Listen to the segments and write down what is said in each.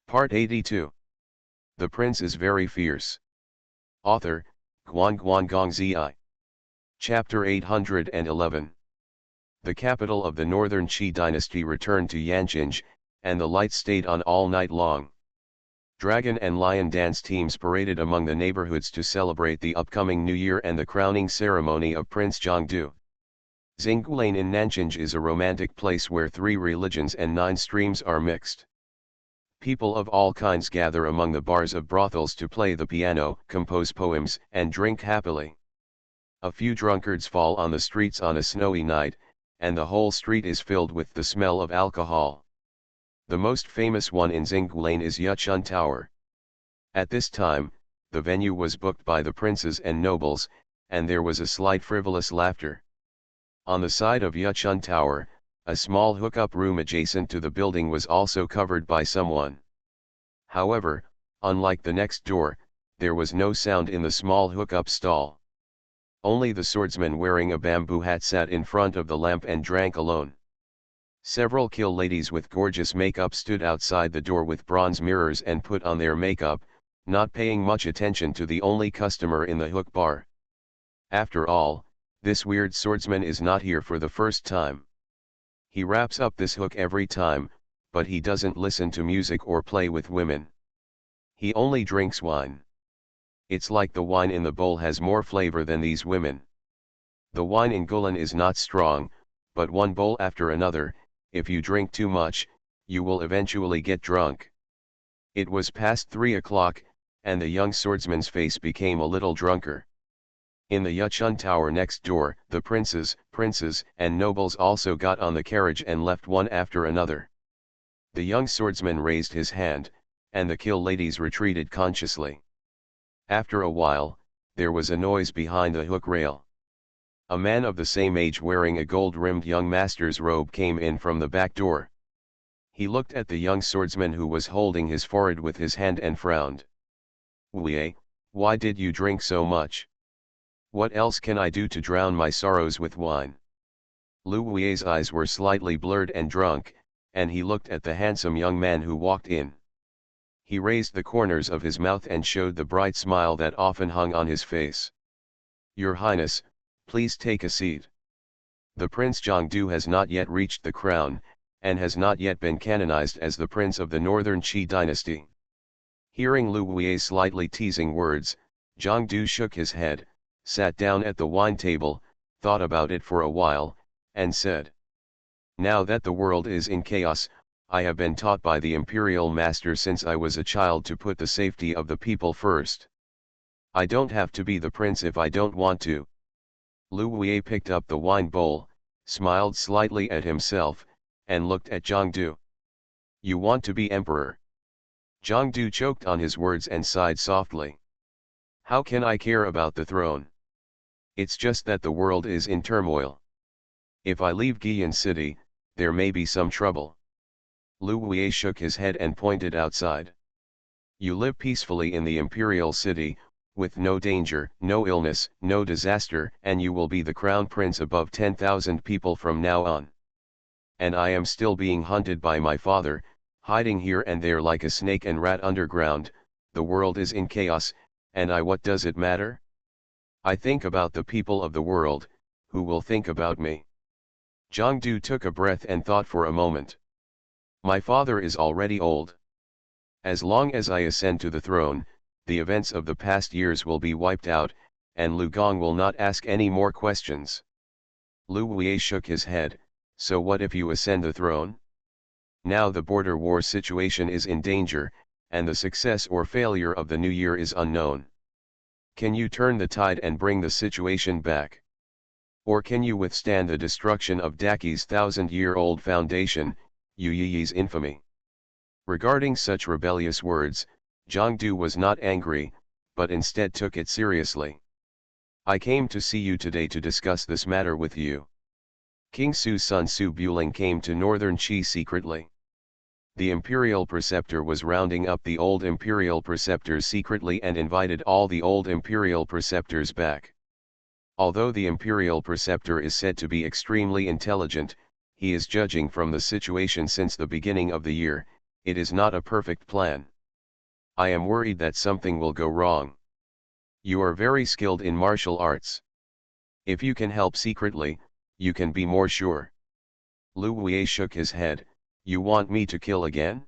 Part 82. The Prince is Very Fierce. Author, Guan Zi. Chapter 811. The capital of the northern Qi dynasty returned to Yanqing, and the lights stayed on all night long. Dragon and lion dance teams paraded among the neighborhoods to celebrate the upcoming New Year and the crowning ceremony of Prince Zhongdu. Xinggulane in Nanjing is a romantic place where 3 religions and 9 streams are mixed. People of all kinds gather among the bars of brothels to play the piano, compose poems, and drink happily. A few drunkards fall on the streets on a snowy night, and the whole street is filled with the smell of alcohol. The most famous one in Xinggulane is Yuchun Tower. At this time, the venue was booked by the princes and nobles, and there was a slight frivolous laughter. On the side of Yuchun Tower, a small hookup room adjacent to the building was also covered by someone. However, unlike the next door, there was no sound in the small hookup stall. Only the swordsman wearing a bamboo hat sat in front of the lamp and drank alone. Several kill ladies with gorgeous makeup stood outside the door with bronze mirrors and put on their makeup, not paying much attention to the only customer in the hook bar. After all, this weird swordsman is not here for the first time. He wraps up this hook every time, but he doesn't listen to music or play with women. He only drinks wine. It's like the wine in the bowl has more flavor than these women. The wine in Gulan is not strong, but one bowl after another, if you drink too much, you will eventually get drunk. It was past 3 o'clock, and the young swordsman's face became a little drunker. In the Yuchun Tower next door, the princes, and nobles also got on the carriage and left one after another. The young swordsman raised his hand, and the kill ladies retreated consciously. After a while, there was a noise behind the hook rail. A man of the same age wearing a gold-rimmed young master's robe came in from the back door. He looked at the young swordsman who was holding his forehead with his hand and frowned. "Wei, why did you drink so much? What else can I do to drown my sorrows with wine?" Lu Wei's eyes were slightly blurred and drunk, and he looked at the handsome young man who walked in. He raised the corners of his mouth and showed the bright smile that often hung on his face. "Your Highness, please take a seat. The Prince Zhongdu has not yet reached the crown, and has not yet been canonized as the Prince of the Northern Qi dynasty." Hearing Lu Wei's slightly teasing words, Zhongdu shook his head, sat down at the wine table, thought about it for a while, and said, "Now that the world is in chaos, I have been taught by the imperial master since I was a child to put the safety of the people first. I don't have to be the prince if I don't want to." Lu Wei picked up the wine bowl, smiled slightly at himself, and looked at Zhongdu. "You want to be emperor?" Zhongdu choked on his words and sighed softly. "How can I care about the throne? It's just that the world is in turmoil. If I leave Guiyan City, there may be some trouble." Lu Wei shook his head and pointed outside. "You live peacefully in the imperial city, with no danger, no illness, no disaster, and you will be the crown prince above 10,000 people from now on. And I am still being hunted by my father, hiding here and there like a snake and rat underground. The world is in chaos, and what does it matter? I think about the people of the world, who will think about me." Zhongdu took a breath and thought for a moment. "My father is already old. As long as I ascend to the throne, the events of the past years will be wiped out, and Lu Gong will not ask any more questions." Lu Wei shook his head. "So what if you ascend the throne? Now the border war situation is in danger, and the success or failure of the new year is unknown. Can you turn the tide and bring the situation back? Or can you withstand the destruction of Daki's 1,000-year-old foundation, Yu Yi's infamy?" Regarding such rebellious words, Zhongdu was not angry, but instead took it seriously. "I came to see you today to discuss this matter with you." King Su's son Su Buling came to northern Qi secretly. The imperial preceptor was rounding up the old imperial preceptors secretly and invited all the old imperial preceptors back. Although the imperial preceptor is said to be extremely intelligent, he is judging from the situation since the beginning of the year. it is not a perfect plan. I am worried that something will go wrong. You are very skilled in martial arts. If you can help secretly, you can be more sure. Lu Wei shook his head. You want me to kill again?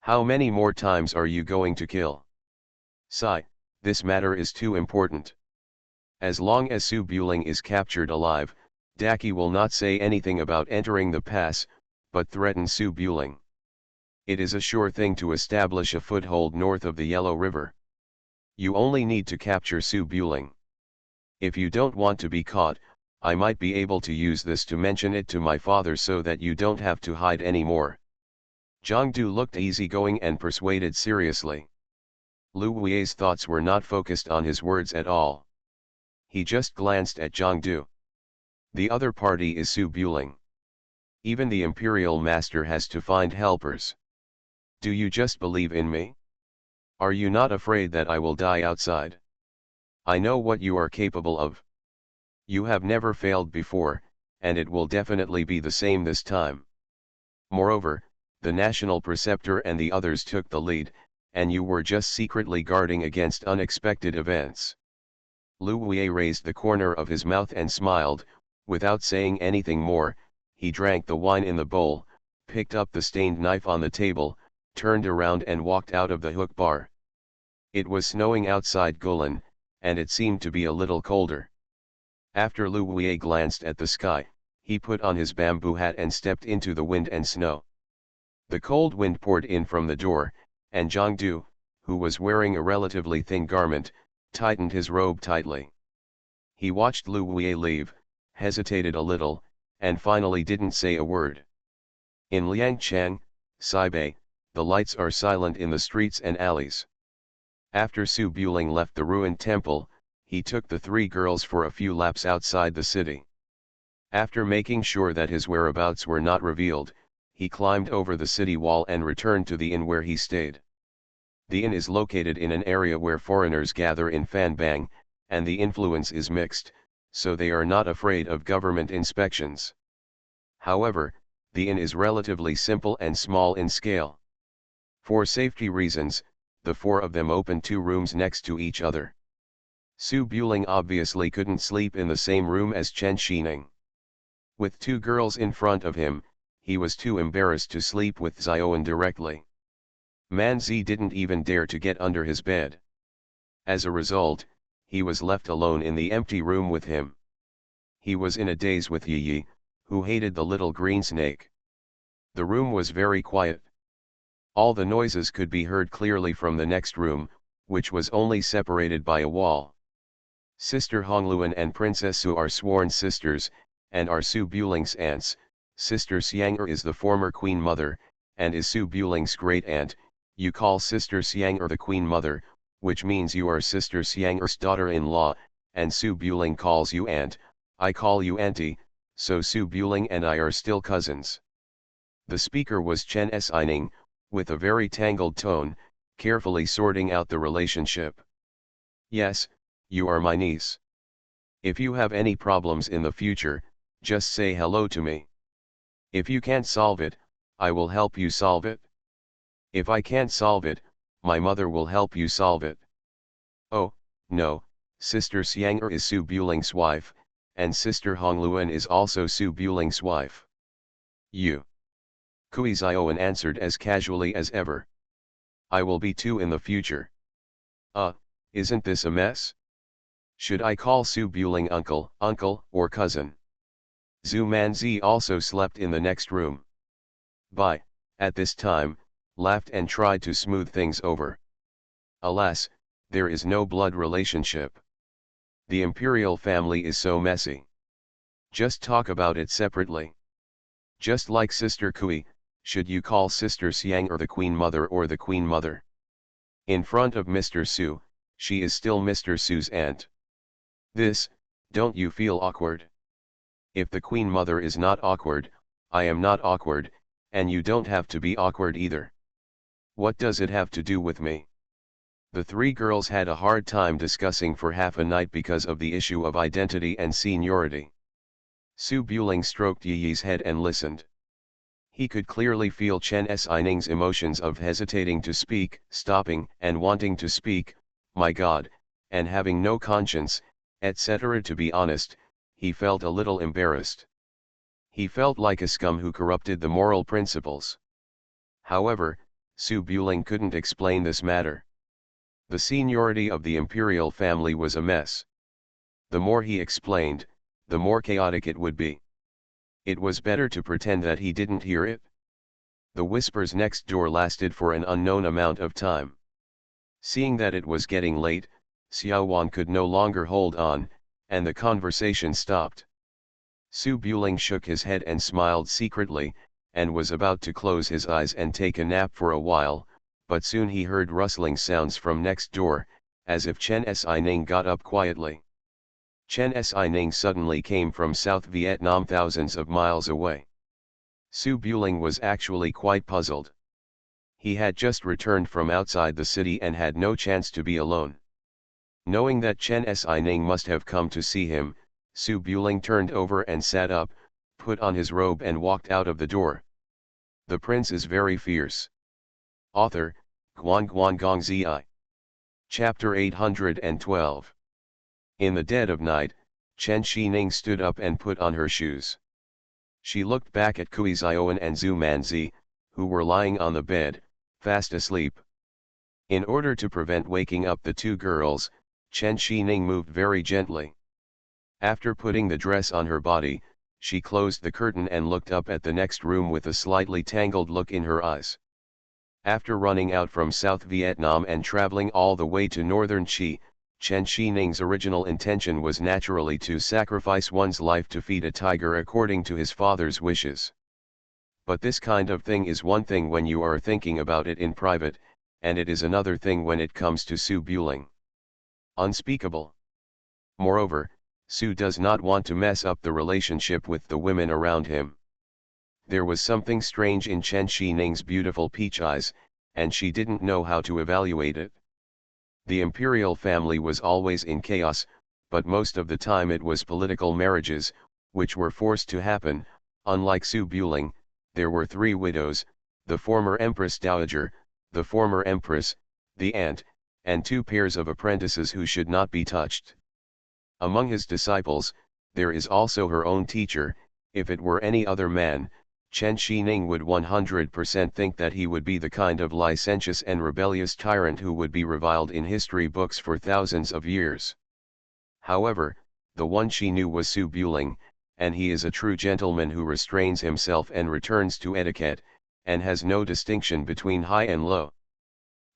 How many more times are you going to kill? Sigh, this matter is too important. As long as Su Buling is captured alive, Daki will not say anything about entering the pass, but threaten Su Buling. It is a sure thing to establish a foothold north of the Yellow River. You only need to capture Su Buling. If you don't want to be caught, I might be able to use this to mention it to my father so that you don't have to hide anymore. Zhang Du looked easygoing and persuaded seriously. Lu Wei's thoughts were not focused on his words at all. He just glanced at Zhang Du. The other party is Su Buling. Even the Imperial Master has to find helpers. Do you just believe in me? Are you not afraid that I will die outside? I know what you are capable of. You have never failed before, and it will definitely be the same this time. Moreover, the National Preceptor and the others took the lead, and you were just secretly guarding against unexpected events. Lu Wei raised the corner of his mouth and smiled. Without saying anything more, he drank the wine in the bowl, picked up the stained knife on the table, turned around and walked out of the hook bar. It was snowing outside Gulan, and it seemed to be a little colder. After Lu Wei glanced at the sky, he put on his bamboo hat and stepped into the wind and snow. The cold wind poured in from the door, and Zhang Du, who was wearing a relatively thin garment, tightened his robe tightly. He watched Lu Wei leave, hesitated a little, and finally didn't say a word. In Liangchang, Sibei, the lights are silent in the streets and alleys. After Su Buling left the ruined temple, he took the three girls for a few laps outside the city. After making sure that his whereabouts were not revealed, he climbed over the city wall and returned to the inn where he stayed. The inn is located in an area where foreigners gather in Fanbang, and the influence is mixed, so they are not afraid of government inspections. However, the inn is relatively simple and small in scale. For safety reasons, the four of them opened two rooms next to each other. Su Buling obviously couldn't sleep in the same room as Chen Xining. With two girls in front of him, he was too embarrassed to sleep with Xiaoan directly. Man Zi didn't even dare to get under his bed. As a result, he was left alone in the empty room with him. He was in a daze with Yi Yi, who hated the little green snake. The room was very quiet. All the noises could be heard clearly from the next room, which was only separated by a wall. Sister Hongluan and Princess Su are sworn sisters, and are Su Buling's aunts. Sister Xiang'er is the former queen mother, and is Su Buling's great aunt. You call Sister Xiang'er the queen mother, which means you are Sister Xiang'er's daughter-in-law, and Su Buling calls you aunt. I call you auntie, so Su Buling and I are still cousins. The speaker was Chen Xining, with a very tangled tone, carefully sorting out the relationship. Yes, you are my niece. If you have any problems in the future, just say hello to me. If you can't solve it, I will help you solve it. If I can't solve it, my mother will help you solve it. Oh, no, Sister Xiang'er is Su Buling's wife, and Sister Hongluan is also Su Buling's wife. You. Kui Zioan answered as casually as ever. I will be too in the future. Isn't this a mess? Should I call Su Buling uncle, or cousin? Zhu Manzi also slept in the next room. Bai, at this time, laughed and tried to smooth things over. Alas, there is no blood relationship. The imperial family is so messy. Just talk about it separately. Just like Sister Kui, should you call Sister Xiang'er the Queen Mother or the Queen Mother? In front of Mr. Su, she is still Mr. Su's aunt. Don't you feel awkward? If the Queen Mother is not awkward, I am not awkward, and you don't have to be awkward either. What does it have to do with me? The three girls had a hard time discussing for half a night because of the issue of identity and seniority. Su Buling stroked Yi Yi's head and listened. He could clearly feel Chen Xining's emotions of hesitating to speak, stopping and wanting to speak, my God, and having no conscience, etc. To be honest, he felt a little embarrassed. He felt like a scum who corrupted the moral principles. However, Su Buling couldn't explain this matter. The seniority of the imperial family was a mess. The more he explained, the more chaotic it would be. It was better to pretend that he didn't hear it. The whispers next door lasted for an unknown amount of time. Seeing that it was getting late, Xiao Wan could no longer hold on, and the conversation stopped. Su Buling shook his head and smiled secretly, and was about to close his eyes and take a nap for a while, but soon he heard rustling sounds from next door, as if Chen Xining got up quietly. Chen Xining suddenly came from South Vietnam, thousands of miles away. Su Buling was actually quite puzzled. He had just returned from outside the city and had no chance to be alone. Knowing that Chen Xining must have come to see him, Su Buling turned over and sat up, put on his robe and walked out of the door. The prince is very fierce. Author, Guan Guan Gong Zi. Chapter 812. In the dead of night, Chen Xining stood up and put on her shoes. She looked back at Kui Zioan and Zhu Manzi, who were lying on the bed, fast asleep. In order to prevent waking up the two girls, Chen Xining moved very gently. After putting the dress on her body, she closed the curtain and looked up at the next room with a slightly tangled look in her eyes. After running out from South Vietnam and traveling all the way to northern Qi, Chen Xining's original intention was naturally to sacrifice one's life to feed a tiger according to his father's wishes. But this kind of thing is one thing when you are thinking about it in private, and it is another thing when it comes to Su Buling. Unspeakable. Moreover, Su does not want to mess up the relationship with the women around him. There was something strange in Chen Xining's beautiful peach eyes, and she didn't know how to evaluate it. The imperial family was always in chaos, but most of the time it was political marriages, which were forced to happen. Unlike Su Buling, there were three widows, the former Empress Dowager, the former Empress, the aunt, and two pairs of apprentices who should not be touched. Among his disciples, there is also her own teacher. If it were any other man, Chen Xining would 100% think that he would be the kind of licentious and rebellious tyrant who would be reviled in history books for thousands of years. However, the one she knew was Su Buling, and he is a true gentleman who restrains himself and returns to etiquette, and has no distinction between high and low.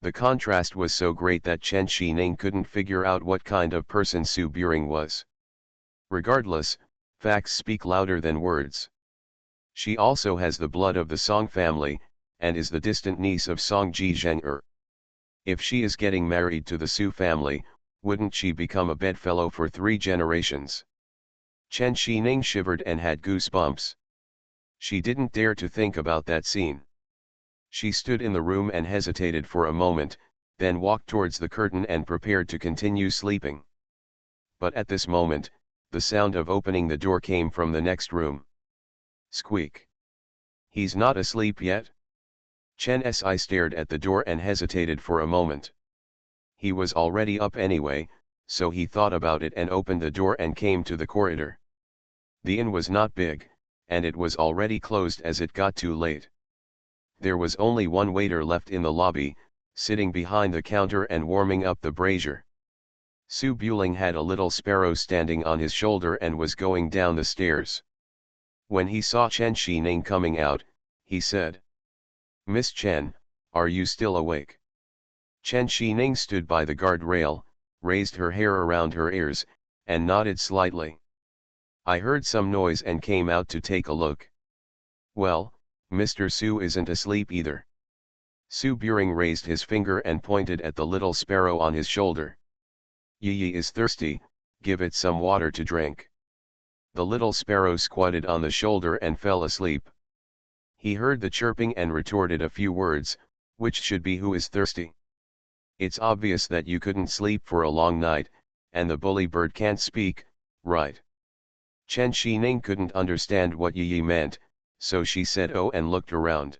The contrast was so great that Chen Xining couldn't figure out what kind of person Su Buling was. Regardless, facts speak louder than words. She also has the blood of the Song family, and is the distant niece of Song Ji Zheng'er. If she is getting married to the Su family, wouldn't she become a bedfellow for 3 generations? Chen Xining shivered and had goosebumps. She didn't dare to think about that scene. She stood in the room and hesitated for a moment, then walked towards the curtain and prepared to continue sleeping. But at this moment, the sound of opening the door came from the next room. Squeak. He's not asleep yet? Chen Si stared at the door and hesitated for a moment. He was already up anyway, so he thought about it and opened the door and came to the corridor. The inn was not big, and it was already closed as it got too late. There was only one waiter left in the lobby, sitting behind the counter and warming up the brazier. Su Buling had a little sparrow standing on his shoulder and was going down the stairs. When he saw Chen Xining coming out, he said, "Miss Chen, are you still awake?" Chen Xining stood by the guardrail, raised her hair around her ears, and nodded slightly. "I heard some noise and came out to take a look." "Well, Mr. Su isn't asleep either." Su Buring raised his finger and pointed at the little sparrow on his shoulder. "Yi is thirsty, give it some water to drink." The little sparrow squatted on the shoulder and fell asleep. He heard the chirping and retorted a few words, which should be "Who is thirsty?" It's obvious that you couldn't sleep for a long night, and the bully bird can't speak, right? Chen Xining couldn't understand what Yi meant, so she said oh and looked around.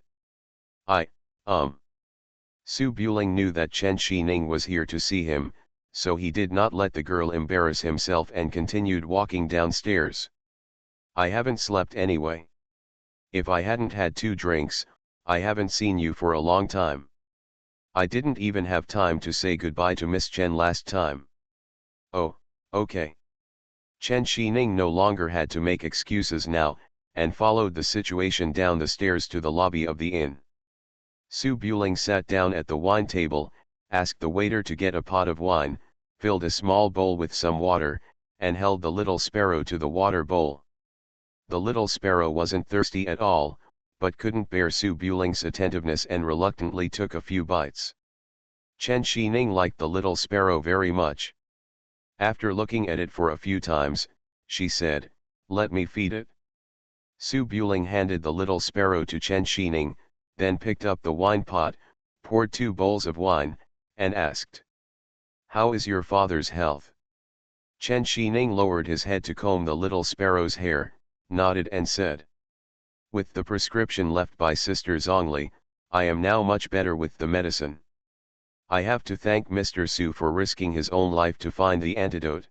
I, um. Su Buling knew that Chen Shining was here to see him, so he did not let the girl embarrass himself and continued walking downstairs. I haven't slept anyway. If I hadn't had 2 drinks, I haven't seen you for a long time. I didn't even have time to say goodbye to Miss Chen last time. Oh, okay. Chen Shining no longer had to make excuses now, and followed the situation down the stairs to the lobby of the inn. Su Buling sat down at the wine table, asked the waiter to get a pot of wine, filled a small bowl with some water, and held the little sparrow to the water bowl. The little sparrow wasn't thirsty at all, but couldn't bear Su Buling's attentiveness and reluctantly took a few bites. Chen Shining liked the little sparrow very much. After looking at it for a few times, she said, "Let me feed it." Su Buling handed the little sparrow to Chen Shining, then picked up the wine pot, poured 2 bowls of wine, and asked, "How is your father's health?" Chen Shining lowered his head to comb the little sparrow's hair, nodded and said, "With the prescription left by Sister Zhongli, I am now much better with the medicine. I have to thank Mr. Su for risking his own life to find the antidote.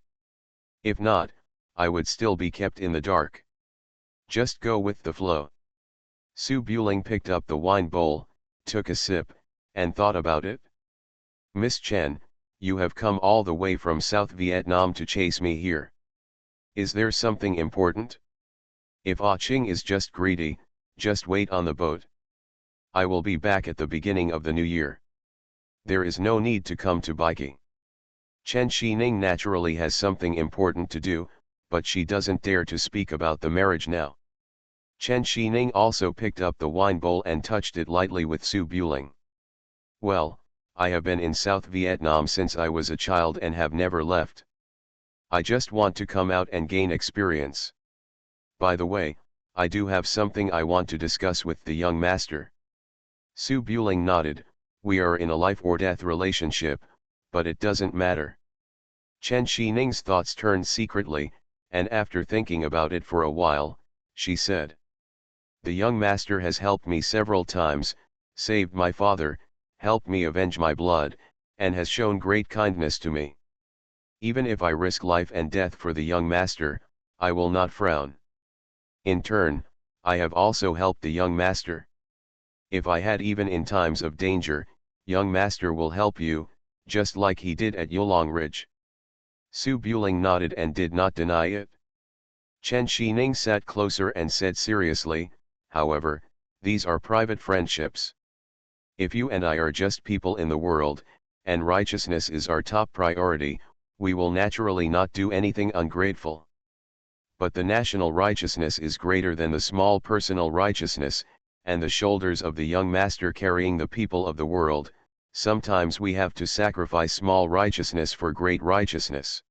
If not, I would still be kept in the dark. Just go with the flow." Su Buling picked up the wine bowl, took a sip, and thought about it. "Miss Chen, you have come all the way from South Vietnam to chase me here. Is there something important? If Ah Ching is just greedy, just wait on the boat. I will be back at the beginning of the new year. There is no need to come to Baiki." Chen Shining naturally has something important to do, but she doesn't dare to speak about the marriage now. Chen Shining also picked up the wine bowl and touched it lightly with Su Buling. "Well, I have been in South Vietnam since I was a child and have never left. I just want to come out and gain experience. By the way, I do have something I want to discuss with the young master." Su Buling nodded, "We are in a life or death relationship, but it doesn't matter." Chen Shining's thoughts turned secretly, and after thinking about it for a while, she said, "The young master has helped me several times, saved my father, helped me avenge my blood, and has shown great kindness to me. Even if I risk life and death for the young master, I will not frown. In turn, I have also helped the young master. If I had even in times of danger, young master will help you, just like he did at Yulong Ridge." Su Buling nodded and did not deny it. Chen Shining sat closer and said seriously, "However, these are private friendships. If you and I are just people in the world, and righteousness is our top priority, we will naturally not do anything ungrateful. But the national righteousness is greater than the small personal righteousness, and the shoulders of the young master carrying the people of the world, sometimes we have to sacrifice small righteousness for great righteousness."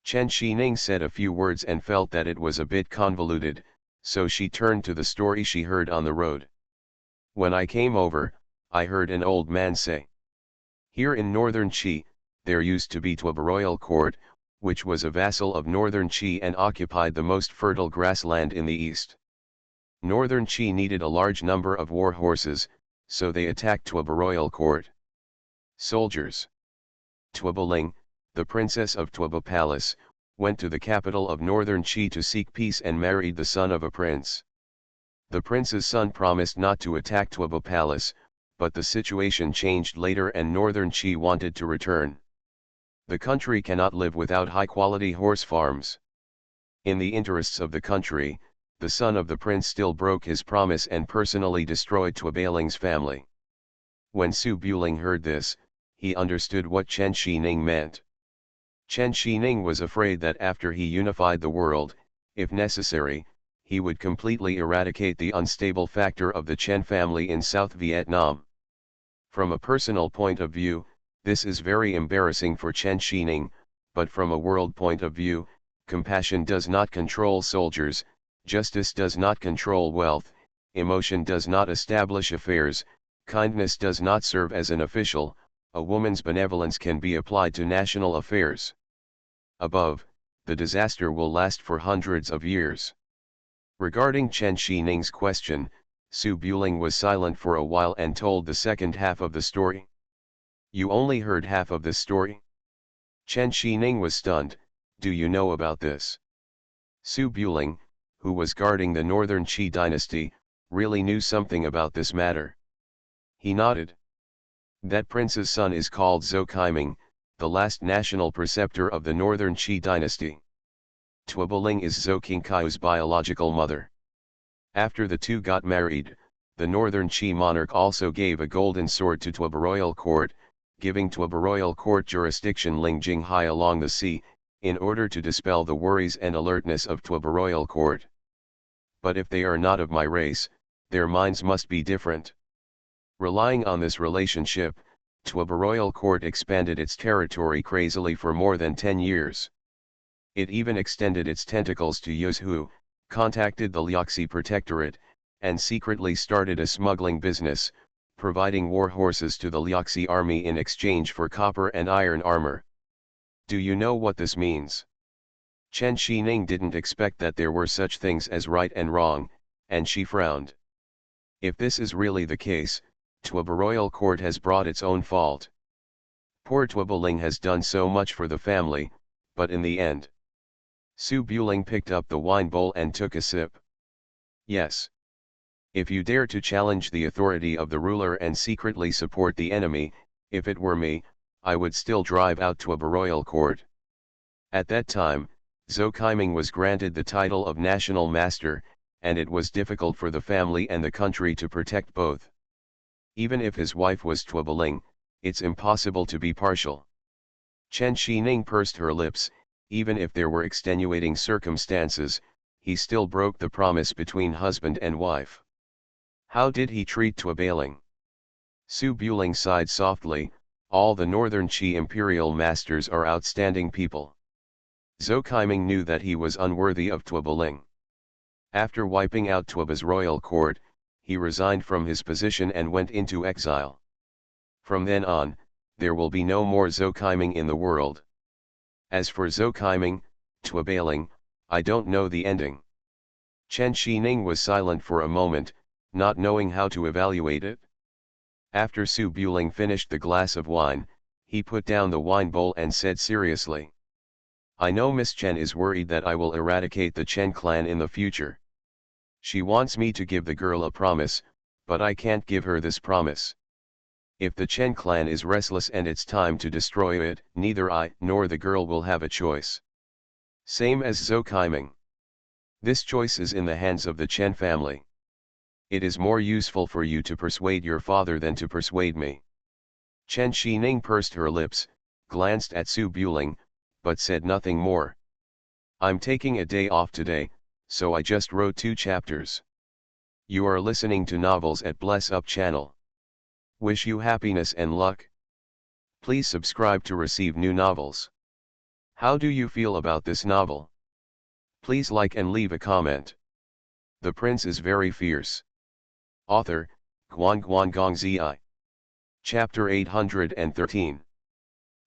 Chen Shining said a few words and felt that it was a bit convoluted, so she turned to the story she heard on the road. "When I came over, I heard an old man say, here in northern Qi, there used to be Tuoba royal court, which was a vassal of northern Qi and occupied the most fertile grassland in the east. Northern Qi needed a large number of war horses, so they attacked Tuoba royal court. Soldiers. Tuoba Ling, the princess of Tuoba Palace, went to the capital of northern Qi to seek peace and married the son of a prince. The prince's son promised not to attack Tuoba Palace, but the situation changed later and northern Qi wanted to return. The country cannot live without high-quality horse farms. In the interests of the country, the son of the prince still broke his promise and personally destroyed Tuoba Ling's family. When Su Buling heard this, he understood what Chen Shining meant. Chen Shining was afraid that after he unified the world, if necessary, he would completely eradicate the unstable factor of the Chen family in South Vietnam. From a personal point of view, this is very embarrassing for Chen Shining, but from a world point of view, compassion does not control soldiers, justice does not control wealth, emotion does not establish affairs, kindness does not serve as an official, a woman's benevolence can be applied to national affairs. Above, the disaster will last for hundreds of years. Regarding Chen Xining's question, Su Buling was silent for a while and told the second half of the story. You only heard half of this story? Chen Xining was stunned. Do you know about this? Su Buling, who was guarding the northern Qi dynasty, really knew something about this matter. He nodded. That prince's son is called Zhou Kaiming, the last national preceptor of the northern Qi dynasty. Tua Buling is Zhou Qingkai's biological mother. After the two got married, the northern Qi monarch also gave a golden sword to Tuaba royal court, giving Tuaba royal court jurisdiction Ling Jinghai along the sea, in order to dispel the worries and alertness of Tuaba royal court. But if they are not of my race, their minds must be different. Relying on this relationship, Tuaba royal court expanded its territory crazily for more than 10 years. It even extended its tentacles to Yuzhou, contacted the Liaxi Protectorate, and secretly started a smuggling business, providing war horses to the Liaxi army in exchange for copper and iron armor. Do you know what this means? Chen Xining didn't expect that there were such things as right and wrong, and she frowned. If this is really the case, Tuaba royal court has brought its own fault. Poor Tuaba Ling has done so much for the family, but in the end. Su Buling picked up the wine bowl and took a sip. Yes. If you dare to challenge the authority of the ruler and secretly support the enemy, if it were me, I would still drive out Tuaba royal court. At that time, Zhou Kaiming was granted the title of national master, and it was difficult for the family and the country to protect both. Even if his wife was Tuaba Ling, it's impossible to be partial. Chen Xining pursed her lips. Even if there were extenuating circumstances, he still broke the promise between husband and wife. How did he treat Tuaba Ling? Su Buling sighed softly. All the northern Qi imperial masters are outstanding people. Zhou Kaiming knew that he was unworthy of Tuaba Ling. After wiping out Tuaba's royal court, he resigned from his position and went into exile. From then on, there will be no more Zhou Kaiming in the world. As for Zhou Kaiming, Tuaba Ling, I don't know the ending. Chen Xining was silent for a moment, not knowing how to evaluate it. After Su Buling finished the glass of wine, he put down the wine bowl and said seriously. I know Miss Chen is worried that I will eradicate the Chen clan in the future. She wants me to give the girl a promise, but I can't give her this promise. If the Chen clan is restless and it's time to destroy it, neither I nor the girl will have a choice. Same as Zhou Kaiming. This choice is in the hands of the Chen family. It is more useful for you to persuade your father than to persuade me. Chen Xining pursed her lips, glanced at Su Buling, but said nothing more. I'm taking a day off today, so I just wrote 2 chapters. You are listening to Novels at Bless Up channel. Wish you happiness and luck. Please subscribe to receive new novels. How do you feel about this novel? Please like and leave a comment. The Prince is Very Fierce. Author, Guan Guan Gong Zi. Chapter 813.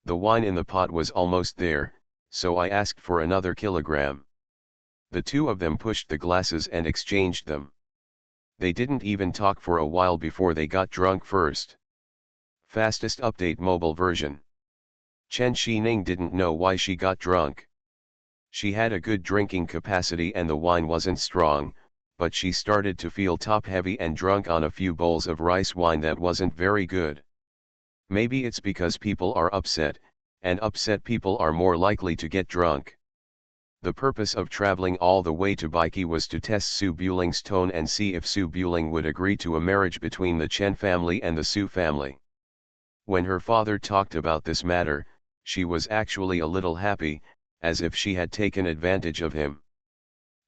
The wine in the pot was almost there, so I asked for another kilogram. The two of them pushed the glasses and exchanged them. They didn't even talk for a while before they got drunk first. Fastest update mobile version. Chen Xining didn't know why she got drunk. She had a good drinking capacity and the wine wasn't strong, but she started to feel top-heavy and drunk on a few bowls of rice wine that wasn't very good. Maybe it's because people are upset, and upset people are more likely to get drunk. The purpose of traveling all the way to Baiki was to test Su Buling's tone and see if Su Buling would agree to a marriage between the Chen family and the Su family. When her father talked about this matter, she was actually a little happy, as if she had taken advantage of him.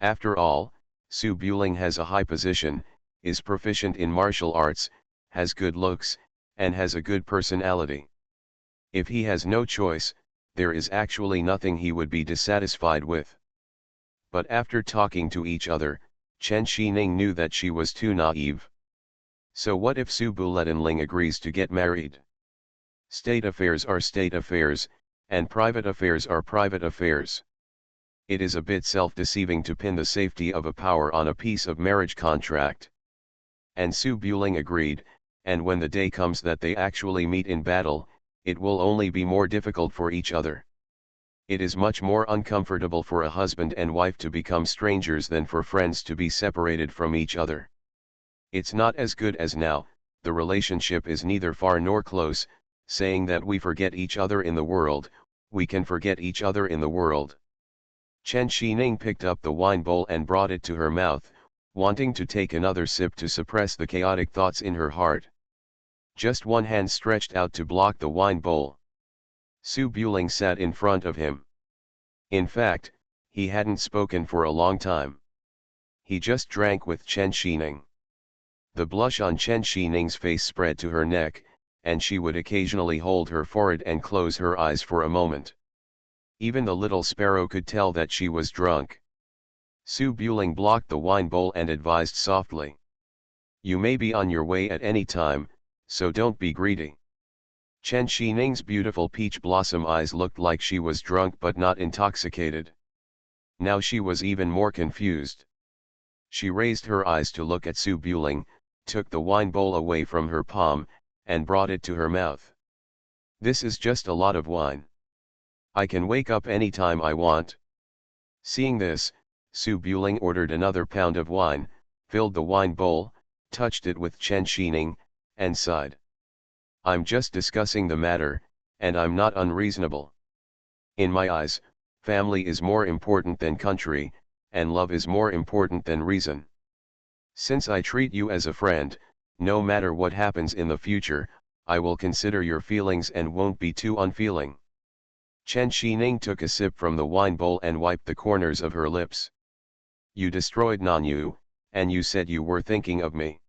After all, Su Buling has a high position, is proficient in martial arts, has good looks, and has a good personality. If he has no choice, there is actually nothing he would be dissatisfied with. But after talking to each other, Chen Xining knew that she was too naive. So what if Su Buling agrees to get married? State affairs are state affairs, and private affairs are private affairs. It is a bit self-deceiving to pin the safety of a power on a piece of marriage contract. And Su Buling agreed, and when the day comes that they actually meet in battle, it will only be more difficult for each other. It is much more uncomfortable for a husband and wife to become strangers than for friends to be separated from each other. It's not as good as now, the relationship is neither far nor close, saying that we forget each other in the world, we can forget each other in the world. Chen Xining picked up the wine bowl and brought it to her mouth, wanting to take another sip to suppress the chaotic thoughts in her heart. Just one hand stretched out to block the wine bowl. Su Buling sat in front of him. In fact, he hadn't spoken for a long time. He just drank with Chen Xining. The blush on Chen Xining's face spread to her neck, and she would occasionally hold her forehead and close her eyes for a moment. Even the little sparrow could tell that she was drunk. Su Buling blocked the wine bowl and advised softly. You may be on your way at any time, so don't be greedy. Chen Xining's beautiful peach blossom eyes looked like she was drunk but not intoxicated. Now she was even more confused. She raised her eyes to look at Su Buling, took the wine bowl away from her palm, and brought it to her mouth. This is just a lot of wine. I can wake up any time I want. Seeing this, Su Buling ordered another pound of wine, filled the wine bowl, touched it with Chen Xining, and sighed. I'm just discussing the matter, and I'm not unreasonable. In my eyes, family is more important than country, and love is more important than reason. Since I treat you as a friend, no matter what happens in the future, I will consider your feelings and won't be too unfeeling. Chen Xining took a sip from the wine bowl and wiped the corners of her lips. You destroyed Nanyu, and you said you were thinking of me.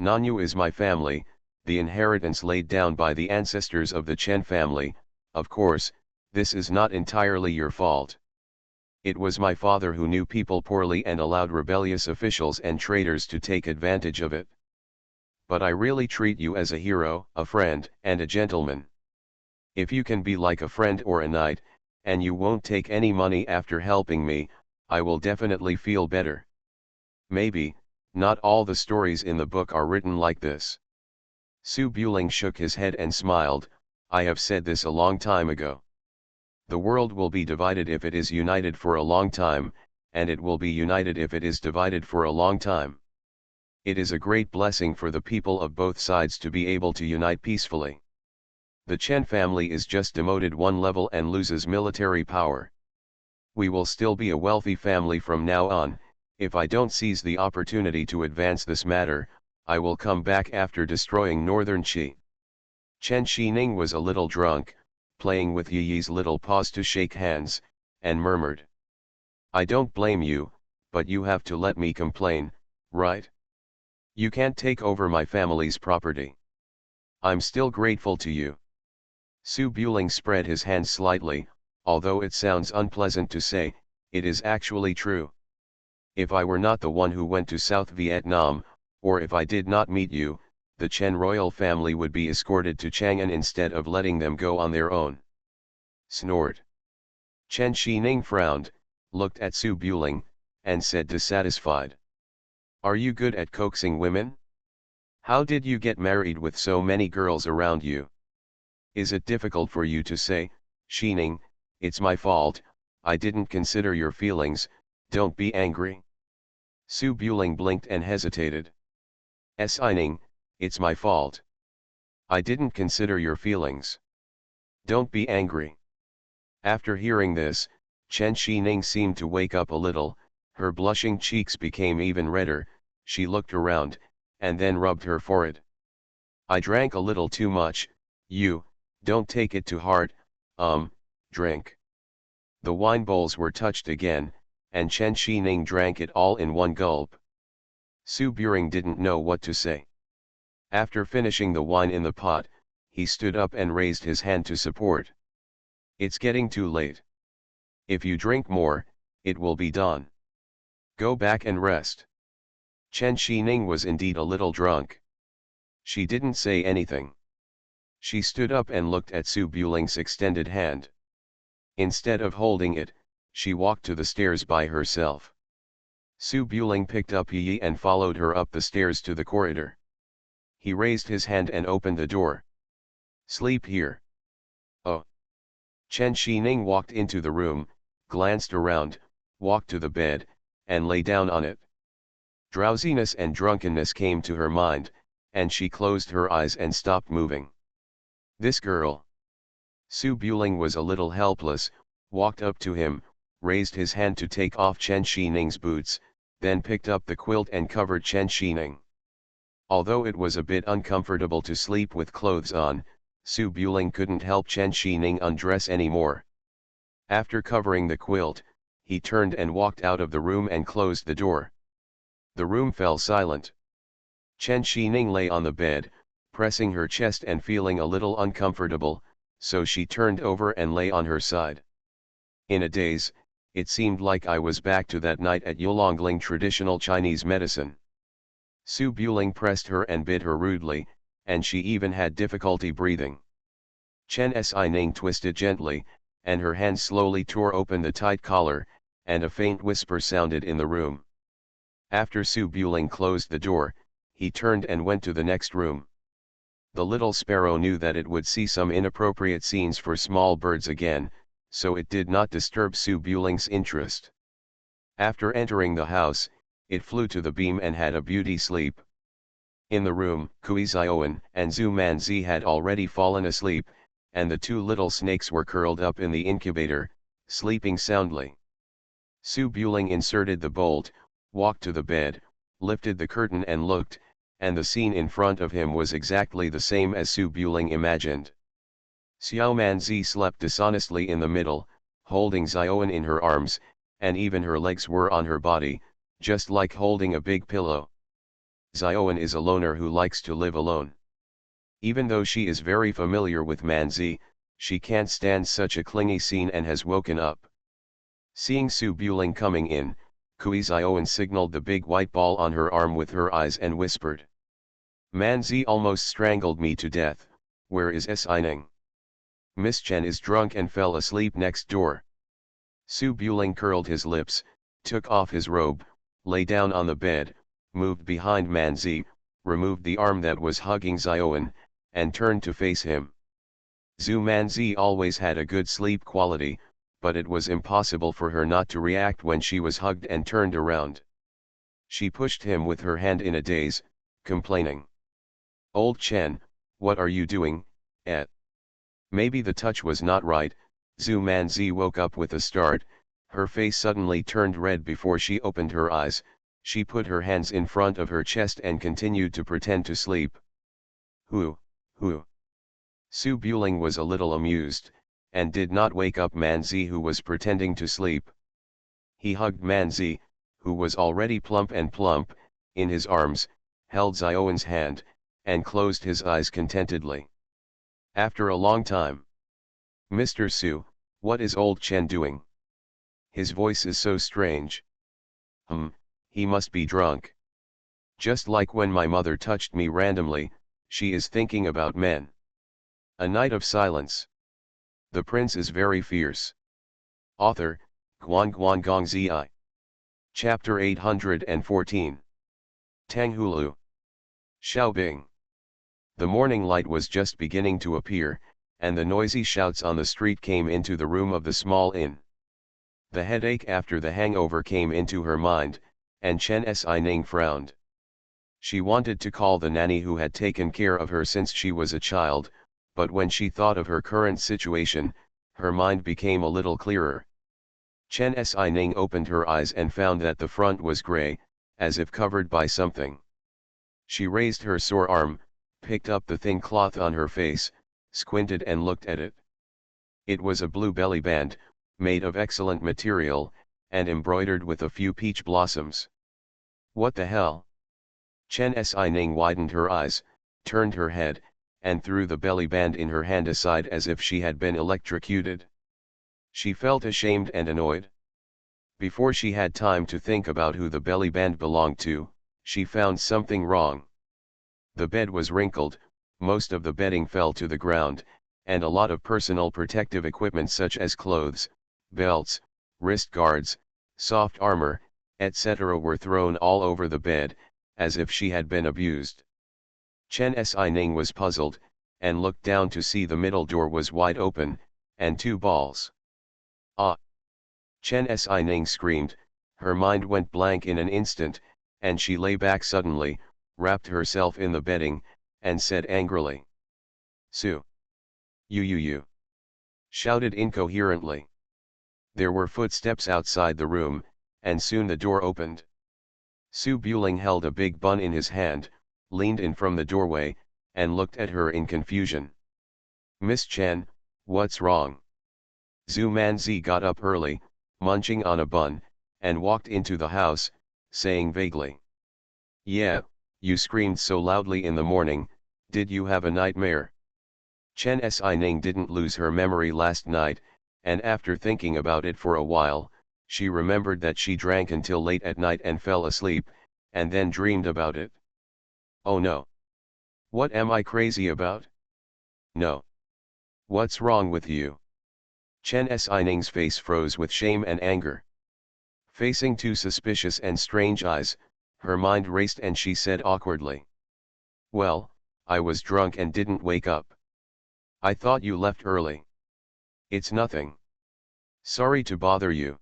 Nanyu is my family, the inheritance laid down by the ancestors of the Chen family. Of course, this is not entirely your fault. It was my father who knew people poorly and allowed rebellious officials and traitors to take advantage of it. But I really treat you as a hero, a friend, and a gentleman. If you can be like a friend or a knight, and you won't take any money after helping me, I will definitely feel better. Maybe, not all the stories in the book are written like this. Su Buling shook his head and smiled. I have said this a long time ago. The world will be divided if it is united for a long time, and it will be united if it is divided for a long time. It is a great blessing for the people of both sides to be able to unite peacefully. The Chen family is just demoted one level and loses military power. We will still be a wealthy family from now on. If I don't seize the opportunity to advance this matter, I will come back after destroying Northern Qi. Chen Xining was a little drunk, playing with Yi Yi's little paws to shake hands, and murmured. I don't blame you, but you have to let me complain, right? You can't take over my family's property. I'm still grateful to you. Su Buling spread his hands slightly, although it sounds unpleasant to say, it is actually true. If I were not the one who went to South Vietnam, or if I did not meet you, the Chen royal family would be escorted to Chang'an instead of letting them go on their own. Snort. Chen Xining frowned, looked at Su Buling, and said dissatisfied. Are you good at coaxing women? How did you get married with so many girls around you? Is it difficult for you to say, Xining, it's my fault, I didn't consider your feelings, don't be angry? Su Buling blinked and hesitated. Xining, it's my fault. I didn't consider your feelings. Don't be angry. After hearing this, Chen Xining seemed to wake up a little, her blushing cheeks became even redder, she looked around, and then rubbed her forehead. I drank a little too much, don't take it to heart, drink. The wine bowls were touched again, and Chen Xining drank it all in one gulp. Su Buring didn't know what to say. After finishing the wine in the pot, he stood up and raised his hand to support. It's getting too late. If you drink more, it will be done. Go back and rest. Chen Xining was indeed a little drunk. She didn't say anything. She stood up and looked at Su Buling's extended hand. Instead of holding it, She walked to the stairs by herself. Su Buling picked up Yi and followed her up the stairs to the corridor. He raised his hand and opened the door. Sleep here. Oh. Chen Xining walked into the room, glanced around, walked to the bed, and lay down on it. Drowsiness and drunkenness came to her mind, and she closed her eyes and stopped moving. This girl. Su Buling was a little helpless, walked up to him, raised his hand to take off Chen Xining's boots, then picked up the quilt and covered Chen Xining. Although it was a bit uncomfortable to sleep with clothes on, Su Buling couldn't help Chen Xining undress anymore. After covering the quilt, he turned and walked out of the room and closed the door. The room fell silent. Chen Xining lay on the bed, pressing her chest and feeling a little uncomfortable, so she turned over and lay on her side. In a daze, it seemed like I was back to that night at Yulongling traditional Chinese medicine. Su Buling pressed her and bit her rudely, and she even had difficulty breathing. Chen Xining twisted gently, and her hand slowly tore open the tight collar, and a faint whisper sounded in the room. After Su Buling closed the door, he turned and went to the next room. The little sparrow knew that it would see some inappropriate scenes for small birds again, so it did not disturb Su Buling's interest. After entering the house, it flew to the beam and had a beauty sleep. In the room, Kui Zioan and Zhu Manzi had already fallen asleep, and the two little snakes were curled up in the incubator, sleeping soundly. Su Buling inserted the bolt, walked to the bed, lifted the curtain and looked, and the scene in front of him was exactly the same as Su Buling imagined. Xiao Manzi slept dishonestly in the middle, holding Zioan in her arms, and even her legs were on her body, just like holding a big pillow. Zioan is a loner who likes to live alone. Even though she is very familiar with Manzi, she can't stand such a clingy scene and has woken up. Seeing Su Buling coming in, Kui Zioan signaled the big white ball on her arm with her eyes and whispered. Manzi almost strangled me to death, where is Xining? Miss Chen is drunk and fell asleep next door. Su Buling curled his lips, took off his robe, lay down on the bed, moved behind Manzi, removed the arm that was hugging Zioan, and turned to face him. Zhu Manzi always had a good sleep quality, but it was impossible for her not to react when she was hugged and turned around. She pushed him with her hand in a daze, complaining. Old Chen, what are you doing, eh? Maybe the touch was not right. Zhu Manzi woke up with a start, her face suddenly turned red before she opened her eyes, she put her hands in front of her chest and continued to pretend to sleep. Who? Su Buling was a little amused, and did not wake up Manzi who was pretending to sleep. He hugged Manzi, who was already plump, in his arms, held Zioan's hand, and closed his eyes contentedly. After a long time. Mr. Su, what is old Chen doing? His voice is so strange. He must be drunk. Just like when my mother touched me randomly, she is thinking about men. A night of silence. The prince is very fierce. Author, Guan Gong Zi. Chapter 814. Tanghulu. Xiaobing. The morning light was just beginning to appear, and the noisy shouts on the street came into the room of the small inn. The headache after the hangover came into her mind, and Chen Xining frowned. She wanted to call the nanny who had taken care of her since she was a child, but when she thought of her current situation, her mind became a little clearer. Chen Xining opened her eyes and found that the front was gray, as if covered by something. She raised her sore arm, picked up the thin cloth on her face, squinted and looked at it. It was a blue belly band, made of excellent material, and embroidered with a few peach blossoms. What the hell? Chen Xining widened her eyes, turned her head, and threw the belly band in her hand aside as if she had been electrocuted. She felt ashamed and annoyed. Before she had time to think about who the belly band belonged to, she found something wrong. The bed was wrinkled, most of the bedding fell to the ground, and a lot of personal protective equipment such as clothes, belts, wrist guards, soft armor, etc. were thrown all over the bed, as if she had been abused. Chen Xining was puzzled, and looked down to see the middle door was wide open, and two balls. Ah! Chen Xining screamed, her mind went blank in an instant, and she lay back suddenly, wrapped herself in the bedding, and said angrily. Su! You! Shouted incoherently. There were footsteps outside the room, and soon the door opened. Su Buling held a big bun in his hand, leaned in from the doorway, and looked at her in confusion. Miss Chen, what's wrong? Zhu Manzi got up early, munching on a bun, and walked into the house, saying vaguely. Yeah, you screamed so loudly in the morning, did you have a nightmare? Chen Xining didn't lose her memory last night, and after thinking about it for a while, she remembered that she drank until late at night and fell asleep, and then dreamed about it. Oh no! What am I crazy about? No. What's wrong with you? Chen Xining's face froze with shame and anger. Facing two suspicious and strange eyes, her mind raced and she said awkwardly. Well, I was drunk and didn't wake up. I thought you left early. It's nothing. Sorry to bother you.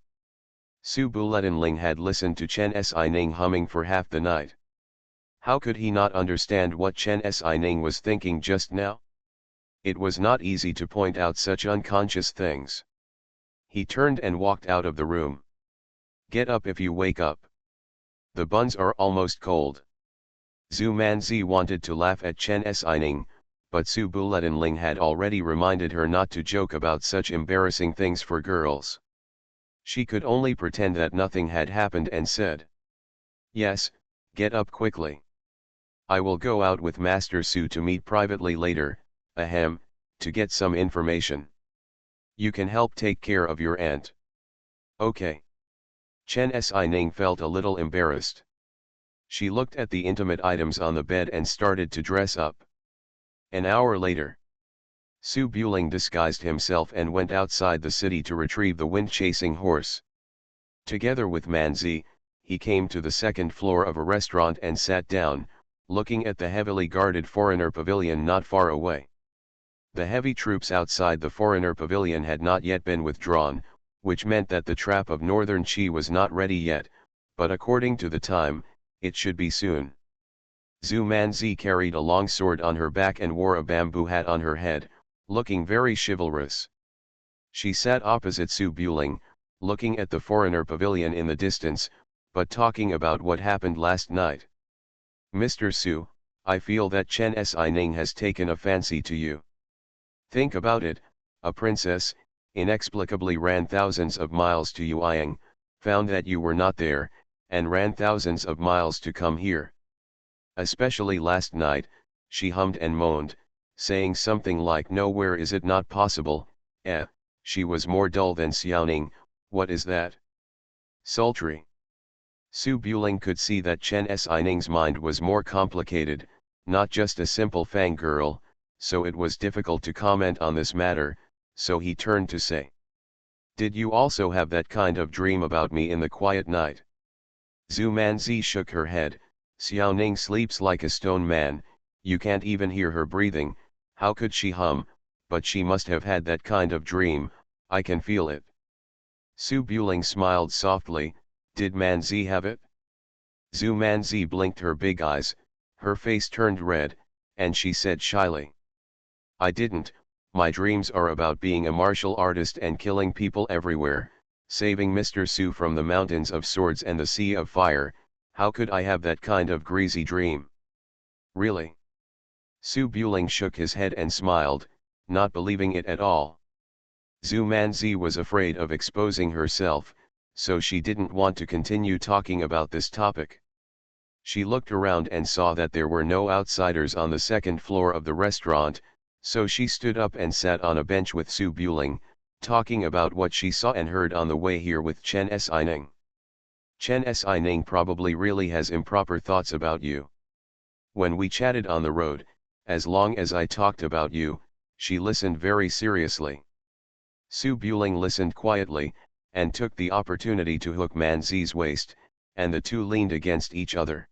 Su Buletinling had listened to Chen Xining humming for half the night. How could he not understand what Chen Xining was thinking just now? It was not easy to point out such unconscious things. He turned and walked out of the room. Get up if you wake up. The buns are almost cold. Zhu Manzi wanted to laugh at Chen Xining, but Su Buletinling had already reminded her not to joke about such embarrassing things for girls. She could only pretend that nothing had happened and said. Yes, get up quickly. I will go out with Master Su to meet privately later, ahem, to get some information. You can help take care of your aunt. Okay. Chen Xining felt a little embarrassed. She looked at the intimate items on the bed and started to dress up. An hour later, Su Buling disguised himself and went outside the city to retrieve the wind-chasing horse. Together with Manzi, he came to the second floor of a restaurant and sat down, looking at the heavily guarded foreigner pavilion not far away. The heavy troops outside the foreigner pavilion had not yet been withdrawn, which meant that the trap of northern Qi was not ready yet, but according to the time, it should be soon. Zhu Manzi carried a long sword on her back and wore a bamboo hat on her head, looking very chivalrous. She sat opposite Su Buling, looking at the foreigner pavilion in the distance, but talking about what happened last night. Mr. Su, I feel that Chen Xining has taken a fancy to you. Think about it, a princess, inexplicably ran thousands of miles to Yueyang, found that you were not there, and ran thousands of miles to come here. Especially last night, she hummed and moaned, saying something like nowhere is it not possible, she was more dull than Xiaoning, what is that? Sultry. Su Buling could see that Chen Xining's mind was more complicated, not just a simple fangirl, so it was difficult to comment on this matter, so he turned to say. Did you also have that kind of dream about me in the quiet night? Zhu Manzi shook her head, Xiaoning sleeps like a stone man, you can't even hear her breathing, how could she hum, but she must have had that kind of dream, I can feel it. Su Buling smiled softly, did Manzi have it? Zhu Manzi blinked her big eyes, her face turned red, and she said shyly. I didn't, my dreams are about being a martial artist and killing people everywhere, saving Mr. Su from the mountains of swords and the sea of fire, how could I have that kind of greasy dream? Really? Su Buling shook his head and smiled, not believing it at all. Zhu Manzi was afraid of exposing herself, so she didn't want to continue talking about this topic. She looked around and saw that there were no outsiders on the second floor of the restaurant, so she stood up and sat on a bench with Su Buling, talking about what she saw and heard on the way here with Chen Xining. Chen Xining probably really has improper thoughts about you. When we chatted on the road, as long as I talked about you, she listened very seriously. Su Buling listened quietly, and took the opportunity to hook Man Zi's waist, and the two leaned against each other.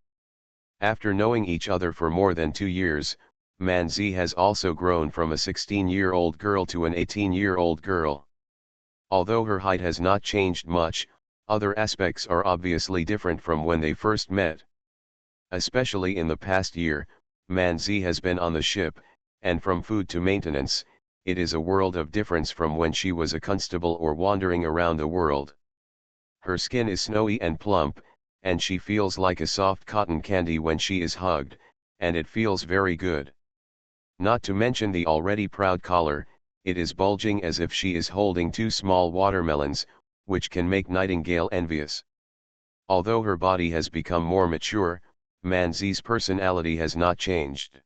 After knowing each other for more than 2 years, Man Zi has also grown from a 16-year-old girl to an 18-year-old girl. Although her height has not changed much, other aspects are obviously different from when they first met. Especially in the past year, Man Zi has been on the ship, and from food to maintenance, it is a world of difference from when she was a constable or wandering around the world. Her skin is snowy and plump, and she feels like a soft cotton candy when she is hugged, and it feels very good. Not to mention the already proud collar, it is bulging as if she is holding 2 small watermelons, which can make Nightingale envious. Although her body has become more mature, Man Zi's personality has not changed.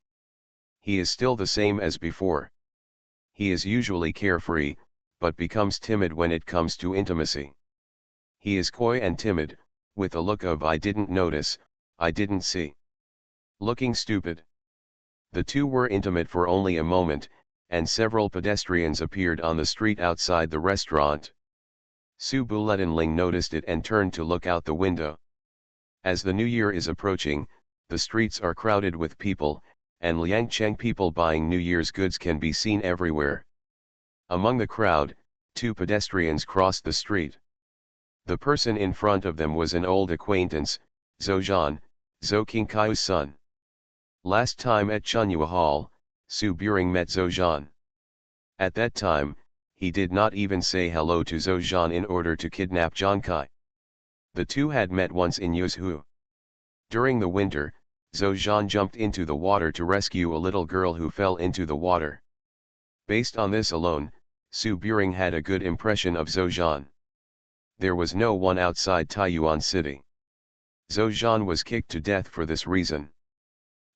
He is still the same as before. He is usually carefree, but becomes timid when it comes to intimacy. He is coy and timid, with a look of "I didn't notice, I didn't see." Looking stupid. The two were intimate for only a moment, and several pedestrians appeared on the street outside the restaurant. Su Buletinling noticed it and turned to look out the window. As the new year is approaching, the streets are crowded with people, and Liangcheng people buying New Year's goods can be seen everywhere. Among the crowd, 2 pedestrians crossed the street. The person in front of them was an old acquaintance, Zhou Zhan, Zhou Qingkai's son. Last time at Chunyua Hall, Su Buring met Zhou Zhan. At that time, he did not even say hello to Zhou Zhan in order to kidnap Zhang Kai. The two had met once in Yuzhu. During the winter, Zhou Zhan jumped into the water to rescue a little girl who fell into the water. Based on this alone, Su Buring had a good impression of Zhou Zhan. There was no one outside Taiyuan City. Zhou Zhan was kicked to death for this reason.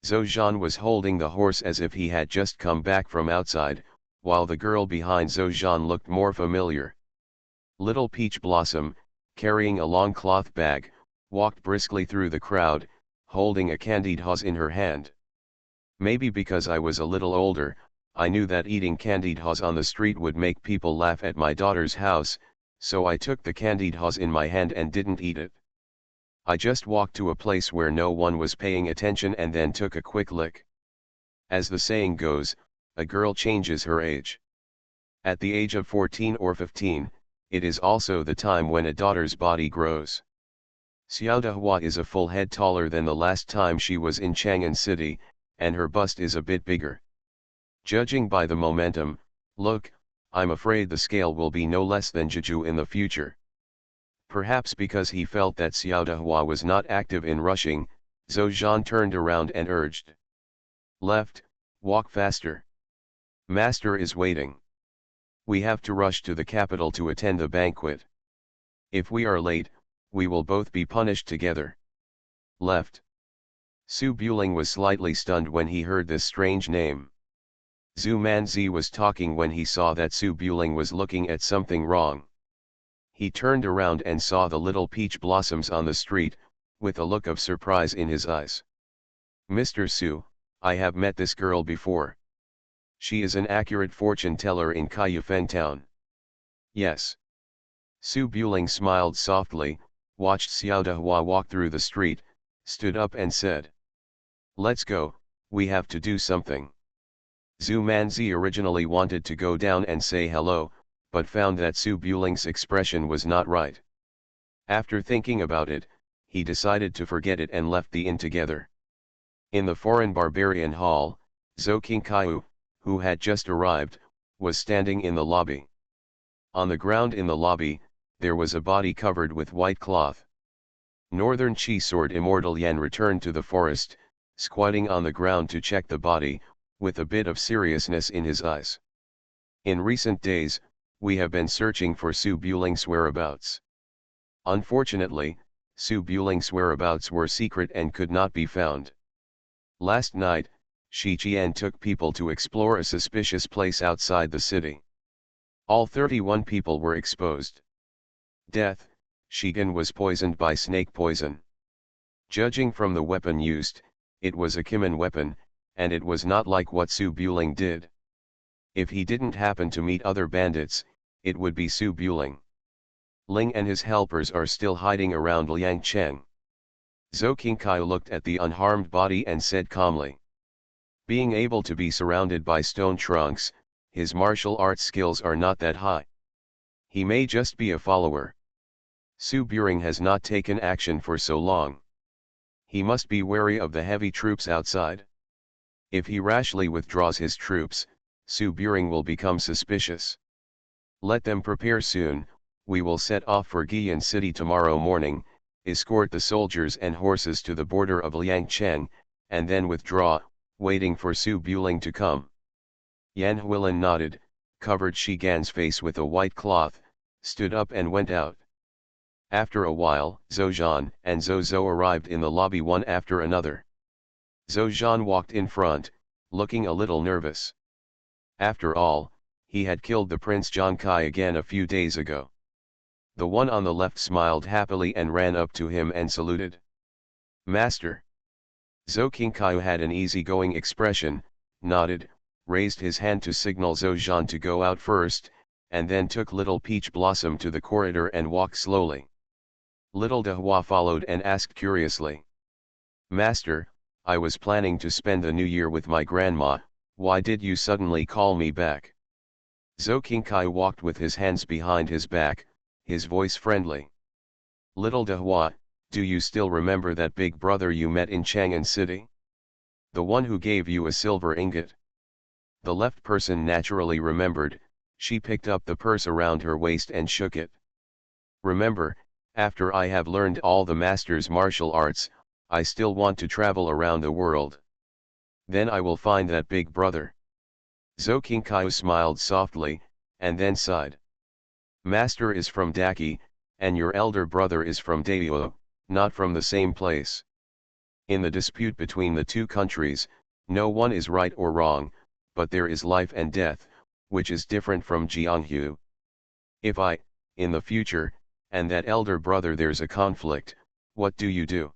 Zhou Zhan was holding the horse as if he had just come back from outside, while the girl behind Zhou Zhan looked more familiar. Little Peach Blossom, carrying a long cloth bag, walked briskly through the crowd, holding a candied hose in her hand. Maybe because I was a little older, I knew that eating candied hose on the street would make people laugh at my daughter's house, so I took the candied hose in my hand and didn't eat it. I just walked to a place where no one was paying attention and then took a quick lick. As the saying goes, a girl changes her age. At the age of 14 or 15, it is also the time when a daughter's body grows. Xiao Dehua is a full head taller than the last time she was in Chang'an City, and her bust is a bit bigger. Judging by the momentum, look, I'm afraid the scale will be no less than Jeju in the future. Perhaps because he felt that Xiao Dehua was not active in rushing, Zhou Zhan turned around and urged. Left, walk faster. Master is waiting. We have to rush to the capital to attend the banquet. If we are late, we will both be punished together. Left. Su Buling was slightly stunned when he heard this strange name. Zhu Manzi was talking when he saw that Su Buling was looking at something wrong. He turned around and saw the little peach blossoms on the street, with a look of surprise in his eyes. Mr. Su, I have met this girl before. She is an accurate fortune teller in Kaiyufeng town. Yes. Su Buling smiled softly, watched Xiao Dehua walk through the street, stood up and said. Let's go, we have to do something. Zhu Manzi originally wanted to go down and say hello, but found that Su Buling's expression was not right. After thinking about it, he decided to forget it and left the inn together. In the foreign barbarian hall, Zhou Qingkaiu, who had just arrived, was standing in the lobby. On the ground in the lobby, there was a body covered with white cloth. Northern Chi Sword Immortal Yan returned to the forest, squatting on the ground to check the body, with a bit of seriousness in his eyes. In recent days, we have been searching for Su Buling's whereabouts. Unfortunately, Su Buling's whereabouts were secret and could not be found. Last night, Shi Qian took people to explore a suspicious place outside the city. All 31 people were exposed. Death, Shigan was poisoned by snake poison. Judging from the weapon used, it was a Kimen weapon, and it was not like what Su Buling did. If he didn't happen to meet other bandits, it would be Su Buling. Ling and his helpers are still hiding around Liang Cheng. Zhou Qingkai looked at the unharmed body and said calmly. Being able to be surrounded by stone trunks, his martial arts skills are not that high. He may just be a follower. Su Buring has not taken action for so long. He must be wary of the heavy troops outside. If he rashly withdraws his troops, Su Buring will become suspicious. Let them prepare soon. We will set off for Guiyan City tomorrow morning, escort the soldiers and horses to the border of Liangcheng, and then withdraw, waiting for Su Buling to come. Yan Huilin nodded, covered Shigan's face with a white cloth, stood up and went out. After a while, Zhou Zhan and Zhou Zhou arrived in the lobby one after another. Zhou Zhan walked in front, looking a little nervous. After all, he had killed the Prince Zhang Kai again a few days ago. The one on the left smiled happily and ran up to him and saluted. Master. Zhou Qingkai had an easygoing expression, nodded, raised his hand to signal Zhou Zhan to go out first, and then took Little Peach Blossom to the corridor and walked slowly. Little Dehua followed and asked curiously. Master, I was planning to spend the new year with my grandma, why did you suddenly call me back? Zhou Qingkai walked with his hands behind his back, his voice friendly. Little Dehua, do you still remember that big brother you met in Chang'an City? The one who gave you a silver ingot? The left person naturally remembered. She picked up the purse around her waist and shook it. Remember, after I have learned all the master's martial arts, I still want to travel around the world. Then I will find that big brother. Zhou Qingkai smiled softly, and then sighed. Master is from Daki, and your elder brother is from Daewoo, not from the same place. In the dispute between the two countries, no one is right or wrong, but there is life and death, which is different from Jianghu. If I, in the future, and that elder brother there's a conflict, what do you do?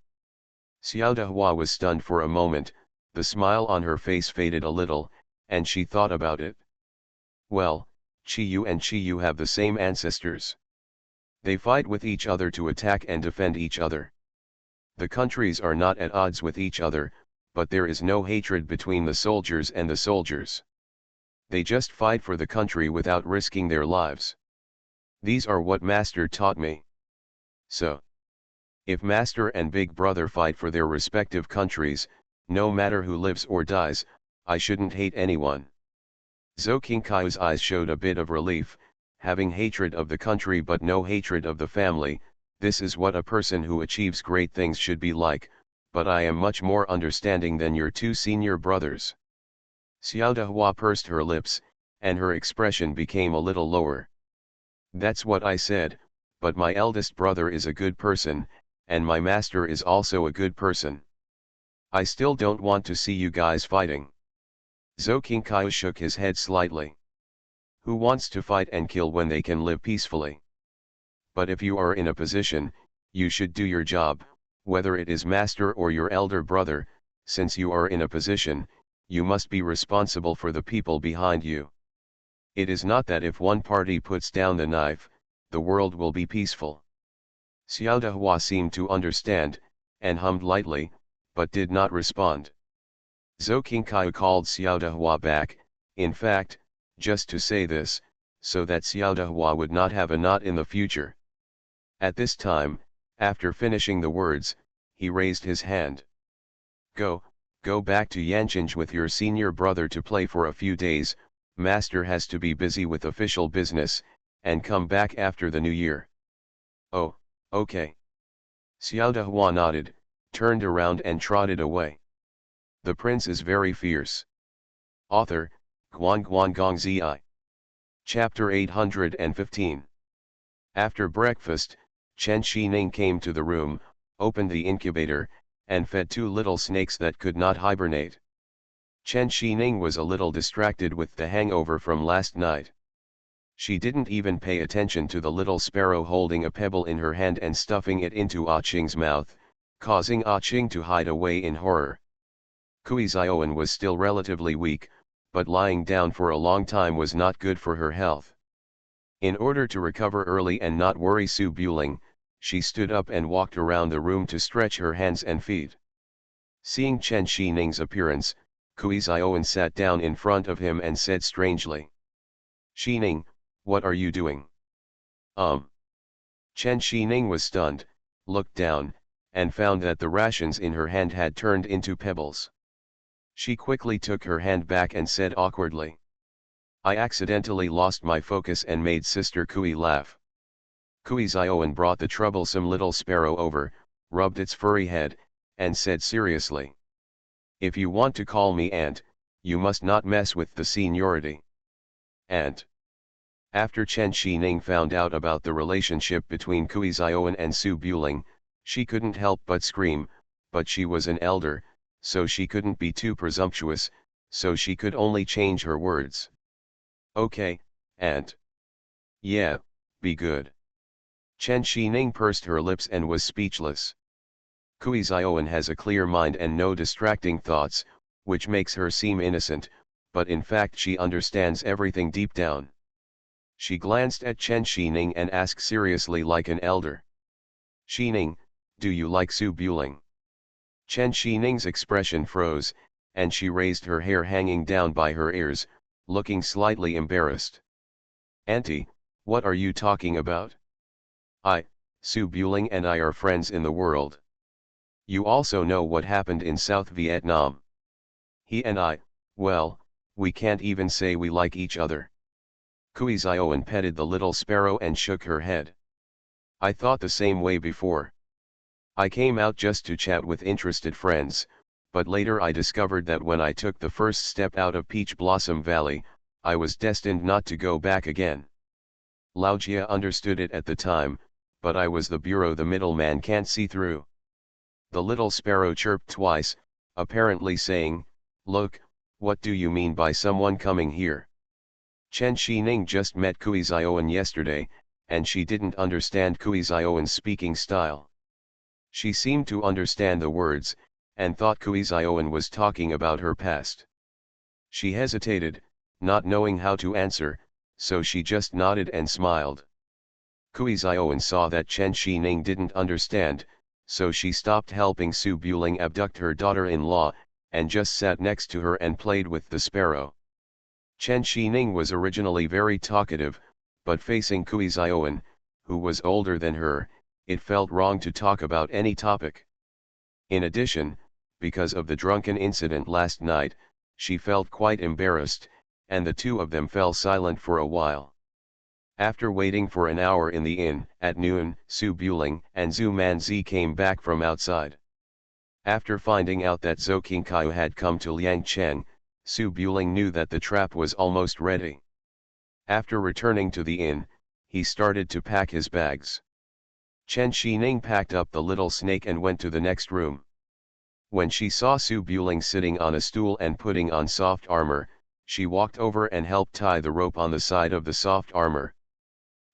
Xiao Dehua was stunned for a moment, the smile on her face faded a little, and she thought about it. Well, Qiyu and Qiyu have the same ancestors. They fight with each other to attack and defend each other. The countries are not at odds with each other, but there is no hatred between the soldiers and the soldiers. They just fight for the country without risking their lives. These are what Master taught me. So, if Master and Big Brother fight for their respective countries, no matter who lives or dies, I shouldn't hate anyone. Zhou Qingkai's eyes showed a bit of relief, having hatred of the country but no hatred of the family. This is what a person who achieves great things should be like, but I am much more understanding than your two senior brothers. Xiao Dehua pursed her lips, and her expression became a little lower. That's what I said, but my eldest brother is a good person, and my master is also a good person. I still don't want to see you guys fighting. Zhou Qingkai shook his head slightly. Who wants to fight and kill when they can live peacefully? But if you are in a position, you should do your job, whether it is master or your elder brother. Since you are in a position, you must be responsible for the people behind you. It is not that if one party puts down the knife, the world will be peaceful. Xiao Dehua seemed to understand, and hummed lightly, but did not respond. Zhou Qingkai called Xiao Dehua back, in fact, just to say this, so that Xiao Dehua would not have a knot in the future. At this time, after finishing the words, he raised his hand. Go back to Yancheng with your senior brother to play for a few days. Master has to be busy with official business, and come back after the new year. Oh, okay. Xiao Dehua nodded, turned around and trotted away. The prince is very fierce. Author, Guan Guan Gong Zi. Chapter 815. After breakfast, Chen Xining came to the room, opened the incubator, and fed two little snakes that could not hibernate. Chen Xining was a little distracted with the hangover from last night. She didn't even pay attention to the little sparrow holding a pebble in her hand and stuffing it into Ah Qing's mouth, causing Ah Qing to hide away in horror. Kui Zioan was still relatively weak, but lying down for a long time was not good for her health. In order to recover early and not worry Su Buling, she stood up and walked around the room to stretch her hands and feet. Seeing Chen Xining's appearance, Kui Zioan sat down in front of him and said strangely, "Xining, what are you doing?" Chen Xining was stunned, looked down, and found that the rations in her hand had turned into pebbles. She quickly took her hand back and said awkwardly, "I accidentally lost my focus and made Sister Kui laugh." Kui Zioan brought the troublesome little sparrow over, rubbed its furry head, and said seriously, "If you want to call me aunt, you must not mess with the seniority." Aunt. After Chen Xining found out about the relationship between Kui Zioan and Su Buling, she couldn't help but scream, but she was an elder, so she couldn't be too presumptuous, so she could only change her words. "Okay, aunt. Yeah, be good." Chen Xining pursed her lips and was speechless. Kui Zioan has a clear mind and no distracting thoughts, which makes her seem innocent, but in fact she understands everything deep down. She glanced at Chen Xining and asked seriously like an elder, "Xining, do you like Su Buling?" Chen Xining's expression froze, and she raised her hair hanging down by her ears, looking slightly embarrassed. "Auntie, what are you talking about? Su Buling and I are friends in the world. You also know what happened in South Vietnam. He and I, well, we can't even say we like each other." Kui Zioan petted the little sparrow and shook her head. "I thought the same way before. I came out just to chat with interested friends, but later I discovered that when I took the first step out of Peach Blossom Valley, I was destined not to go back again. Laojia understood it at the time, but I was the bureau the middleman can't see through." The little sparrow chirped twice, apparently saying, "Look, what do you mean by someone coming here?" Chen Xining just met Kui Zioan yesterday, and she didn't understand Kui Zioan's speaking style. She seemed to understand the words, and thought Kui Zioan was talking about her past. She hesitated, not knowing how to answer, so she just nodded and smiled. Kui Zioan saw that Chen Xining didn't understand, so she stopped helping Su Buling abduct her daughter-in-law, and just sat next to her and played with the sparrow. Chen Xining was originally very talkative, but facing Kui Zioan, who was older than her, it felt wrong to talk about any topic. In addition, because of the drunken incident last night, she felt quite embarrassed, and the two of them fell silent for a while. After waiting for an hour in the inn, at noon, Su Buling and Zhu Manzi came back from outside. After finding out that Zhou Qingkai had come to Liangcheng, Su Buling knew that the trap was almost ready. After returning to the inn, he started to pack his bags. Chen Xining packed up the little snake and went to the next room. When she saw Su Buling sitting on a stool and putting on soft armor, she walked over and helped tie the rope on the side of the soft armor.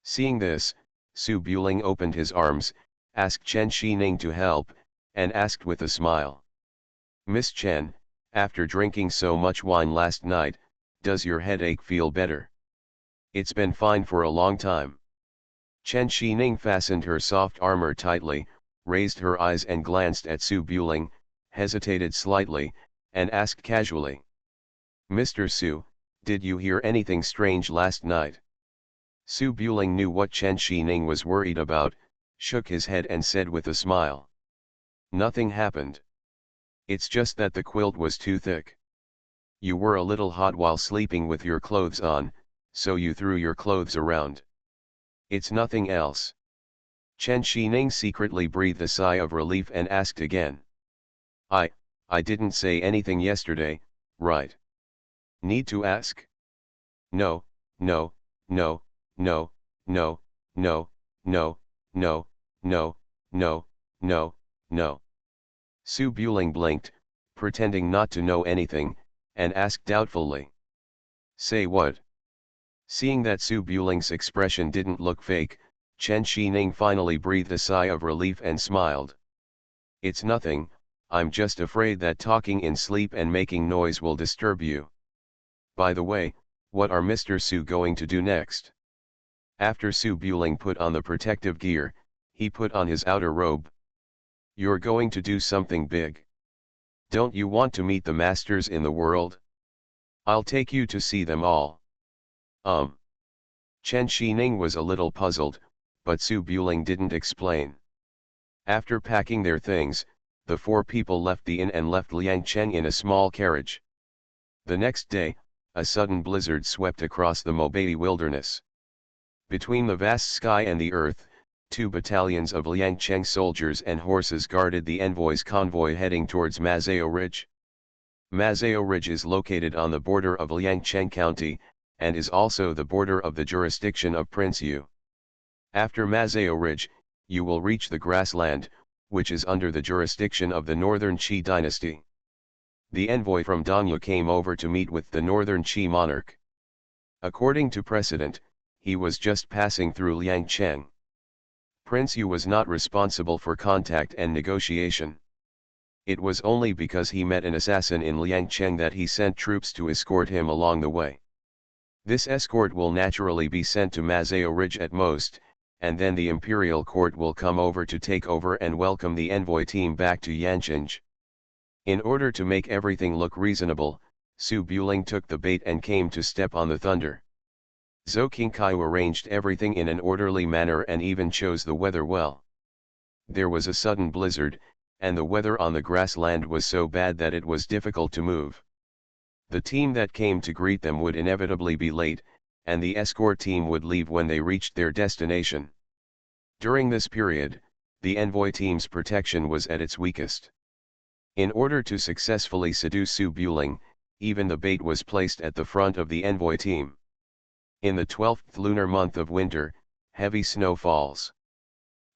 Seeing this, Su Buling opened his arms, asked Chen Xining to help, and asked with a smile, "Miss Chen, after drinking so much wine last night, does your headache feel better?" "It's been fine for a long time." Chen Xining fastened her soft armor tightly, raised her eyes and glanced at Su Buling, hesitated slightly, and asked casually, "Mr. Su, did you hear anything strange last night?" Su Buling knew what Chen Xining was worried about, shook his head and said with a smile, "Nothing happened. It's just that the quilt was too thick. You were a little hot while sleeping with your clothes on, so you threw your clothes around. It's nothing else." Chen Xining secretly breathed a sigh of relief and asked again, I didn't say anything yesterday, right? Need to ask?" "No, no, no, no, no, no, no, no, no, no, no, no." Su Buling blinked, pretending not to know anything, and asked doubtfully, "Say what?" Seeing that Su Buling's expression didn't look fake, Chen Xining finally breathed a sigh of relief and smiled. "It's nothing, I'm just afraid that talking in sleep and making noise will disturb you. By the way, what are Mr. Su going to do next?" After Su Buling put on the protective gear, he put on his outer robe. "You're going to do something big. Don't you want to meet the masters in the world? I'll take you to see them all." Chen Xining was a little puzzled, but Su Buling didn't explain. After packing their things, the four people left the inn and left Liangcheng in a small carriage. The next day, a sudden blizzard swept across the Mobei wilderness. Between the vast sky and the earth, 2 battalions of Liangcheng soldiers and horses guarded the envoy's convoy heading towards Mazao Ridge. Mazao Ridge is located on the border of Liangcheng County, and is also the border of the jurisdiction of Prince Yu. After Mazao Ridge, you will reach the grassland, which is under the jurisdiction of the Northern Qi dynasty. The envoy from Dongyu came over to meet with the Northern Qi monarch. According to precedent, he was just passing through Liangcheng. Prince Yu was not responsible for contact and negotiation. It was only because he met an assassin in Liangcheng that he sent troops to escort him along the way. This escort will naturally be sent to Mazao Ridge at most, and then the imperial court will come over to take over and welcome the envoy team back to Yancheng. In order to make everything look reasonable, Su Buling took the bait and came to step on the thunder. Zhou Qingkai arranged everything in an orderly manner and even chose the weather well. There was a sudden blizzard, and the weather on the grassland was so bad that it was difficult to move. The team that came to greet them would inevitably be late, and the escort team would leave when they reached their destination. During this period, the envoy team's protection was at its weakest. In order to successfully seduce Su Buling, even the bait was placed at the front of the envoy team. In the 12th lunar month of winter, heavy snow falls.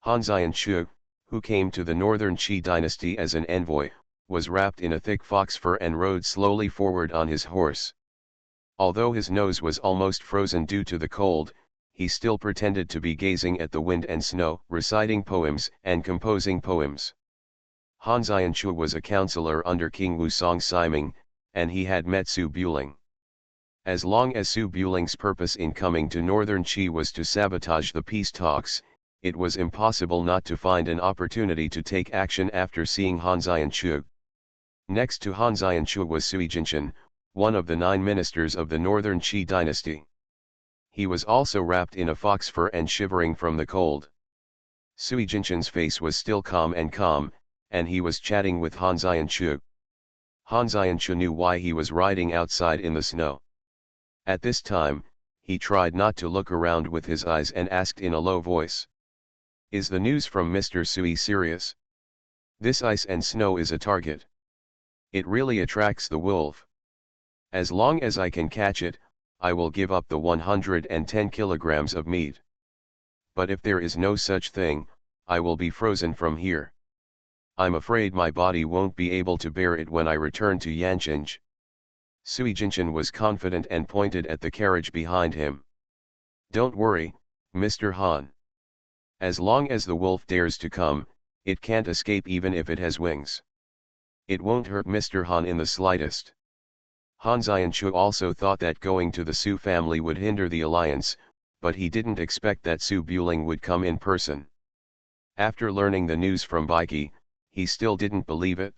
Han Xianchu, who came to the Northern Qi dynasty as an envoy, was wrapped in a thick fox fur and rode slowly forward on his horse. Although his nose was almost frozen due to the cold, he still pretended to be gazing at the wind and snow, reciting poems and composing poems. Han Xianchu was a counselor under King Wusong Siming, and he had met Su Buling. As long as Su Buling's purpose in coming to Northern Qi was to sabotage the peace talks, it was impossible not to find an opportunity to take action after seeing Han Xianchu. Next to Han Xianchu was Sui Jinshan, one of the 9 ministers of the Northern Qi dynasty. He was also wrapped in a fox fur and shivering from the cold. Sui Jinshan's face was still calm, and he was chatting with Han Xianchu. Han Xianchu knew why he was riding outside in the snow. At this time, he tried not to look around with his eyes and asked in a low voice, "Is the news from Mr. Sui serious? This ice and snow is a target. It really attracts the wolf. As long as I can catch it, I will give up the 110 kilograms of meat. But if there is no such thing, I will be frozen from here. I'm afraid my body won't be able to bear it when I return to Yancheng." Sui Jinshan was confident and pointed at the carriage behind him. "Don't worry, Mr. Han. As long as the wolf dares to come, it can't escape even if it has wings. It won't hurt Mr. Han in the slightest." Han Xianchu also thought that going to the Su family would hinder the alliance, but he didn't expect that Su Buling would come in person. After learning the news from Baiki, he still didn't believe it.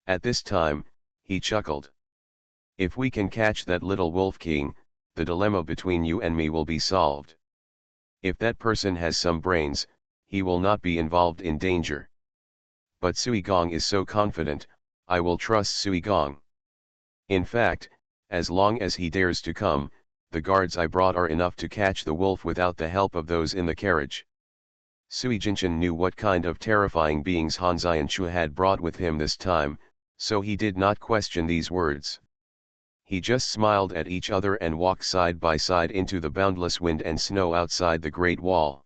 At this time, he chuckled. "If we can catch that little wolf king, the dilemma between you and me will be solved. If that person has some brains, he will not be involved in danger. But Sui Gong is so confident, I will trust Sui Gong. In fact, as long as he dares to come, the guards I brought are enough to catch the wolf without the help of those in the carriage." Sui Jinshan knew what kind of terrifying beings Han Xianchu had brought with him this time, so he did not question these words. He just smiled at each other and walked side by side into the boundless wind and snow outside the Great Wall.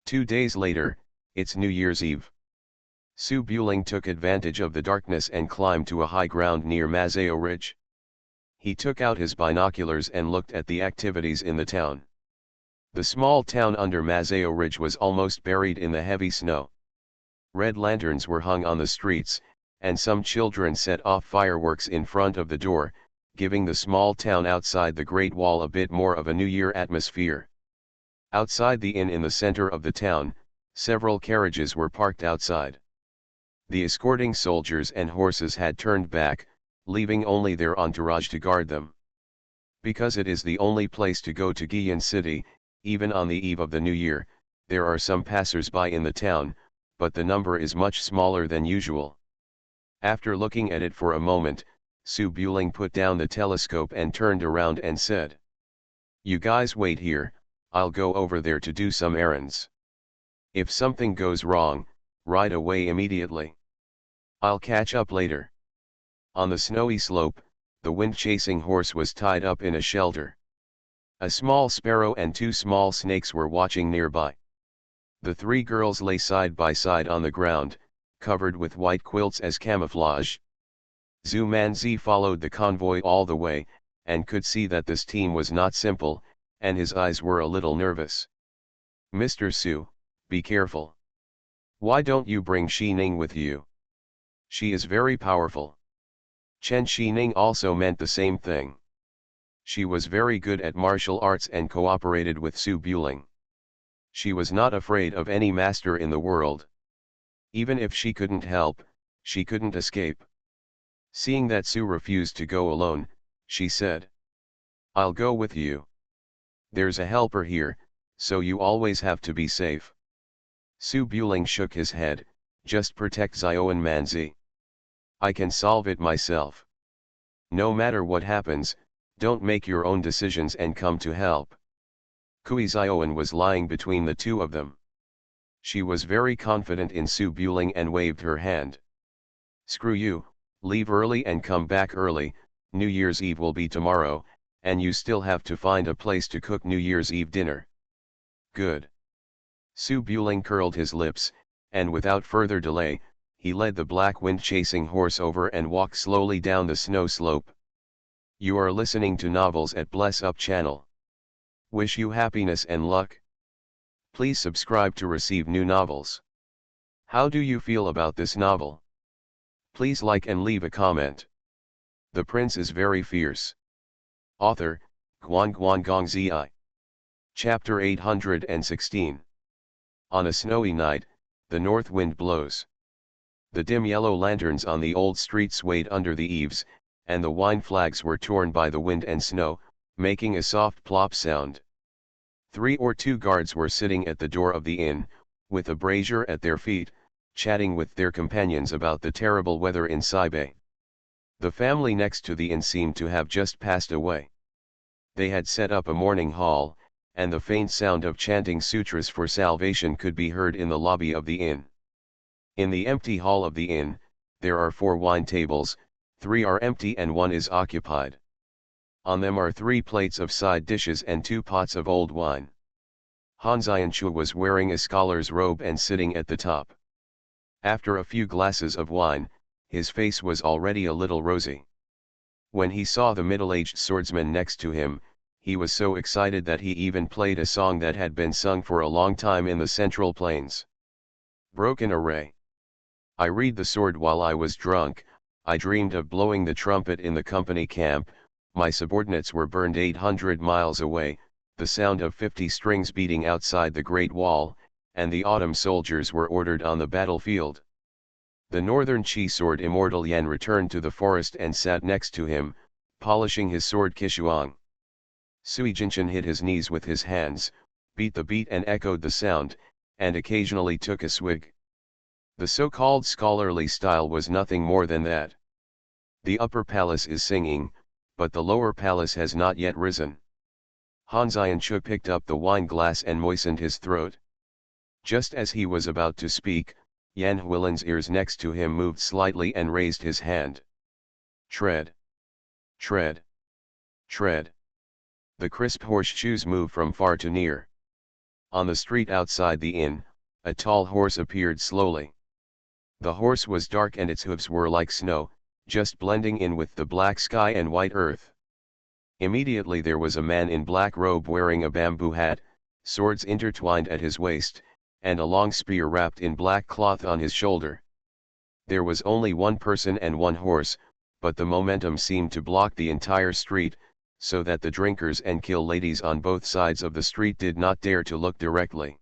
2 days later, it's New Year's Eve. Su Buling took advantage of the darkness and climbed to a high ground near Mazao Ridge. He took out his binoculars and looked at the activities in the town. The small town under Mazao Ridge was almost buried in the heavy snow. Red lanterns were hung on the streets, and some children set off fireworks in front of the door, giving the small town outside the Great Wall a bit more of a New Year atmosphere. Outside the inn in the center of the town, several carriages were parked outside. The escorting soldiers and horses had turned back, leaving only their entourage to guard them. Because it is the only place to go to Guiyan City, even on the eve of the new year, there are some passers-by in the town, but the number is much smaller than usual. After looking at it for a moment, Su Buling put down the telescope and turned around and said, "You guys wait here, I'll go over there to do some errands. If something goes wrong, ride away immediately. I'll catch up later." On the snowy slope, the wind-chasing horse was tied up in a shelter. A small sparrow and two small snakes were watching nearby. The three girls lay side by side on the ground, covered with white quilts as camouflage. Zhu Manzi followed the convoy all the way, and could see that this team was not simple, and his eyes were a little nervous. "Mr. Su, be careful. Why don't you bring Xining with you? She is very powerful." Chen Xining also meant the same thing. She was very good at martial arts and cooperated with Su Buling. She was not afraid of any master in the world. Even if she couldn't help, she couldn't escape. Seeing that Su refused to go alone, she said, "I'll go with you. There's a helper here, so you always have to be safe." Su Buling shook his head, "Just protect Zioan Manzi. I can solve it myself. No matter what happens, don't make your own decisions and come to help." Kui Zioan was lying between the two of them. She was very confident in Su Buling and waved her hand. "Screw you, leave early and come back early, New Year's Eve will be tomorrow, and you still have to find a place to cook New Year's Eve dinner." "Good." Su Buling curled his lips, and without further delay, he led the black wind-chasing horse over and walked slowly down the snow slope. You are listening to Novels at Bless Up channel. Wish you happiness and luck. Please subscribe to receive new novels. How do you feel about this novel? Please like and leave a comment. The Prince is Very Fierce. Author, Guan Guan Gong Zi. Chapter 816. On a snowy night, the north wind blows. The dim yellow lanterns on the old street swayed under the eaves, and the wine flags were torn by the wind and snow, making a soft plop sound. 3 or 2 guards were sitting at the door of the inn, with a brazier at their feet, chatting with their companions about the terrible weather in Sibei. The family next to the inn seemed to have just passed away. They had set up a morning hall, and the faint sound of chanting sutras for salvation could be heard in the lobby of the inn. In the empty hall of the inn, there are 4 wine tables, 3 are empty and 1 is occupied. On them are 3 plates of side dishes and 2 pots of old wine. Han Xianchu was wearing a scholar's robe and sitting at the top. After a few glasses of wine, his face was already a little rosy. When he saw the middle-aged swordsman next to him, he was so excited that he even played a song that had been sung for a long time in the Central Plains. Broken Array. I read the sword while I was drunk, I dreamed of blowing the trumpet in the company camp, my subordinates were burned 800 miles away, the sound of 50 strings beating outside the Great Wall, and the autumn soldiers were ordered on the battlefield. The northern Qi sword immortal Yan returned to the forest and sat next to him, polishing his sword Qishuang. Sui Jinshan hit his knees with his hands, beat the beat and echoed the sound, and occasionally took a swig. The so-called scholarly style was nothing more than that. The upper palace is singing, but the lower palace has not yet risen. Han Xianchu picked up the wine glass and moistened his throat. Just as he was about to speak, Yan Huilan's ears next to him moved slightly and raised his hand. Tread. Tread. Tread. The crisp horseshoes moved from far to near. On the street outside the inn, a tall horse appeared slowly. The horse was dark and its hooves were like snow, just blending in with the black sky and white earth. Immediately there was a man in black robe wearing a bamboo hat, swords intertwined at his waist, and a long spear wrapped in black cloth on his shoulder. There was only 1 person and 1 horse, but the momentum seemed to block the entire street, so that the drinkers and kill ladies on both sides of the street did not dare to look directly.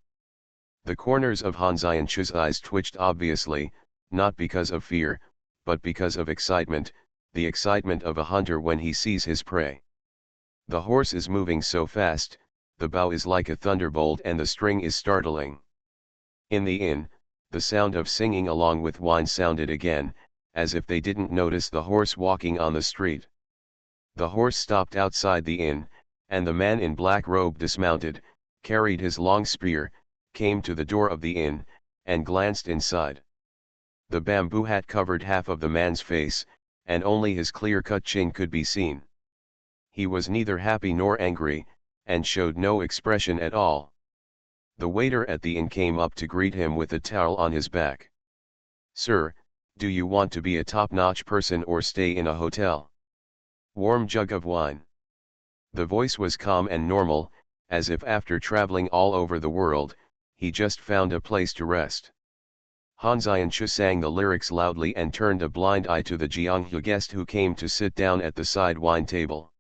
The corners of Han Xianchu's eyes twitched obviously, not because of fear, but because of excitement, the excitement of a hunter when he sees his prey. The horse is moving so fast, the bow is like a thunderbolt and the string is startling. In the inn, the sound of singing along with wine sounded again, as if they didn't notice the horse walking on the street. The horse stopped outside the inn, and the man in black robe dismounted, carried his long spear, came to the door of the inn, and glanced inside. The bamboo hat covered half of the man's face, and only his clear-cut chin could be seen. He was neither happy nor angry, and showed no expression at all. The waiter at the inn came up to greet him with a towel on his back. "Sir, do you want to be a top-notch person or stay in a hotel? Warm jug of wine." The voice was calm and normal, as if after traveling all over the world, he just found a place to rest. Han Xianchu sang the lyrics loudly and turned a blind eye to the Jianghu guest who came to sit down at the side wine table.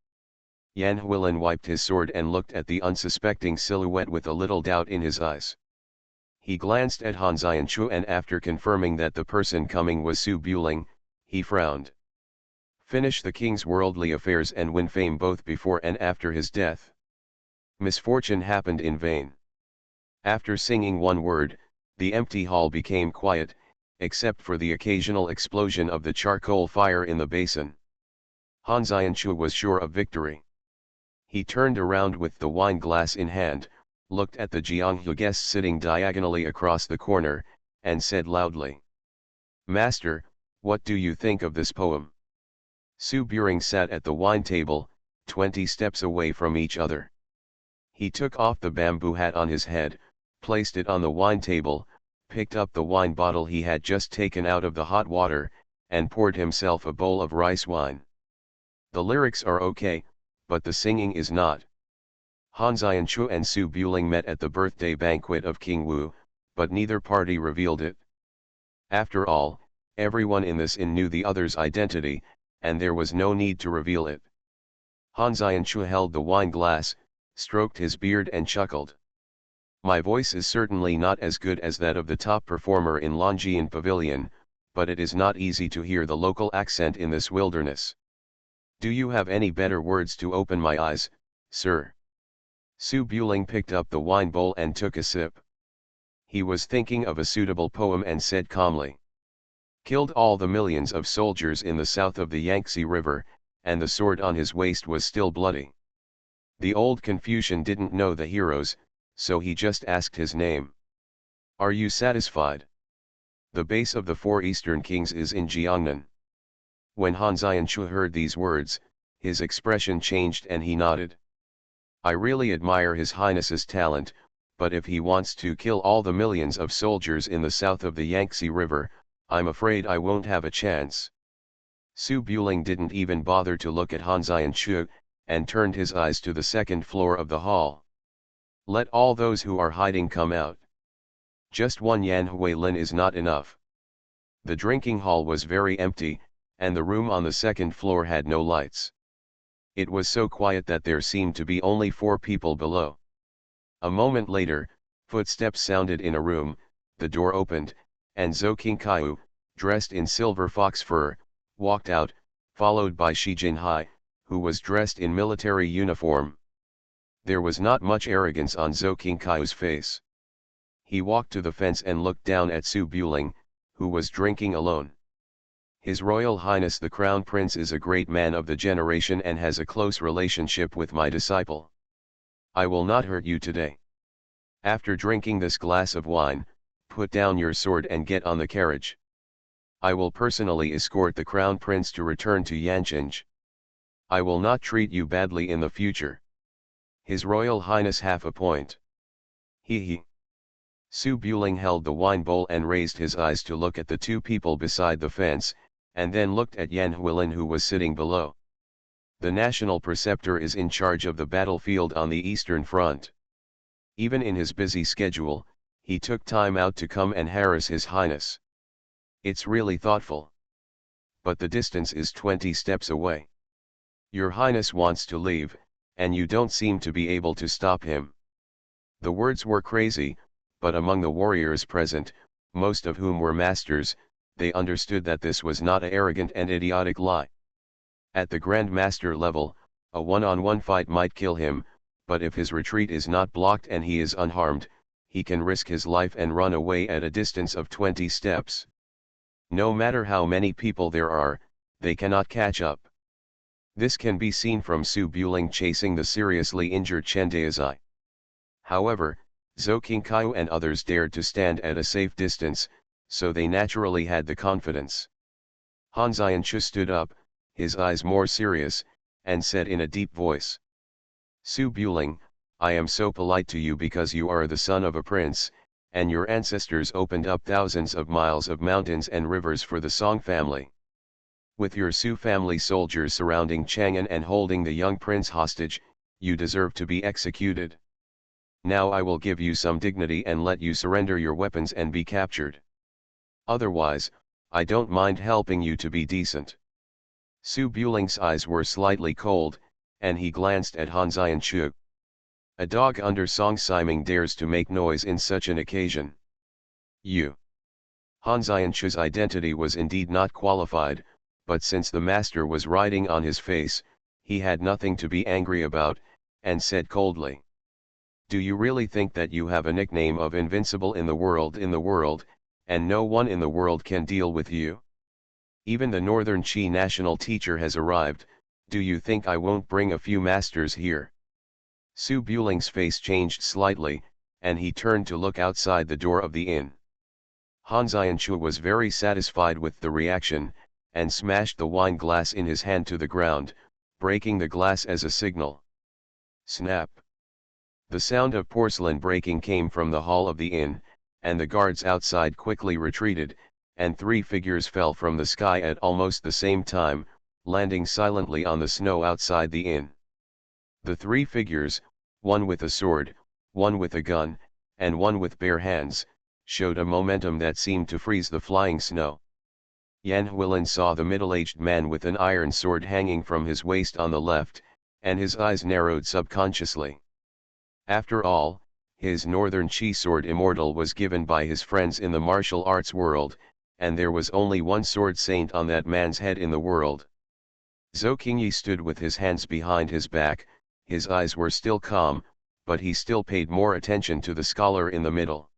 Yan Huilin wiped his sword and looked at the unsuspecting silhouette with a little doubt in his eyes. He glanced at Han Xianchu and after confirming that the person coming was Su Buling, he frowned. Finish the king's worldly affairs and win fame both before and after his death. Misfortune happened in vain. After singing one word, the empty hall became quiet, except for the occasional explosion of the charcoal fire in the basin. Han Xianchu was sure of victory. He turned around with the wine glass in hand, looked at the Jianghu guest sitting diagonally across the corner, and said loudly, "Master, what do you think of this poem?" Su Buring sat at the wine table, 20 steps away from each other. He took off the bamboo hat on his head, placed it on the wine table, picked up the wine bottle he had just taken out of the hot water, and poured himself a bowl of rice wine. "The lyrics are okay, but the singing is not." Han Xianchu and Su Buling met at the birthday banquet of King Wu, but neither party revealed it. After all, everyone in this inn knew the other's identity, and there was no need to reveal it. Han Xianchu held the wine glass, stroked his beard and chuckled. "My voice is certainly not as good as that of the top performer in Longjian Pavilion, but it is not easy to hear the local accent in this wilderness. Do you have any better words to open my eyes, sir?" Su Buling picked up the wine bowl and took a sip. He was thinking of a suitable poem and said calmly, "Killed all the millions of soldiers in the south of the Yangtze River, and the sword on his waist was still bloody. The old Confucian didn't know the heroes, so he just asked his name. Are you satisfied? The base of the 4 eastern kings is in Jiangnan." When Han Xianchu heard these words, his expression changed and he nodded. "I really admire His Highness's talent, but if he wants to kill all the millions of soldiers in the south of the Yangtze River, I'm afraid I won't have a chance." Su Buling didn't even bother to look at Han Xianchu, and turned his eyes to the second floor of the hall. "Let all those who are hiding come out. Just one Yan Huilin is not enough." The drinking hall was very empty, and the room on the second floor had no lights. It was so quiet that there seemed to be only 4 people below. A moment later, footsteps sounded in a room, the door opened, and Zhou Qingkaiu, dressed in silver fox fur, walked out, followed by Shi Jinhai, who was dressed in military uniform. There was not much arrogance on Zhou Qingkaiu's face. He walked to the fence and looked down at Su Buling, who was drinking alone. "His Royal Highness the Crown Prince is a great man of the generation and has a close relationship with my disciple. I will not hurt you today. After drinking this glass of wine, put down your sword and get on the carriage. I will personally escort the Crown Prince to return to Yanchinj. I will not treat you badly in the future. His Royal Highness half a point." He. Su Buling held the wine bowl and raised his eyes to look at the 2 people beside the fence, and then looked at Yan Huilin who was sitting below. "The National Preceptor is in charge of the battlefield on the Eastern Front. Even in his busy schedule, he took time out to come and harass His Highness. It's really thoughtful. But the distance is 20 steps away. Your Highness wants to leave, and you don't seem to be able to stop him. The words were crazy, but among the warriors present, most of whom were masters, they understood that this was not an arrogant and idiotic lie. At the Grand Master level, a one-on-one fight might kill him, but if his retreat is not blocked and he is unharmed, he can risk his life and run away at a distance of 20 steps. No matter how many people there are, they cannot catch up. This can be seen from Su Buling chasing the seriously injured Chen Daozai. However, Zhou Qingkaiu and others dared to stand at a safe distance, so they naturally had the confidence. Han Xianchu stood up, his eyes more serious, and said in a deep voice, Su Buling, I am so polite to you because you are the son of a prince, and your ancestors opened up thousands of miles of mountains and rivers for the Song family. With your Su family soldiers surrounding Chang'an and holding the young prince hostage, you deserve to be executed. Now I will give you some dignity and let you surrender your weapons and be captured. Otherwise, I don't mind helping you to be decent. Su Buling's eyes were slightly cold, and he glanced at Han Xianchu. A dog under Song Siming dares to make noise in such an occasion. You. Han Xianchu's identity was indeed not qualified, but since the master was riding on his face, he had nothing to be angry about, and said coldly. Do you really think that you have a nickname of invincible in the world, and no one in the world can deal with you? Even the Northern Qi national teacher has arrived, do you think I won't bring a few masters here? Su Buling's face changed slightly, and he turned to look outside the door of the inn. Han Xianchu was very satisfied with the reaction, and smashed the wine glass in his hand to the ground, breaking the glass as a signal. Snap! The sound of porcelain breaking came from the hall of the inn, and the guards outside quickly retreated, and 3 figures fell from the sky at almost the same time, landing silently on the snow outside the inn. The 3 figures, one with a sword, one with a gun, and one with bare hands, showed a momentum that seemed to freeze the flying snow. Yan Huilin saw the middle-aged man with an iron sword hanging from his waist on the left, and his eyes narrowed subconsciously. After all, his Northern Qi sword immortal was given by his friends in the martial arts world, and there was only one sword saint on that man's head in the world. Zhou Qingyi stood with his hands behind his back, his eyes were still calm, but he still paid more attention to the scholar in the middle.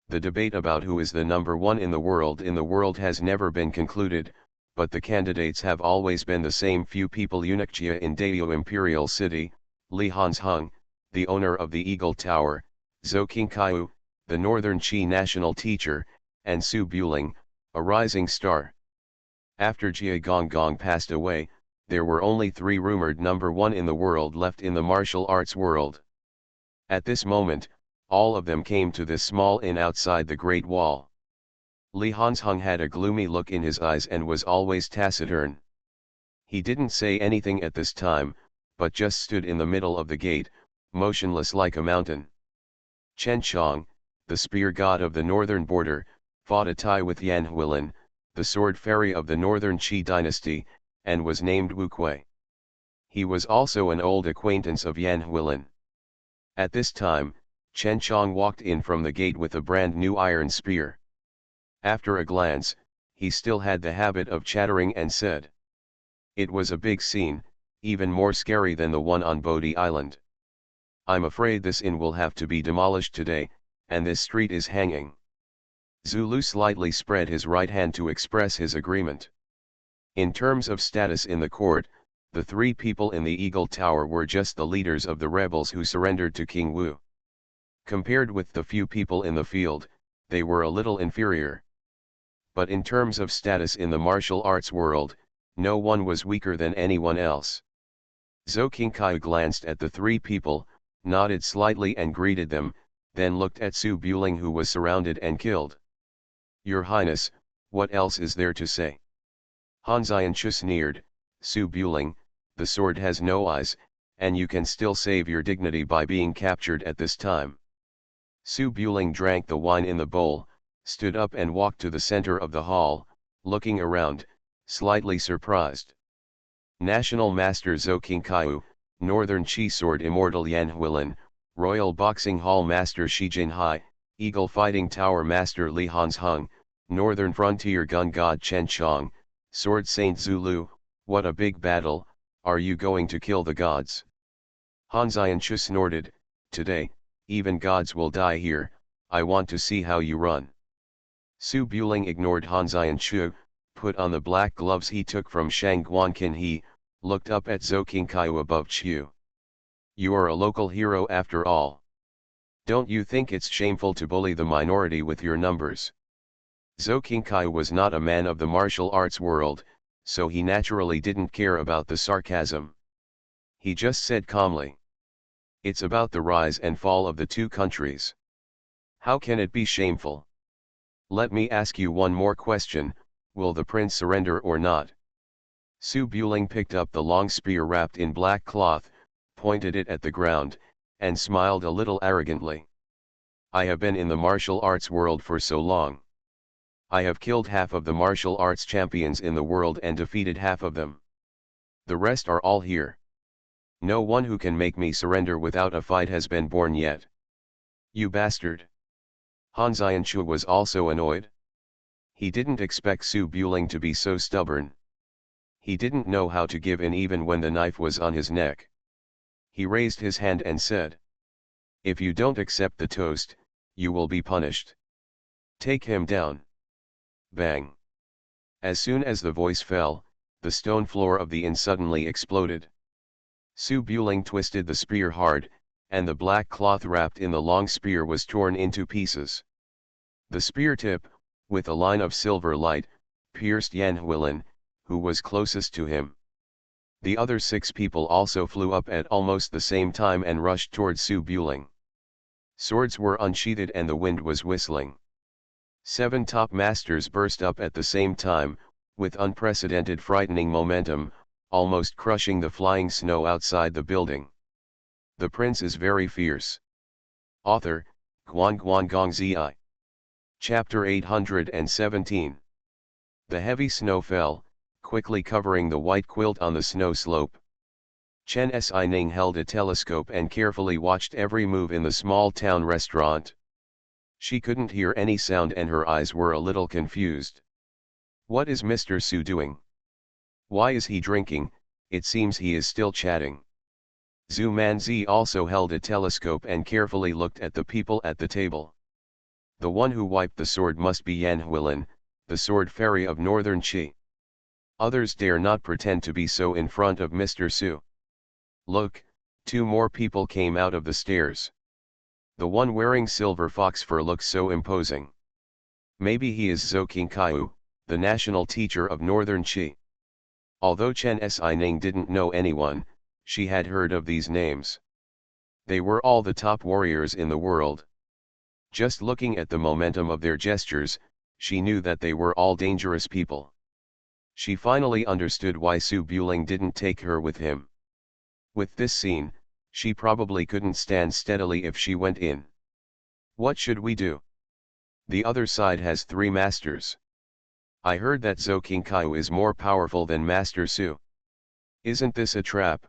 The debate about who is the number 1 in the world has never been concluded, but the candidates have always been the same few people: Eunuchia in Dayo Imperial City, Li Hanzheng, the owner of the Eagle Tower, Zhou Qingkaiu, the Northern Qi national teacher, and Su Buling, a rising star. After Jia Gonggong passed away, there were only 3 rumored number 1 in the world left in the martial arts world. At this moment, all of them came to this small inn outside the Great Wall. Li Hanzheng had a gloomy look in his eyes and was always taciturn. He didn't say anything at this time, but just stood in the middle of the gate, motionless like a mountain. Chen Chong, the spear god of the northern border, fought a tie with Yan Huilin, the sword fairy of the Northern Qi dynasty, and was named Wu Kuei. He was also an old acquaintance of Yan Huilin. At this time, Chen Chong walked in from the gate with a brand new iron spear. After a glance, he still had the habit of chattering and said. It was a big scene, even more scary than the one on Bodhi Island. I'm afraid this inn will have to be demolished today, and this street is hanging. Zulu slightly spread his right hand to express his agreement. In terms of status in the court, the 3 people in the Eagle Tower were just the leaders of the rebels who surrendered to King Wu. Compared with the few people in the field, they were a little inferior. But in terms of status in the martial arts world, no one was weaker than anyone else. Zhou Qingkaiu glanced at the 3 people, nodded slightly and greeted them, then looked at Su Buling, who was surrounded and killed. Your Highness, what else is there to say? Han Xianchu sneered. Su Buling, the sword has no eyes, and you can still save your dignity by being captured at this time. Su Buling drank the wine in the bowl, stood up and walked to the center of the hall, looking around, slightly surprised. National Master Zhou Qingkaiu, Northern Qi Sword Immortal Yan Huilin, Royal Boxing Hall Master Shi Jinhai, Eagle Fighting Tower Master Li Hanzheng, Northern Frontier Gun God Chen Chong, Sword Saint Zulu. What a big battle, are you going to kill the gods? Han Xianchu snorted, today, even gods will die here, I want to see how you run. Su Buling ignored Han Xianchu, put on the black gloves he took from Shang Guanqin. He looked up at Zhou Qingkaiu above Chu. You are a local hero after all. Don't you think it's shameful to bully the minority with your numbers? Zhou Qingkaiu was not a man of the martial arts world, so he naturally didn't care about the sarcasm. He just said calmly, it's about the rise and fall of the two countries. How can it be shameful? Let me ask you one more question, will the prince surrender or not? Su Buling picked up the long spear wrapped in black cloth, pointed it at the ground, and smiled a little arrogantly. I have been in the martial arts world for so long. I have killed half of the martial arts champions in the world and defeated half of them. The rest are all here. No one who can make me surrender without a fight has been born yet. You bastard! Han Xianchu was also annoyed. He didn't expect Su Buling to be so stubborn. He didn't know how to give in even when the knife was on his neck. He raised his hand and said, if you don't accept the toast, you will be punished. Take him down. Bang! As soon as the voice fell, the stone floor of the inn suddenly exploded. Su Buling twisted the spear hard, and the black cloth wrapped in the long spear was torn into pieces. The spear tip, with a line of silver light, pierced Yan Huilin, who was closest to him. The other 6 people also flew up at almost the same time and rushed towards Su Buling. Swords were unsheathed and the wind was whistling. 7 top masters burst up at the same time, with unprecedented frightening momentum, almost crushing the flying snow outside the building. The prince is very fierce. Author, Guan Gong Zi. Chapter 817. The heavy snow fell, quickly covering the white quilt on the snow slope. Chen Xining held a telescope and carefully watched every move in the small town restaurant. She couldn't hear any sound and her eyes were a little confused. What is Mr. Su doing? Why is he drinking? It seems he is still chatting. Zhu Manzi also held a telescope and carefully looked at the people at the table. The one who wiped the sword must be Yan Huilin, the sword fairy of northern Qi. Others dare not pretend to be so in front of Mr. Su. Look, 2 more people came out of the stairs. The one wearing silver fox fur looks so imposing. Maybe he is Zhou Qingkaiu, the national teacher of northern Qi. Although Chen Xining didn't know anyone, she had heard of these names. They were all the top warriors in the world. Just looking at the momentum of their gestures, she knew that they were all dangerous people. She finally understood why Su Buling didn't take her with him. With this scene, she probably couldn't stand steadily if she went in. What should we do? The other side has 3 masters. I heard that Zhou Qingkaiu is more powerful than Master Su. Isn't this a trap?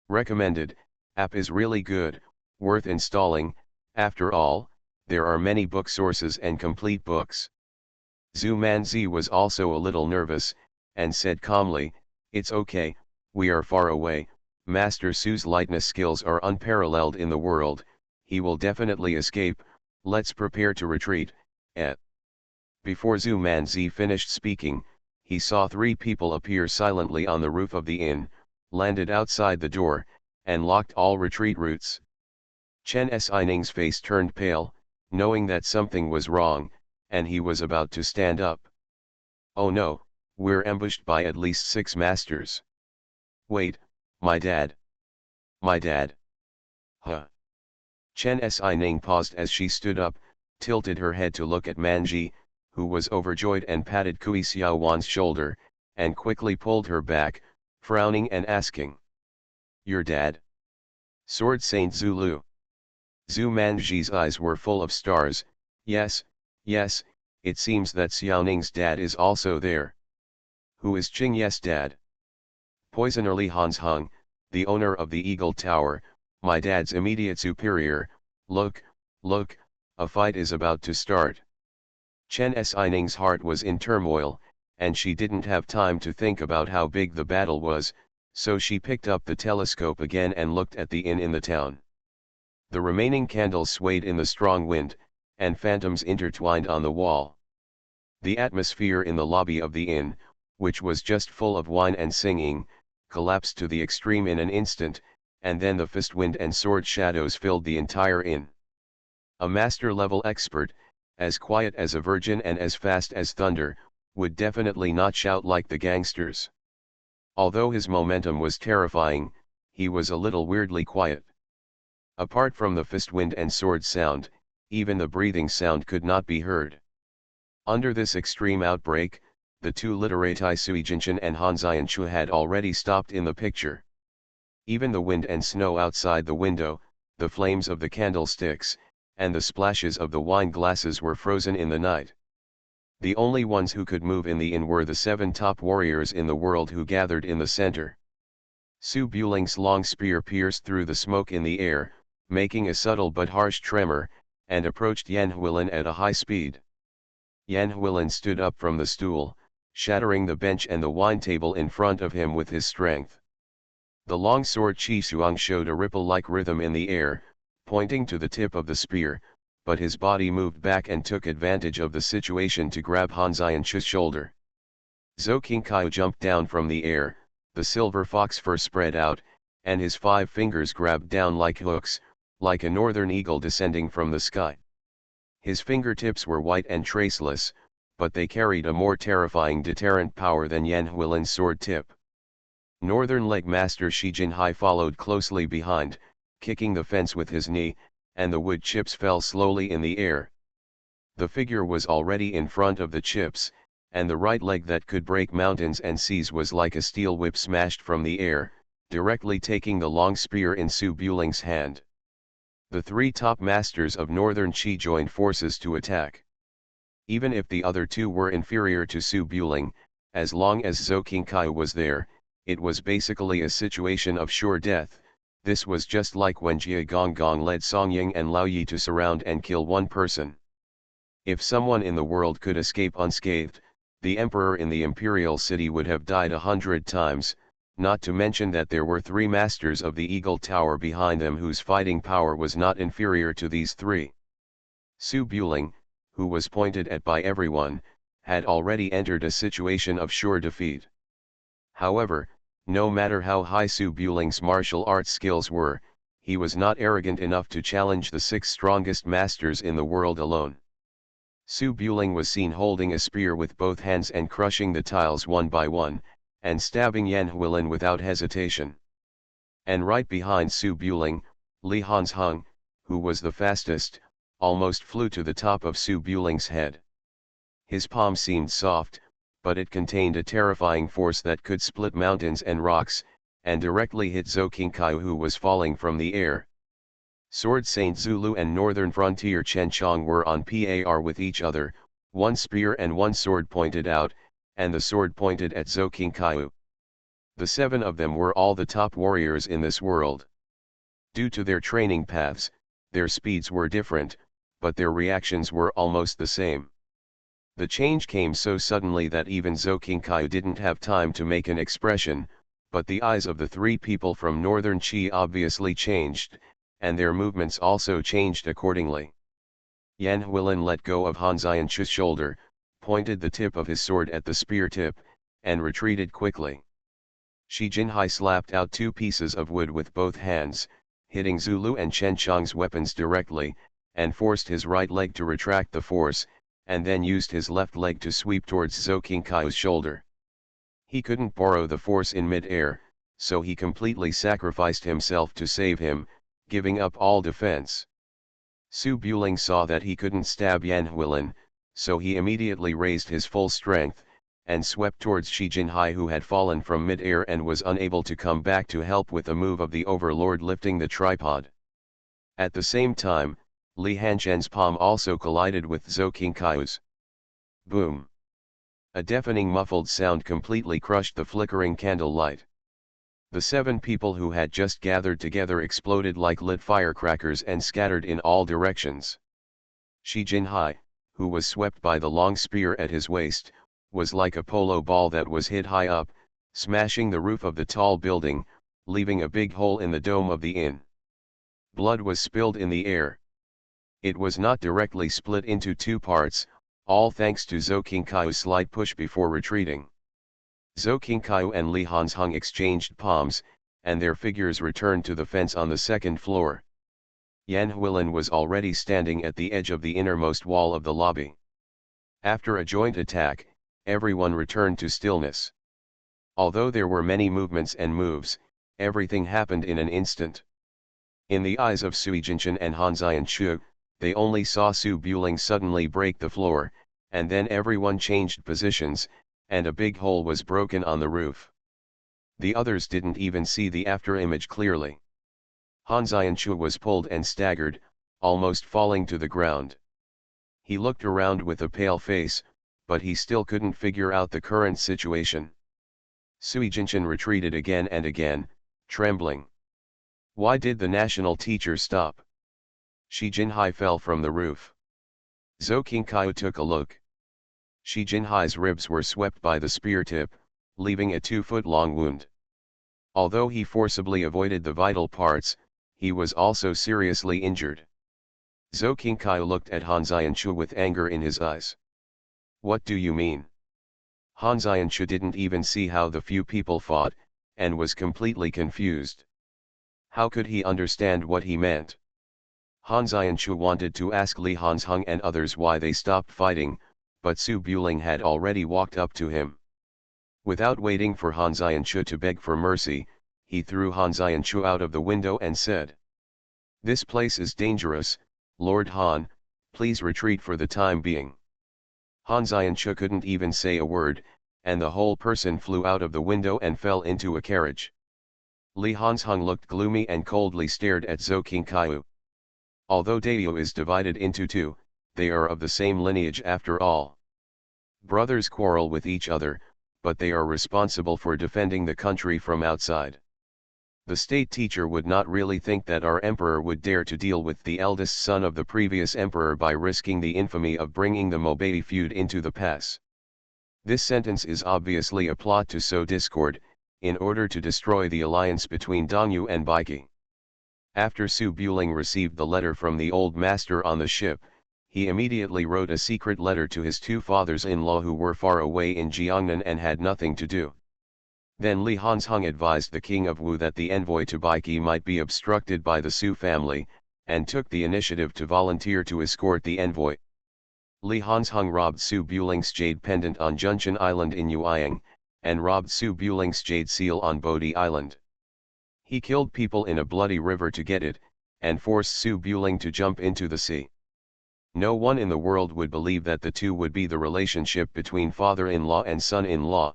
Recommended, app is really good, worth installing. After all, there are many book sources and complete books. Zhu Manzi was also a little nervous, and said calmly, it's okay, we are far away, Master Su's lightness skills are unparalleled in the world, he will definitely escape, let's prepare to retreat. Before Zhu Manzi finished speaking, he saw 3 people appear silently on the roof of the inn, landed outside the door, and locked all retreat routes. Chen Xining's face turned pale, knowing that something was wrong, and he was about to stand up. Oh no, we're ambushed by at least 6 masters. Wait, my dad. My dad. Huh. Chen Xining paused as she stood up, tilted her head to look at Manji, who was overjoyed and patted Kui Xiaowan's shoulder, and quickly pulled her back, frowning and asking. Your dad? Sword Saint Zulu. Zhu Manji's eyes were full of stars. Yes, yes, it seems that Xiaoning's dad is also there. Who is Qing Ye's dad? Poisoner Li Hansheng, the owner of the Eagle Tower, my dad's immediate superior, look, a fight is about to start. Chen Xining's heart was in turmoil, and she didn't have time to think about how big the battle was, so she picked up the telescope again and looked at the inn in the town. The remaining candles swayed in the strong wind, and phantoms intertwined on the wall. The atmosphere in the lobby of the inn, which was just full of wine and singing, collapsed to the extreme in an instant, and then the fist wind and sword shadows filled the entire inn. A master-level expert, as quiet as a virgin and as fast as thunder, would definitely not shout like the gangsters. Although his momentum was terrifying, he was a little weirdly quiet. Apart from the fist wind and sword sound, even the breathing sound could not be heard. Under this extreme outbreak, the two literati Sui Jinshan and Han Xianchu had already stopped in the picture. Even the wind and snow outside the window, the flames of the candlesticks, and the splashes of the wine glasses were frozen in the night. The only ones who could move in the inn were the 7 top warriors in the world who gathered in the center. Su Buling's long spear pierced through the smoke in the air, making a subtle but harsh tremor, and approached Yan Huilin at a high speed. Yan Huilin stood up from the stool, shattering the bench and the wine table in front of him with his strength. The long sword Qi Suang showed a ripple-like rhythm in the air, pointing to the tip of the spear, but his body moved back and took advantage of the situation to grab Han Xianchu's shoulder. Zhou Qingkai jumped down from the air, the silver fox fur spread out, and his 5 fingers grabbed down like hooks, like a northern eagle descending from the sky. His fingertips were white and traceless, but they carried a more terrifying deterrent power than Yan Huilin's sword tip. Northern leg master Shi Jinhai followed closely behind, kicking the fence with his knee, and the wood chips fell slowly in the air. The figure was already in front of the chips, and the right leg that could break mountains and seas was like a steel whip smashed from the air, directly taking the long spear in Su Buling's hand. The 3 top masters of Northern Qi joined forces to attack. Even if the other 2 were inferior to Su Buling, as long as Zhou Qingkai was there, it was basically a situation of sure death. This was just like when Jia Gonggong led Song Ying and Lao Yi to surround and kill one person. If someone in the world could escape unscathed, the emperor in the imperial city would have died 100 times, not to mention that there were 3 masters of the Eagle Tower behind them whose fighting power was not inferior to these 3. Su Buling, who was pointed at by everyone, had already entered a situation of sure defeat. However, no matter how high Su Buling's martial arts skills were, he was not arrogant enough to challenge the 6 strongest masters in the world alone. Su Buling was seen holding a spear with both hands and crushing the tiles one by one, and stabbing Yan Huilin without hesitation. And right behind Su Buling, Li Hansheng, who was the fastest, almost flew to the top of Su Buling's head. His palm seemed soft, but it contained a terrifying force that could split mountains and rocks, and directly hit Zhou Qingkai, who was falling from the air. Sword Saint Zulu and Northern Frontier Chen Chong were on par with each other, one spear and one sword pointed out, and the sword pointed at Zhou Qingkai. The 7 of them were all the top warriors in this world. Due to their training paths, their speeds were different, but their reactions were almost the same. The change came so suddenly that even Zhou Qingkai didn't have time to make an expression, but the eyes of the 3 people from Northern Qi obviously changed, and their movements also changed accordingly. Yan Huilin let go of Han Xianchu's shoulder, pointed the tip of his sword at the spear tip, and retreated quickly. Shi Jinhai slapped out 2 pieces of wood with both hands, hitting Zulu and Chen Chong's weapons directly, and forced his right leg to retract the force, and then used his left leg to sweep towards Zhou Qingkai's shoulder. He couldn't borrow the force in mid-air, so he completely sacrificed himself to save him, giving up all defense. Su Buling saw that he couldn't stab Yan Huilin, so he immediately raised his full strength, and swept towards Shi Jinhai, who had fallen from mid-air and was unable to come back to help with the move of the overlord lifting the tripod. At the same time, Li Hanzhen's palm also collided with Zhou Qingkai's. Boom! A deafening muffled sound completely crushed the flickering candle light. The 7 people who had just gathered together exploded like lit firecrackers and scattered in all directions. Shi Jinhai, who was swept by the long spear at his waist, was like a polo ball that was hit high up, smashing the roof of the tall building, leaving a big hole in the dome of the inn. Blood was spilled in the air. It was not directly split into 2 parts, all thanks to Zhou Qingkai's slight push before retreating. Zhou Qingkai and Li Hanzhong exchanged palms, and their figures returned to the fence on the 2nd floor. Yan Huilin was already standing at the edge of the innermost wall of the lobby. After a joint attack, everyone returned to stillness. Although there were many movements and moves, everything happened in an instant. In the eyes of Sui Jinshan and Han Xianchu, they only saw Su Buling suddenly break the floor, and then everyone changed positions, and a big hole was broken on the roof. The others didn't even see the afterimage clearly. Han Xianchu was pulled and staggered, almost falling to the ground. He looked around with a pale face, but he still couldn't figure out the current situation. Sui Jinshan retreated again and again, trembling. Why did the national teacher stop? Shi Jinhai fell from the roof. Zhou Qingkai took a look. Shi Jinhai's ribs were swept by the spear tip, leaving a 2-foot-long wound. Although he forcibly avoided the vital parts, he was also seriously injured. Zhou Qingkai looked at Han Xianchu with anger in his eyes. What do you mean? Han Xianchu didn't even see how the few people fought, and was completely confused. How could he understand what he meant? Han Xianchu wanted to ask Li Hanzhong and others why they stopped fighting, but Su Buling had already walked up to him. Without waiting for Han Xianchu to beg for mercy, he threw Han Xianchu out of the window and said, "This place is dangerous, Lord Han, please retreat for the time being." Han Xianchu couldn't even say a word, and the whole person flew out of the window and fell into a carriage. Li Hanzhong looked gloomy and coldly stared at Zhou Qingkai. Although Dayu is divided into 2, they are of the same lineage after all. Brothers quarrel with each other, but they are responsible for defending the country from outside. The state teacher would not really think that our emperor would dare to deal with the eldest son of the previous emperor by risking the infamy of bringing the Mobei feud into the pass. This sentence is obviously a plot to sow discord, in order to destroy the alliance between Dongyu and Baiki. After Su Buling received the letter from the old master on the ship, he immediately wrote a secret letter to his 2 fathers-in-law who were far away in Jiangnan and had nothing to do. Then Li Hanzhong advised the king of Wu that the envoy to Baiki might be obstructed by the Su family, and took the initiative to volunteer to escort the envoy. Li Hanzhong robbed Su Buling's jade pendant on Junshan Island in Yueyang, and robbed Su Buling's jade seal on Bodhi Island. He killed people in a bloody river to get it, and forced Su Buling to jump into the sea. No one in the world would believe that the 2 would be the relationship between father-in-law and son-in-law.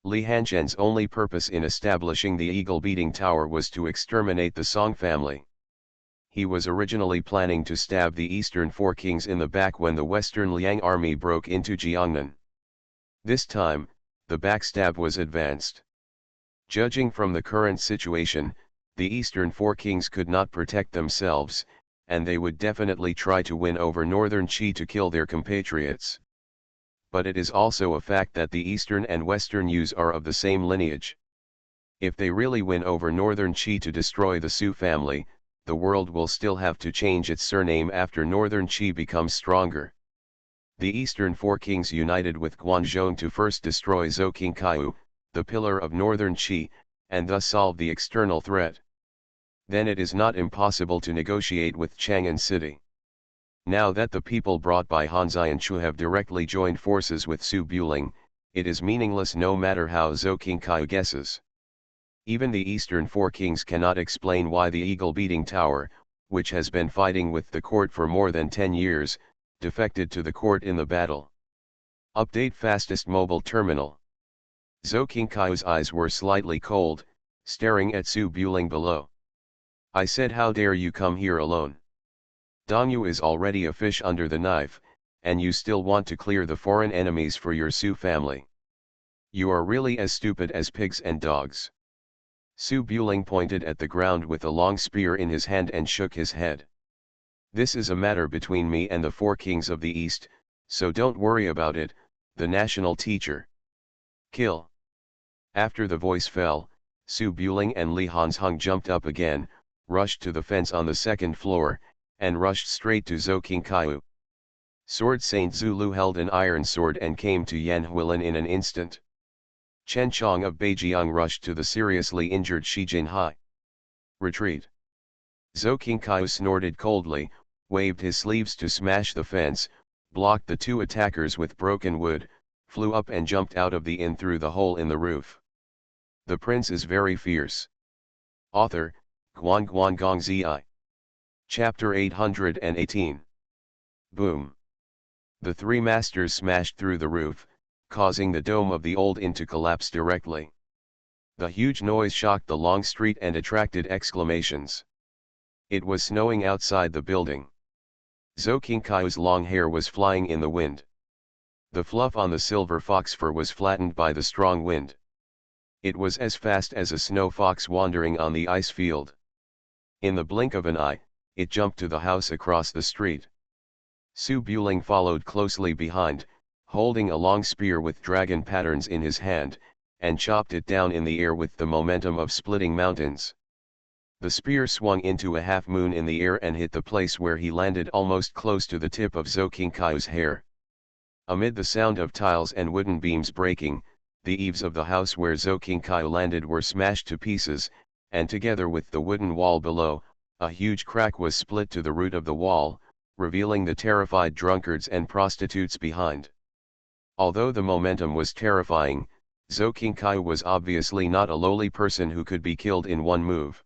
Li Hanzhen's only purpose in establishing the eagle-beating tower was to exterminate the Song family. He was originally planning to stab the eastern 4 kings in the back when the western Liang army broke into Jiangnan. This time, the backstab was advanced. Judging from the current situation, the eastern 4 kings could not protect themselves, and they would definitely try to win over northern Qi to kill their compatriots. But it is also a fact that the eastern and western Yus are of the same lineage. If they really win over northern Qi to destroy the Su family, the world will still have to change its surname after northern Qi becomes stronger. The eastern 4 kings united with Guanzhong to first destroy Zhou Qingkai, the pillar of northern Qi, and thus solve the external threat. Then it is not impossible to negotiate with Chang'an City. Now that the people brought by Han Xianchu have directly joined forces with Su Buling, it is meaningless no matter how Zhou Qingkai guesses. Even the eastern 4 kings cannot explain why the eagle-beating tower, which has been fighting with the court for more than 10 years, defected to the court in the battle. Update fastest mobile terminal. Zhou Qingkai's eyes were slightly cold, staring at Su Buling below. I said, how dare you come here alone? Dongyu is already a fish under the knife, and you still want to clear the foreign enemies for your Su family. You are really as stupid as pigs and dogs. Su Buling pointed at the ground with a long spear in his hand and shook his head. This is a matter between me and the four kings of the East, so don't worry about it, the national teacher. Kill. After the voice fell, Su Buling and Li Hanzhong jumped up again, rushed to the fence on the second floor, and rushed straight to Zhou Qingkaiu. Sword Saint Zulu held an iron sword and came to Yan Huilin in an instant. Chen Chong of Beijiang rushed to the seriously injured Shi Jinhai. Retreat. Zhou Qingkaiu snorted coldly, waved his sleeves to smash the fence, blocked the two attackers with broken wood, flew up and jumped out of the inn through the hole in the roof. The prince is very fierce. Author, Guan Guan Gong Zi. Chapter 818. Boom. The three masters smashed through the roof, causing the dome of the old inn to collapse directly. The huge noise shocked the long street and attracted exclamations. It was snowing outside the building. Zhou Qingkaiu's long hair was flying in the wind. The fluff on the silver fox fur was flattened by the strong wind. It was as fast as a snow fox wandering on the ice field. In the blink of an eye, it jumped to the house across the street. Su Buling followed closely behind, holding a long spear with dragon patterns in his hand, and chopped it down in the air with the momentum of splitting mountains. The spear swung into a half moon in the air and hit the place where he landed almost close to the tip of Zhou Qingkaiu's hair. Amid the sound of tiles and wooden beams breaking, the eaves of the house where Zhou Qingkaiu landed were smashed to pieces, and together with the wooden wall below, a huge crack was split to the root of the wall, revealing the terrified drunkards and prostitutes behind. Although the momentum was terrifying, Zhou Qingkaiu was obviously not a lowly person who could be killed in one move.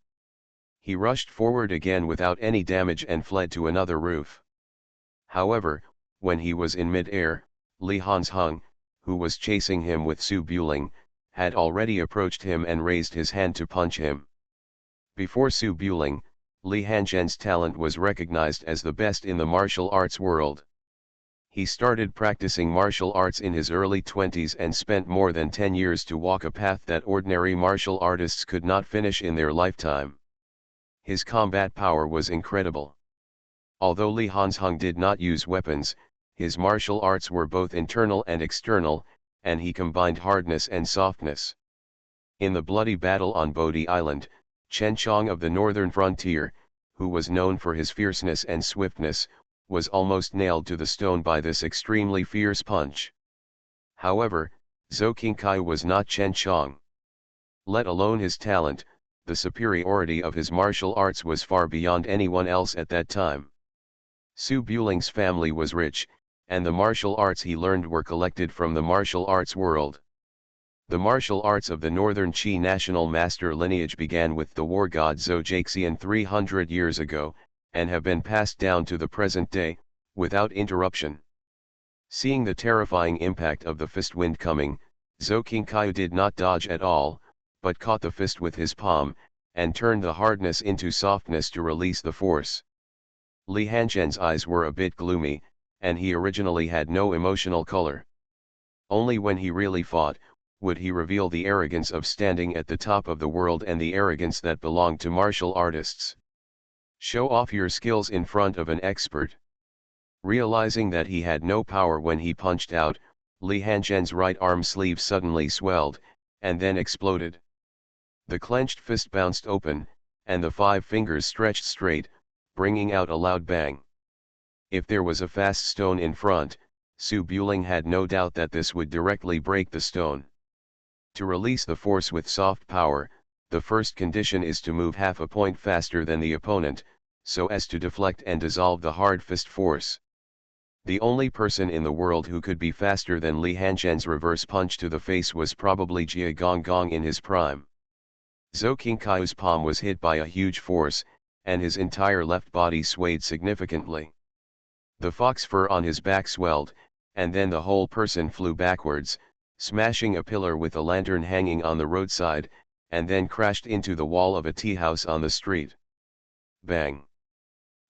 He rushed forward again without any damage and fled to another roof. However, when he was in mid-air, Li Hanzhong, who was chasing him with Su Buling, had already approached him and raised his hand to punch him. Before Su Buling, Li Hanzheng's talent was recognized as the best in the martial arts world. He started practicing martial arts in his early 20s and spent more than 10 years to walk a path that ordinary martial artists could not finish in their lifetime. His combat power was incredible. Although Li Hanzhong did not use weapons, his martial arts were both internal and external, and he combined hardness and softness. In the bloody battle on Bodhi Island, Chen Chong of the northern frontier, who was known for his fierceness and swiftness, was almost nailed to the stone by this extremely fierce punch. However, Zhou Qingkaiu was not Chen Chong. Let alone his talent, the superiority of his martial arts was far beyond anyone else at that time. Su Buling's family was rich, and the martial arts he learned were collected from the martial arts world. The martial arts of the Northern Qi national master lineage began with the war god Zhou Jixian 300 years ago, and have been passed down to the present day, without interruption. Seeing the terrifying impact of the fist wind coming, Zhou Qingkaiu did not dodge at all, but caught the fist with his palm, and turned the hardness into softness to release the force. Li Hanzheng's eyes were a bit gloomy, and he originally had no emotional color. Only when he really fought, would he reveal the arrogance of standing at the top of the world and the arrogance that belonged to martial artists. Show off your skills in front of an expert. Realizing that he had no power when he punched out, Li Hanzheng's right arm sleeve suddenly swelled, and then exploded. The clenched fist bounced open, and the 5 fingers stretched straight, bringing out a loud bang. If there was a fast stone in front, Su Buling had no doubt that this would directly break the stone. To release the force with soft power, the first condition is to move half a point faster than the opponent, so as to deflect and dissolve the hard fist force. The only person in the world who could be faster than Li Hanzheng's reverse punch to the face was probably Jia Gong in his prime. Zhou Qingkaiu's palm was hit by a huge force, and his entire left body swayed significantly. The fox fur on his back swelled, and then the whole person flew backwards, smashing a pillar with a lantern hanging on the roadside, and then crashed into the wall of a tea house on the street. Bang!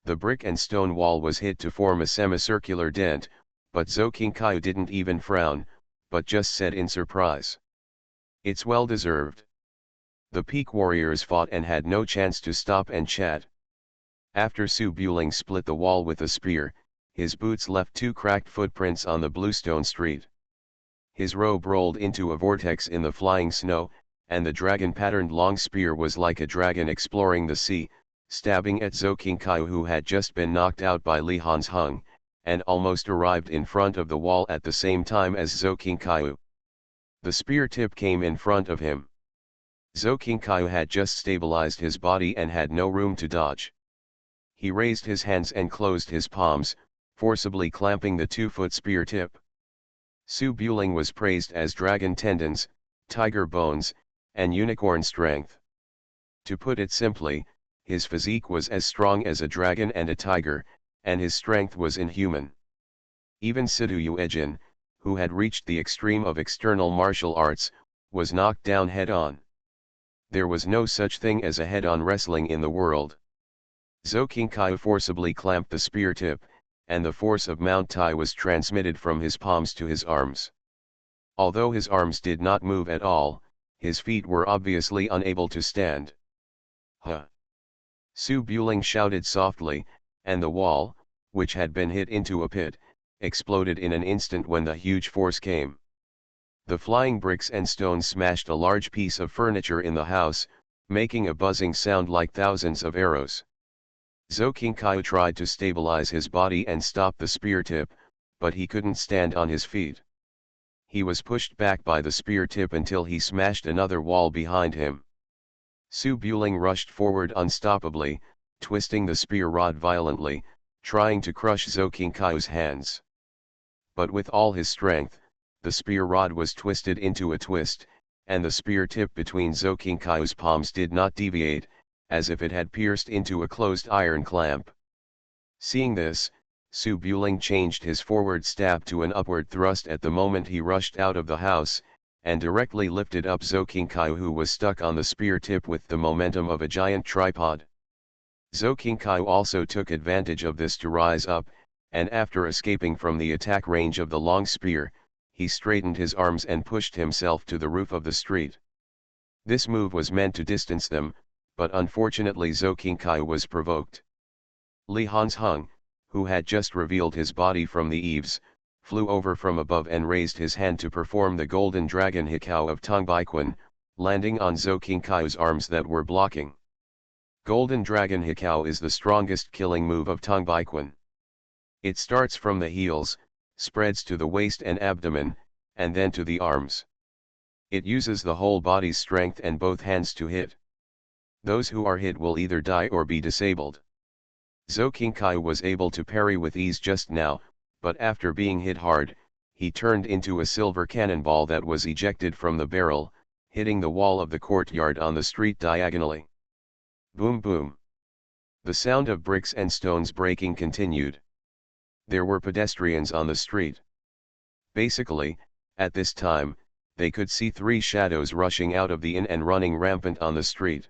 The brick and stone wall was hit to form a semicircular dent, but Zhou Qingkaiu didn't even frown, but just said in surprise, "It's well deserved." The peak warriors fought and had no chance to stop and chat. After Su Buling split the wall with a spear, his boots left 2 cracked footprints on the bluestone street. His robe rolled into a vortex in the flying snow, and the dragon-patterned long spear was like a dragon exploring the sea, stabbing at Zhou Qingkai, who had just been knocked out by Li Hanzheng, and almost arrived in front of the wall at the same time as Zhou Qingkai. The spear tip came in front of him. Zhou Qingkai had just stabilized his body and had no room to dodge. He raised his hands and closed his palms, forcibly clamping the 2-foot spear tip. Su Buling was praised as dragon tendons, tiger bones, and unicorn strength. To put it simply, his physique was as strong as a dragon and a tiger, and his strength was inhuman. Even Sidu Yuejin, who had reached the extreme of external martial arts, was knocked down head-on. There was no such thing as a head-on wrestling in the world. Zhou Qingkai forcibly clamped the spear tip, and the force of Mount Tai was transmitted from his palms to his arms. Although his arms did not move at all, his feet were obviously unable to stand. Huh! Su Buling shouted softly, and the wall, which had been hit into a pit, exploded in an instant when the huge force came. The flying bricks and stones smashed a large piece of furniture in the house, making a buzzing sound like thousands of arrows. Zhou Qingkai tried to stabilize his body and stop the spear tip, but he couldn't stand on his feet. He was pushed back by the spear tip until he smashed another wall behind him. Su Buling rushed forward unstoppably, twisting the spear rod violently, trying to crush Zhou Qingkai's hands. But with all his strength, the spear rod was twisted into a twist, and the spear tip between Zhou Qingkai's palms did not deviate, as if it had pierced into a closed iron clamp. Seeing this, Su Buling changed his forward stab to an upward thrust at the moment he rushed out of the house, and directly lifted up Zhou Qingkai, who was stuck on the spear tip with the momentum of a giant tripod. Zhou Qingkai also took advantage of this to rise up, and after escaping from the attack range of the long spear, he straightened his arms and pushed himself to the roof of the street. This move was meant to distance them, but unfortunately Zhou Qingkai was provoked. Li Hanzheng, who had just revealed his body from the eaves, flew over from above and raised his hand to perform the golden dragon hikao of Tong Baiquan, landing on Zhou Qingkai's arms that were blocking. Golden dragon hikao is the strongest killing move of Tong Baiquan. It starts from the heels, spreads to the waist and abdomen, and then to the arms. It uses the whole body's strength and both hands to hit. Those who are hit will either die or be disabled. Zhou Qingkai was able to parry with ease just now, but after being hit hard, he turned into a silver cannonball that was ejected from the barrel, hitting the wall of the courtyard on the street diagonally. Boom boom. The sound of bricks and stones breaking continued. There were pedestrians on the street. Basically, at this time, they could see 3 shadows rushing out of the inn and running rampant on the street.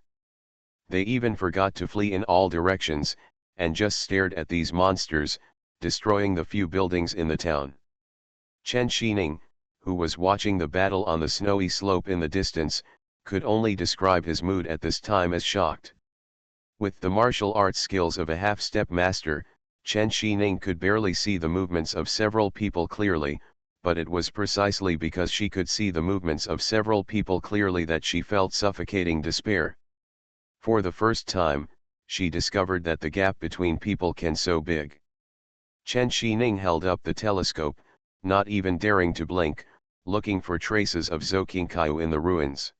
They even forgot to flee in all directions, and just stared at these monsters, destroying the few buildings in the town. Chen Xining, who was watching the battle on the snowy slope in the distance, could only describe his mood at this time as shocked. With the martial arts skills of a half-step master, Chen Xining could barely see the movements of several people clearly, but it was precisely because she could see the movements of several people clearly that she felt suffocating despair. For the first time, she discovered that the gap between people can so big. Chen Xining held up the telescope, not even daring to blink, looking for traces of Zhou Qingkai in the ruins.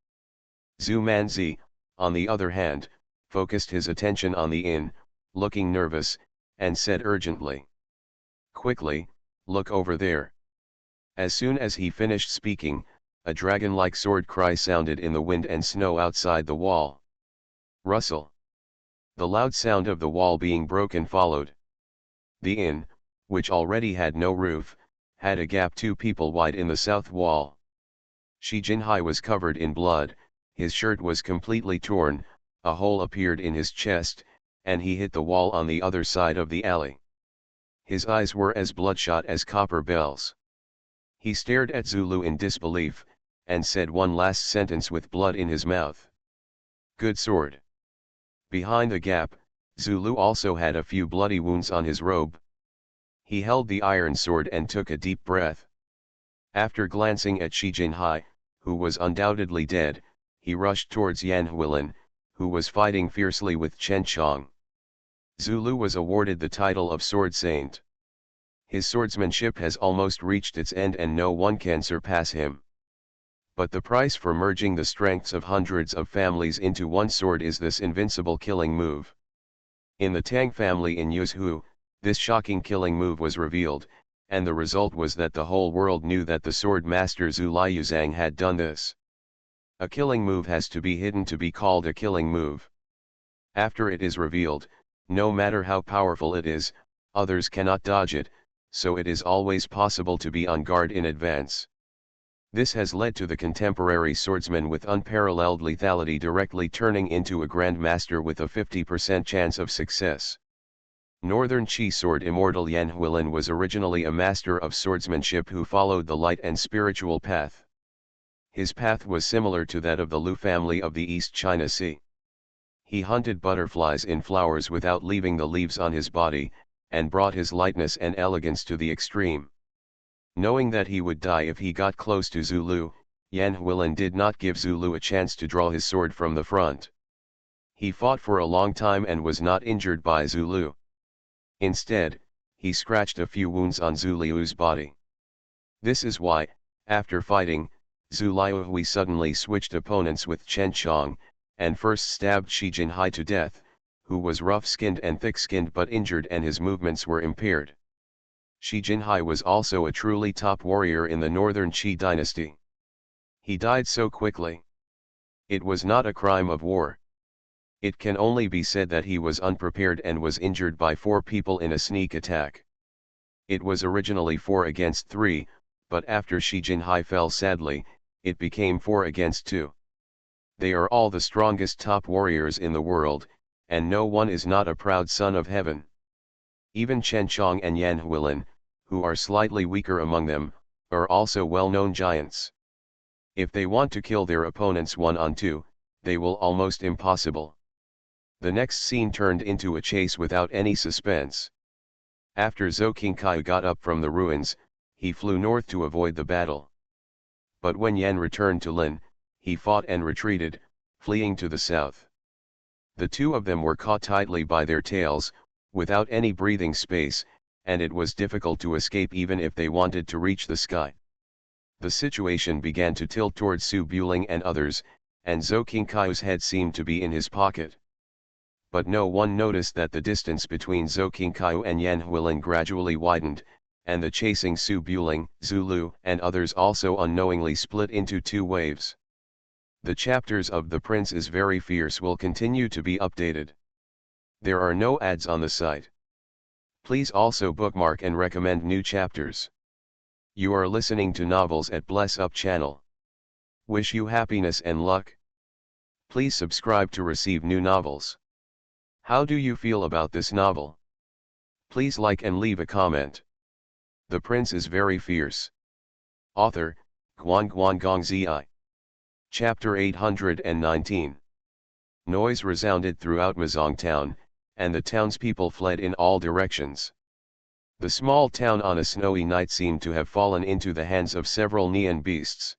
Zhu Manzi, on the other hand, focused his attention on the inn, looking nervous, and said urgently, "Quickly, look over there." As soon as he finished speaking, a dragon-like sword cry sounded in the wind and snow outside the wall. Rustle. The loud sound of the wall being broken followed. The inn, which already had no roof, had a gap 2 people wide in the south wall. Shi Jinhai was covered in blood, his shirt was completely torn, a hole appeared in his chest, and he hit the wall on the other side of the alley. His eyes were as bloodshot as copper bells. He stared at Zulu in disbelief, and said one last sentence with blood in his mouth. Good sword. Behind the gap, Zulu also had a few bloody wounds on his robe. He held the iron sword and took a deep breath. After glancing at Shi Jinhai, who was undoubtedly dead, he rushed towards Yan Huilin, who was fighting fiercely with Chen Chong. Zulu was awarded the title of Sword Saint. His swordsmanship has almost reached its end and no one can surpass him. But the price for merging the strengths of hundreds of families into one sword is this invincible killing move. In the Tang family in Yuzhou, this shocking killing move was revealed, and the result was that the whole world knew that the sword master Zhu Liuzang had done this. A killing move has to be hidden to be called a killing move. After it is revealed, no matter how powerful it is, others cannot dodge it, so it is always possible to be on guard in advance. This has led to the contemporary swordsman with unparalleled lethality directly turning into a grandmaster with a 50% chance of success. Northern Qi sword immortal Yan Huilin was originally a master of swordsmanship who followed the light and spiritual path. His path was similar to that of the Lu family of the East China Sea. He hunted butterflies in flowers without leaving the leaves on his body, and brought his lightness and elegance to the extreme. Knowing that he would die if he got close to Zulu, Yan Huilin did not give Zulu a chance to draw his sword from the front. He fought for a long time and was not injured by Zulu. Instead, he scratched a few wounds on Zulu's body. This is why, after fighting, Zulu suddenly switched opponents with Chen Chong, and first stabbed Shi Jinhai to death, who was rough-skinned and thick-skinned but injured and his movements were impaired. Shi Jinhai was also a truly top warrior in the Northern Qi dynasty. He died so quickly. It was not a crime of war. It can only be said that he was unprepared and was injured by 4 people in a sneak attack. It was originally 4 against 3, but after Shi Jinhai fell sadly, it became 4 against 2. They are all the strongest top warriors in the world, and no one is not a proud son of heaven. Even Chen Chong and Yan Huilin, who are slightly weaker among them, are also well-known giants. If they want to kill their opponents 1-on-2, they will almost impossible. The next scene turned into a chase without any suspense. After Zhou Qingkai got up from the ruins, he flew north to avoid the battle. But when Yan returned to Lin, he fought and retreated, fleeing to the south. The two of them were caught tightly by their tails, without any breathing space, and it was difficult to escape even if they wanted to reach the sky. The situation began to tilt towards Su Buling and others, and Zhou Qingkai's head seemed to be in his pocket. But no one noticed that the distance between Zhou Qingkai and Yan Huilin gradually widened, and the chasing Su Buling, Zulu, and others also unknowingly split into 2 waves. The chapters of The Prince is Very Fierce will continue to be updated. There are no ads on the site. Please also bookmark and recommend new chapters. You are listening to Novels at Bless Up channel. Wish you happiness and luck. Please subscribe to receive new novels. How do you feel about this novel? Please like and leave a comment. The Prince is Very Fierce. Author, Guan Gong Zi. Chapter 819. Noise resounded throughout Mazong town, and the townspeople fled in all directions. The small town on a snowy night seemed to have fallen into the hands of several neon beasts.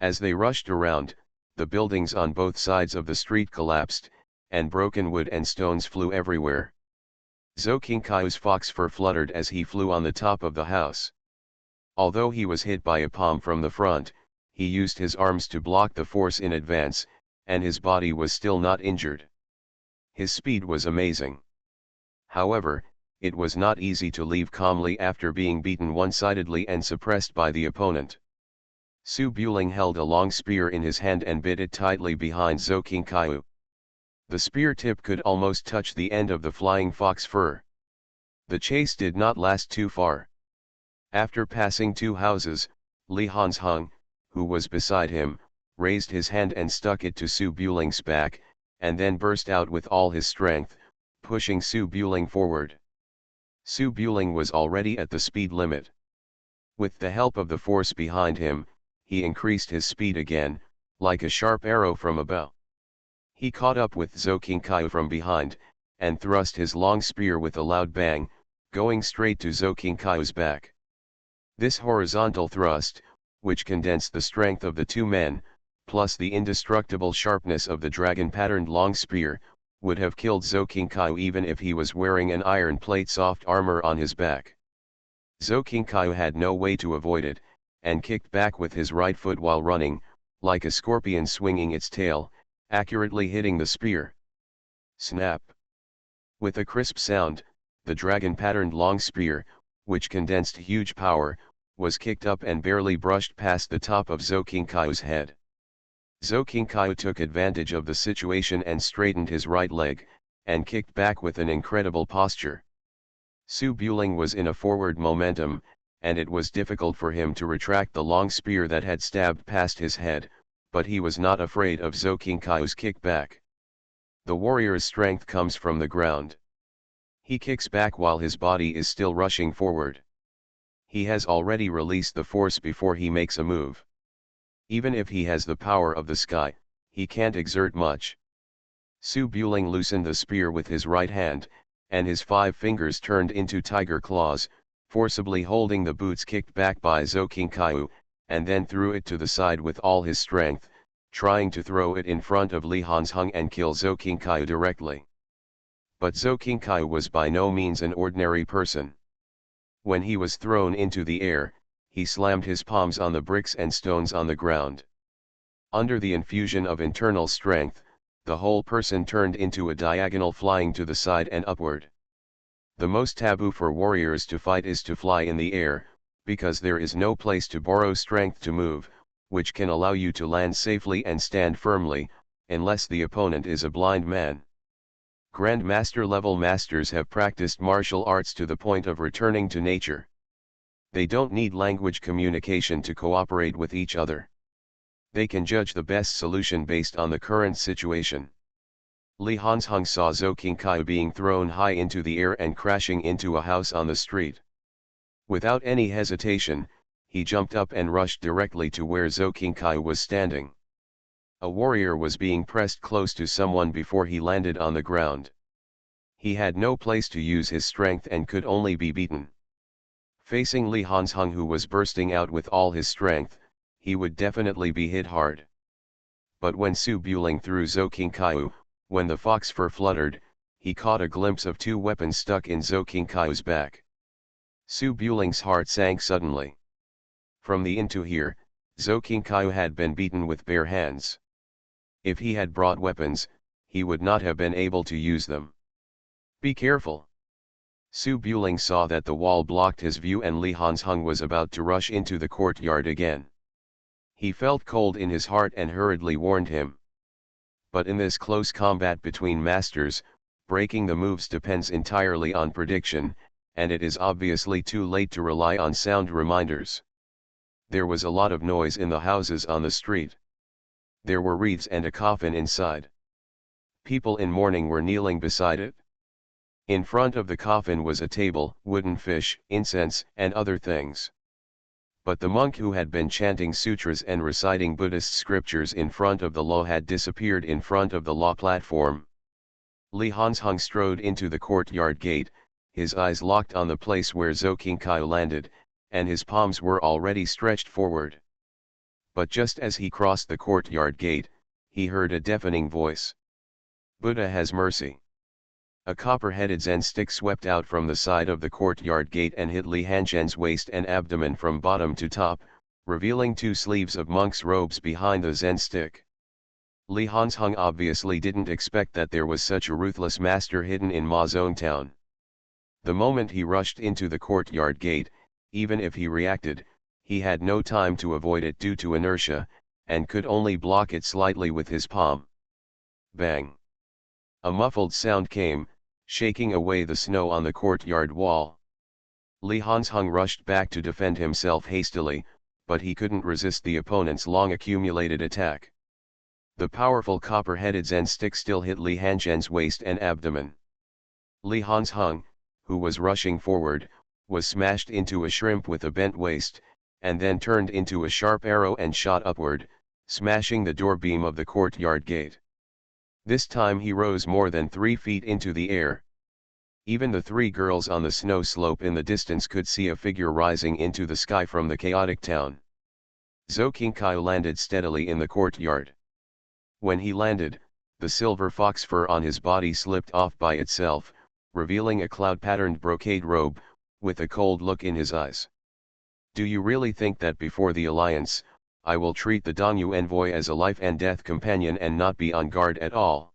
As they rushed around, the buildings on both sides of the street collapsed, and broken wood and stones flew everywhere. Zhou Qingkai's fox fur fluttered as he flew on the top of the house. Although he was hit by a palm from the front, he used his arms to block the force in advance, and his body was still not injured. His speed was amazing. However, it was not easy to leave calmly after being beaten one-sidedly and suppressed by the opponent. Su Buling held a long spear in his hand and bit it tightly behind Zhou Qingkai. The spear tip could almost touch the end of the flying fox fur. The chase did not last too far. After passing 2 houses, Li Hanzhong, who was beside him, raised his hand and stuck it to Su Buling's back, and then burst out with all his strength, pushing Su Buling forward. Su Buling was already at the speed limit. With the help of the force behind him, he increased his speed again, like a sharp arrow from a bow. He caught up with Zhou Qingkai from behind, and thrust his long spear with a loud bang, going straight to Zhou Qingkai's back. This horizontal thrust, which condensed the strength of the two men, plus the indestructible sharpness of the dragon-patterned long spear, would have killed Zhou Qingkai even if he was wearing an iron plate soft armor on his back. Zhou Qingkai had no way to avoid it, and kicked back with his right foot while running, like a scorpion swinging its tail, accurately hitting the spear. Snap! With a crisp sound, the dragon-patterned long spear, which condensed huge power, was kicked up and barely brushed past the top of Zhou Qingkai's head. Zhou Qingkai took advantage of the situation and straightened his right leg, and kicked back with an incredible posture. Su Buling was in a forward momentum, and it was difficult for him to retract the long spear that had stabbed past his head, but he was not afraid of Zhou Qingkai's kickback. The warrior's strength comes from the ground. He kicks back while his body is still rushing forward. He has already released the force before he makes a move. Even if he has the power of the sky, he can't exert much. Su Buling loosened the spear with his right hand, and his 5 fingers turned into tiger claws, forcibly holding the boots kicked back by Zhou Qingkai, and then threw it to the side with all his strength, trying to throw it in front of Li Hanzhong and kill Zhou Qingkai directly. But Zhou Qingkai was by no means an ordinary person. When he was thrown into the air, he slammed his palms on the bricks and stones on the ground. Under the infusion of internal strength, the whole person turned into a diagonal flying to the side and upward. The most taboo for warriors to fight is to fly in the air, because there is no place to borrow strength to move, which can allow you to land safely and stand firmly, unless the opponent is a blind man. Grandmaster level masters have practiced martial arts to the point of returning to nature. They don't need language communication to cooperate with each other. They can judge the best solution based on the current situation. Li Hanzhong saw Zhou Qingkai being thrown high into the air and crashing into a house on the street. Without any hesitation, he jumped up and rushed directly to where Zhou Qingkai was standing. A warrior was being pressed close to someone before he landed on the ground. He had no place to use his strength and could only be beaten. Facing Li Hanzhong, who was bursting out with all his strength, he would definitely be hit hard. But when Su Buling threw Zhou Qingkai, when the fox fur fluttered, he caught a glimpse of 2 weapons stuck in Zhou Qingkai's back. Su Buling's heart sank suddenly. From the inn to here, Zhou Qingkai had been beaten with bare hands. If he had brought weapons, he would not have been able to use them. Be careful! Su Buling saw that the wall blocked his view and Li Hanzhong was about to rush into the courtyard again. He felt cold in his heart and hurriedly warned him. But in this close combat between masters, breaking the moves depends entirely on prediction, and it is obviously too late to rely on sound reminders. There was a lot of noise in the houses on the street. There were wreaths and a coffin inside. People in mourning were kneeling beside it. In front of the coffin was a table, wooden fish, incense, and other things. But the monk who had been chanting sutras and reciting Buddhist scriptures in front of the law had disappeared in front of the law platform. Li Hanzhong strode into the courtyard gate, his eyes locked on the place where Zhou Qingkai landed, and his palms were already stretched forward. But just as he crossed the courtyard gate, he heard a deafening voice. Buddha has mercy. A copper-headed Zen stick swept out from the side of the courtyard gate and hit Li Hanzheng's waist and abdomen from bottom to top, revealing 2 sleeves of monk's robes behind the Zen stick. Li Hanzhong obviously didn't expect that there was such a ruthless master hidden in Ma's own town. The moment he rushed into the courtyard gate, even if he reacted, he had no time to avoid it due to inertia, and could only block it slightly with his palm. Bang! A muffled sound came, shaking away the snow on the courtyard wall. Li Hanzhong rushed back to defend himself hastily, but he couldn't resist the opponent's long-accumulated attack. The powerful copper-headed Zen stick still hit Li Hanzheng's waist and abdomen. Li Hanzhong, who was rushing forward, was smashed into a shrimp with a bent waist, and then turned into a sharp arrow and shot upward, smashing the door beam of the courtyard gate. This time he rose more than 3 feet into the air. Even the 3 girls on the snow slope in the distance could see a figure rising into the sky from the chaotic town. Zhou Qingkai landed steadily in the courtyard. When he landed, the silver fox fur on his body slipped off by itself, revealing a cloud-patterned brocade robe, with a cold look in his eyes. Do you really think that before the alliance, I will treat the Dongyu envoy as a life and death companion and not be on guard at all?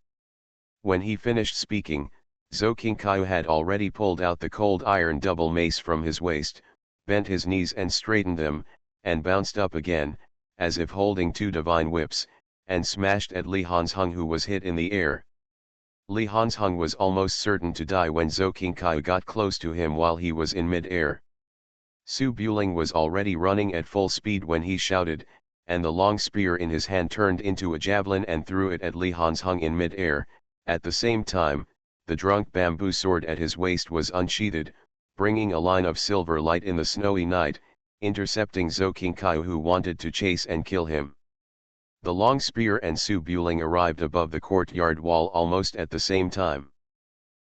When he finished speaking, Zhou Qingkai had already pulled out the cold iron double mace from his waist, bent his knees and straightened them, and bounced up again, as if holding 2 divine whips, and smashed at Li Hanzhong, who was hit in the air. Li Hanzhong was almost certain to die when Zhou Qingkai got close to him while he was in mid-air. Su Buling was already running at full speed when he shouted, and the long spear in his hand turned into a javelin and threw it at Li Hanzhong in mid-air. At the same time, the drunk bamboo sword at his waist was unsheathed, bringing a line of silver light in the snowy night, intercepting Zhou Qingkai, who wanted to chase and kill him. The long spear and Su Buling arrived above the courtyard wall almost at the same time.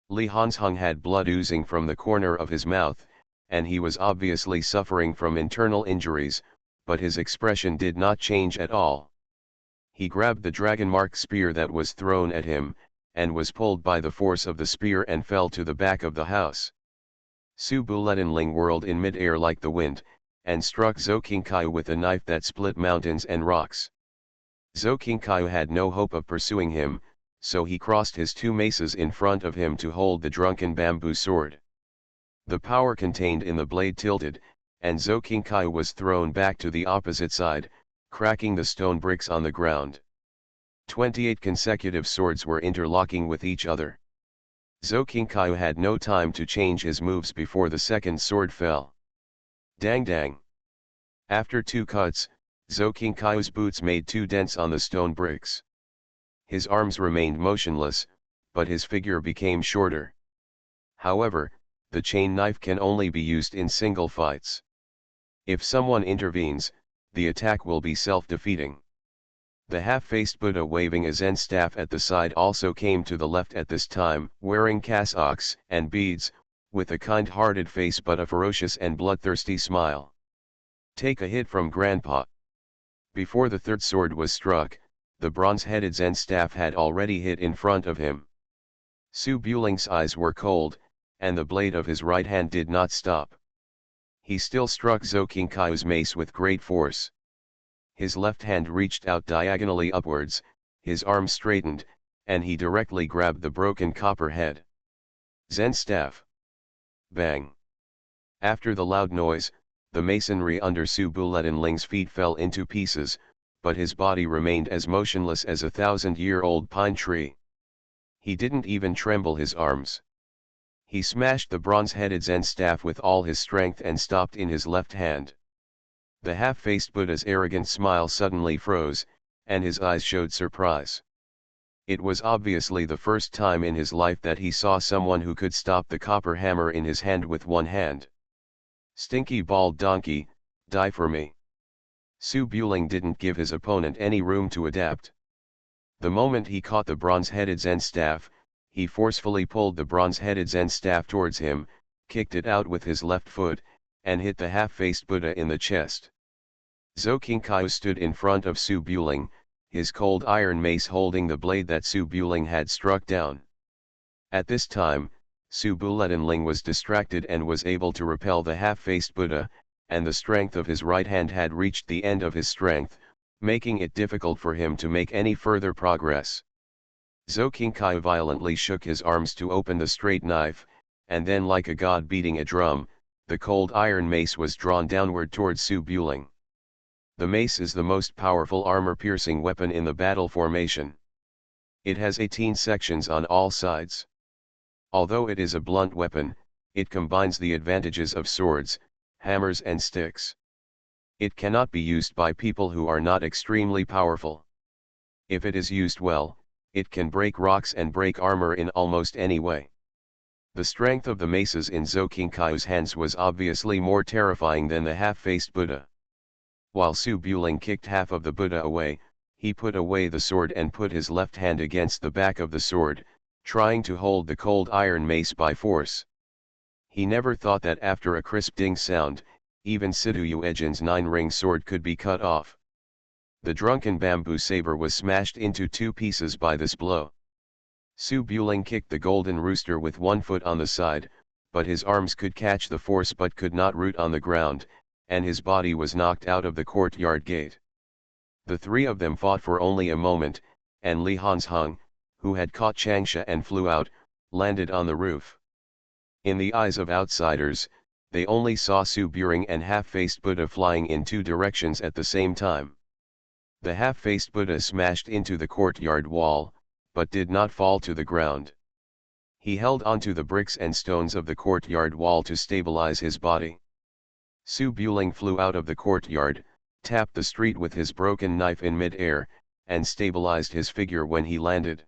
Li Hanzhong had blood oozing from the corner of his mouth, and he was obviously suffering from internal injuries, but his expression did not change at all. He grabbed the dragon-marked spear that was thrown at him, and was pulled by the force of the spear and fell to the back of the house. Su Buletinling whirled in mid-air like the wind, and struck Zhou Qingkai with a knife that split mountains and rocks. Zhou Qingkai had no hope of pursuing him, so he crossed his 2 maces in front of him to hold the drunken bamboo sword. The power contained in the blade tilted, and Zhou Qingkai was thrown back to the opposite side, cracking the stone bricks on the ground. 28 consecutive swords were interlocking with each other. Zhou Qingkai had no time to change his moves before the second sword fell. Dang dang! After 2 cuts, Zhou Qingkai's boots made 2 dents on the stone bricks. His arms remained motionless, but his figure became shorter. However, the chain knife can only be used in single fights. If someone intervenes, the attack will be self-defeating. The half-faced Buddha waving a Zen staff at the side also came to the left at this time, wearing cassocks and beads, with a kind-hearted face but a ferocious and bloodthirsty smile. Take a hit from Grandpa. Before the third sword was struck, the bronze-headed Zen staff had already hit in front of him. Su Buling's eyes were cold, and the blade of his right hand did not stop. He still struck Zhou Qingkai's mace with great force. His left hand reached out diagonally upwards, his arm straightened, and he directly grabbed the broken copper head. Zen staff. Bang! After the loud noise, the masonry under Su Buletinling's feet fell into pieces, but his body remained as motionless as a 1,000-year-old pine tree. He didn't even tremble his arms. He smashed the bronze-headed Zen staff with all his strength and stopped in his left hand. The half-faced Buddha's arrogant smile suddenly froze, and his eyes showed surprise. It was obviously the first time in his life that he saw someone who could stop the copper hammer in his hand with one hand. Stinky bald donkey, die for me. Su Buling didn't give his opponent any room to adapt. The moment he caught the bronze-headed Zen staff, he forcefully pulled the bronze-headed Zen staff towards him, kicked it out with his left foot, and hit the half-faced Buddha in the chest. Zhou Qingkai stood in front of Su Buling, his cold iron mace holding the blade that Su Buling had struck down. At this time, Su Buletinling was distracted and was able to repel the half-faced Buddha, and the strength of his right hand had reached the end of his strength, making it difficult for him to make any further progress. Zhou Qingkai violently shook his arms to open the straight knife, and then like a god beating a drum, the cold iron mace was drawn downward towards Su Buling. The mace is the most powerful armor-piercing weapon in the battle formation. It has 18 sections on all sides. Although it is a blunt weapon, it combines the advantages of swords, hammers and sticks. It cannot be used by people who are not extremely powerful. If it is used well, it can break rocks and break armor in almost any way. The strength of the maces in Zhou Qingkai's hands was obviously more terrifying than the half-faced Buddha. While Su Buling kicked half of the Buddha away, He put away the sword and put his left hand against the back of the sword, trying to hold the cold iron mace by force. He never thought that after a crisp ding sound, even Sidu Yuejin's 9-ring sword could be cut off. The drunken bamboo saber was smashed into 2 pieces by this blow. Su Buling kicked the golden rooster with 1 foot on the side, but his arms could catch the force but could not root on the ground, and his body was knocked out of the courtyard gate. The 3 of them fought for only a moment, and Li Hanzhong, who had caught Changsha and flew out, landed on the roof. In the eyes of outsiders, they only saw Su Buring and half-faced Buddha flying in 2 directions at the same time. The half-faced Buddha smashed into the courtyard wall, but did not fall to the ground. He held onto the bricks and stones of the courtyard wall to stabilize his body. Su Buling flew out of the courtyard, tapped the street with his broken knife in mid-air, and stabilized his figure when he landed.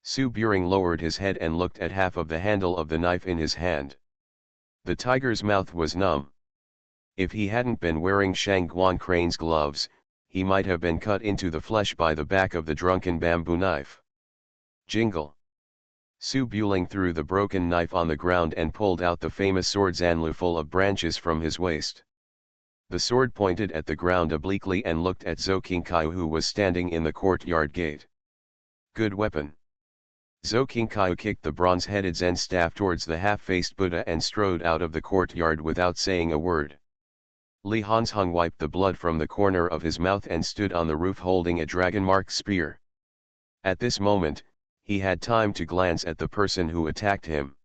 Su Buring lowered his head and looked at half of the handle of the knife in his hand. The tiger's mouth was numb. If he hadn't been wearing Shangguan Crane's gloves, he might have been cut into the flesh by the back of the drunken bamboo knife. Jingle! Su Buling threw the broken knife on the ground and pulled out the famous sword Zanlu full of branches from his waist. The sword pointed at the ground obliquely and looked at Zhou Qingkai, who was standing in the courtyard gate. Good weapon. Zhou Qingkai kicked the bronze-headed Zen staff towards the half-faced Buddha and strode out of the courtyard without saying a word. Li Hanzhong wiped the blood from the corner of his mouth and stood on the roof holding a dragon-marked spear. At this moment, he had time to glance at the person who attacked him.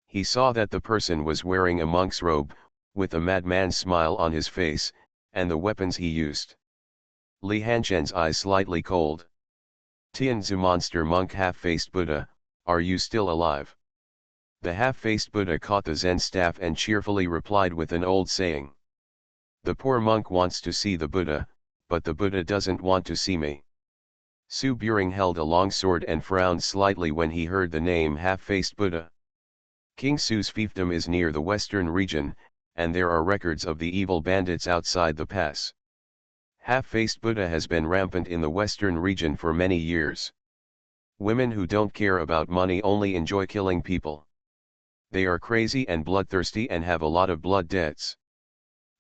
He saw that the person was wearing a monk's robe, with a madman's smile on his face, and the weapons he used. Li Hanzhen's eyes slightly cold. Tianzu monster monk half-faced Buddha, are you still alive? The half-faced Buddha caught the Zen staff and cheerfully replied with an old saying. The poor monk wants to see the Buddha, but the Buddha doesn't want to see me. Su Buring held a long sword and frowned slightly when he heard the name half-faced Buddha. King Su's fiefdom is near the western region, and there are records of the evil bandits outside the pass. Half-faced Buddha has been rampant in the western region for many years. Women who don't care about money only enjoy killing people. They are crazy and bloodthirsty and have a lot of blood debts.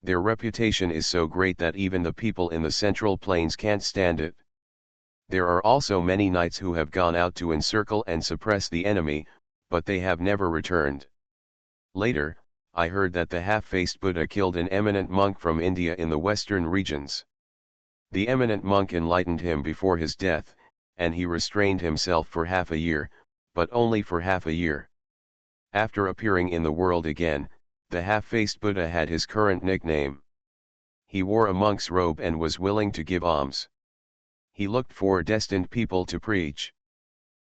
Their reputation is so great that even the people in the Central Plains can't stand it. There are also many knights who have gone out to encircle and suppress the enemy, but they have never returned. Later, I heard that the half-faced Buddha killed an eminent monk from India in the western regions. The eminent monk enlightened him before his death, and he restrained himself for half a year, but only for half a year. After appearing in the world again, the half-faced Buddha had his current nickname. He wore a monk's robe and was willing to give alms. He looked for destined people to preach.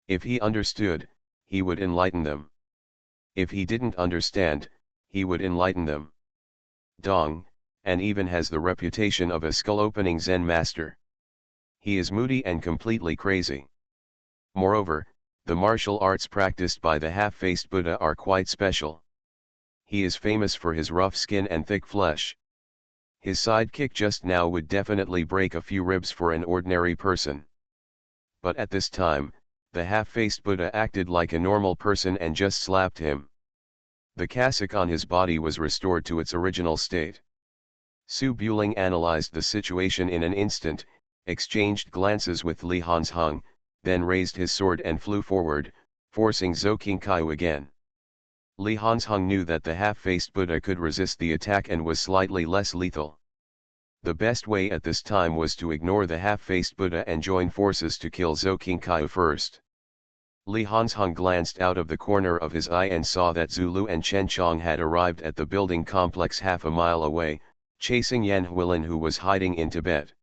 If he understood, he would enlighten them. If he didn't understand, he would enlighten them. Dong, and even has the reputation of a skull-opening Zen master. He is moody and completely crazy. Moreover, the martial arts practiced by the half-faced Buddha are quite special. He is famous for his rough skin and thick flesh. His sidekick just now would definitely break a few ribs for an ordinary person. But at this time, the half-faced Buddha acted like a normal person and just slapped him. The cassock on his body was restored to its original state. Su Buling analyzed the situation in an instant, exchanged glances with Li Hanzhong, then raised his sword and flew forward, forcing Zhou Qingkai again. Li Hanzhong knew that the half-faced Buddha could resist the attack and was slightly less lethal. The best way at this time was to ignore the half-faced Buddha and join forces to kill Zhou Qingkai first. Li Hanzhong glanced out of the corner of his eye and saw that Zulu and Chen Chong had arrived at the building complex half a mile away, chasing Yan Huilin, who was hiding in Tibet.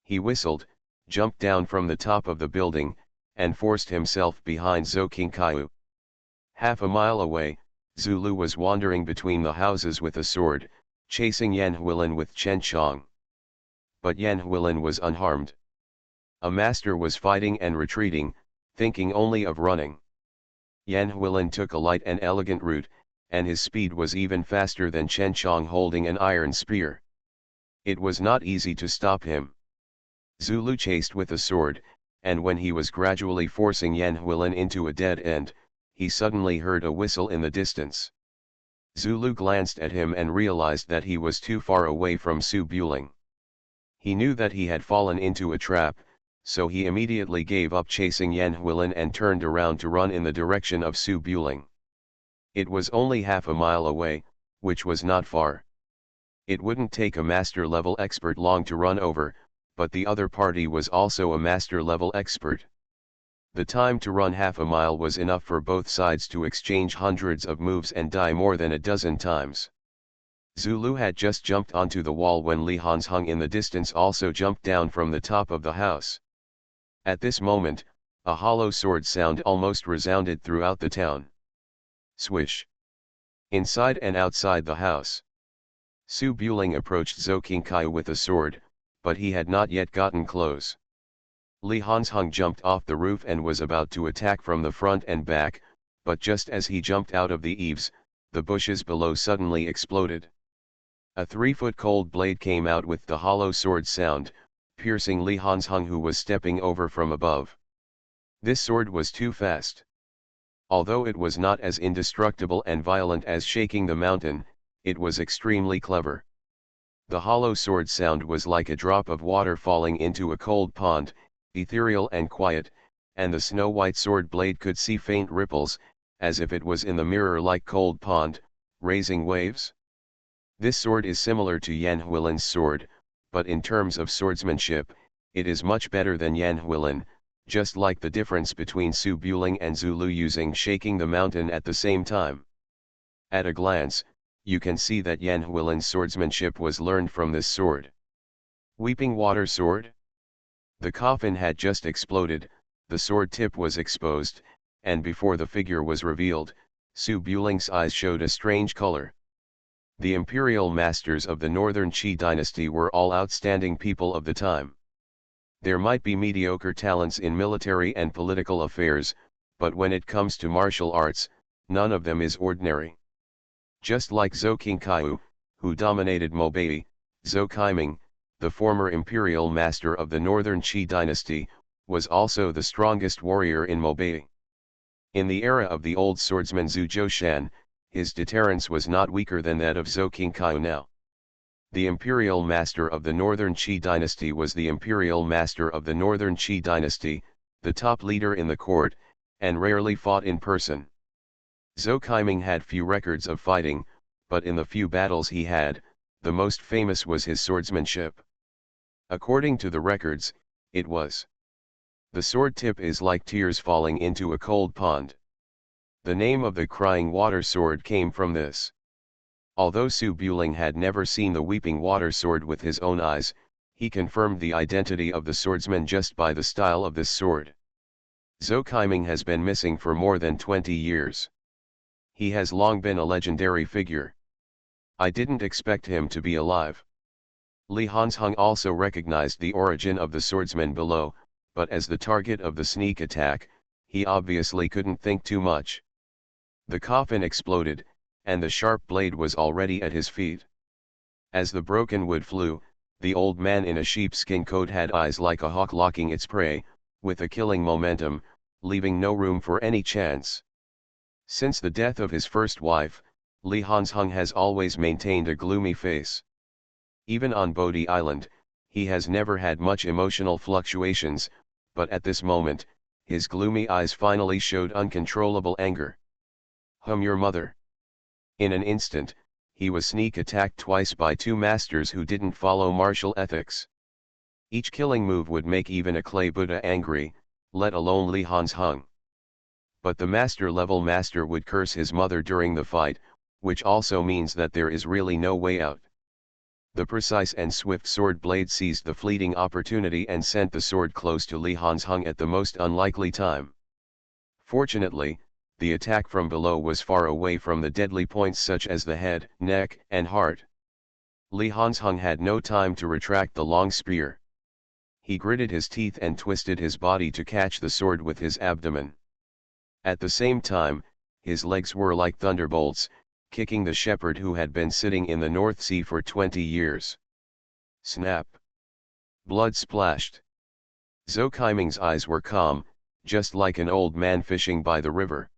He whistled, jumped down from the top of the building, and forced himself behind Zhou Qingkai. Half a mile away, Zulu was wandering between the houses with a sword, chasing Yan Huilin with Chen Chong. But Yan Huilin was unharmed. A master was fighting and retreating, thinking only of running. Yan Huilin took a light and elegant route, and his speed was even faster than Chen Chong holding an iron spear. It was not easy to stop him. Zulu chased with the sword, and when he was gradually forcing Yan Huilin into a dead end, he suddenly heard a whistle in the distance. Zulu glanced at him and realized that he was too far away from Su Buling. He knew that he had fallen into a trap, so he immediately gave up chasing Yan Huilin and turned around to run in the direction of Su Buling. It was only half a mile away, which was not far. It wouldn't take a master-level expert long to run over, but the other party was also a master-level expert. The time to run half a mile was enough for both sides to exchange hundreds of moves and die more than a dozen times. Zulu had just jumped onto the wall when Li Hanzhong in the distance also jumped down from the top of the house. At this moment, a hollow sword sound almost resounded throughout the town. Swish! Inside and outside the house. Su Buling approached Zhou Qingkai with a sword, but he had not yet gotten close. Li Hanzhong jumped off the roof and was about to attack from the front and back, but just as he jumped out of the eaves, the bushes below suddenly exploded. A 3-foot cold blade came out with the hollow sword sound, piercing Li Hanzhong, who was stepping over from above. This sword was too fast. Although it was not as indestructible and violent as shaking the mountain, it was extremely clever. The hollow sword sound was like a drop of water falling into a cold pond, ethereal and quiet, and the snow-white sword blade could see faint ripples, as if it was in the mirror like cold pond, raising waves. This sword is similar to Yan Huilin's sword, but in terms of swordsmanship, it is much better than Yan Huilin, just like the difference between Su Buling and Zulu using shaking the mountain at the same time. At a glance, you can see that Yan Huilin's swordsmanship was learned from this sword. Weeping Water Sword? The coffin had just exploded, the sword tip was exposed, and before the figure was revealed, Su Buling's eyes showed a strange color. The imperial masters of the Northern Qi dynasty were all outstanding people of the time. There might be mediocre talents in military and political affairs, but when it comes to martial arts, none of them is ordinary. Just like Zhou Qingkai, who dominated Mobei, Zhou Kaiming, the former imperial master of the Northern Qi dynasty, was also the strongest warrior in Mobei. In the era of the old swordsman Zhu Zhoushan, his deterrence was not weaker than that of Zhou Qingkai now. The imperial master of the Northern Qi dynasty was the imperial master of the Northern Qi dynasty, the top leader in the court, and rarely fought in person. Zhou Kaiming had few records of fighting, but in the few battles he had, the most famous was his swordsmanship. According to the records, it was. The sword tip is like tears falling into a cold pond. The name of the crying water sword came from this. Although Su Buling had never seen the weeping water sword with his own eyes, he confirmed the identity of the swordsman just by the style of this sword. Zhou Kaiming has been missing for more than 20 years. He has long been a legendary figure. I didn't expect him to be alive. Li Hanzhong also recognized the origin of the swordsman below, but as the target of the sneak attack, he obviously couldn't think too much. The coffin exploded, and the sharp blade was already at his feet. As the broken wood flew, the old man in a sheepskin coat had eyes like a hawk locking its prey, with a killing momentum, leaving no room for any chance. Since the death of his first wife, Li Hanzhong has always maintained a gloomy face. Even on Bodhi Island, he has never had much emotional fluctuations, but at this moment, his gloomy eyes finally showed uncontrollable anger. Your mother. In an instant, he was sneak attacked twice by two masters who didn't follow martial ethics. Each killing move would make even a clay Buddha angry, let alone Li Hanzhong. But the master-level master would curse his mother during the fight, which also means that there is really no way out. The precise and swift sword blade seized the fleeting opportunity and sent the sword close to Li Hanzhong at the most unlikely time. Fortunately, the attack from below was far away from the deadly points such as the head, neck, and heart. Li Hanzhong had no time to retract the long spear. He gritted his teeth and twisted his body to catch the sword with his abdomen. At the same time, his legs were like thunderbolts, kicking the shepherd who had been sitting in the North Sea for 20 years. Snap! Blood splashed. Zhou Kaiming's eyes were calm, just like an old man fishing by the river.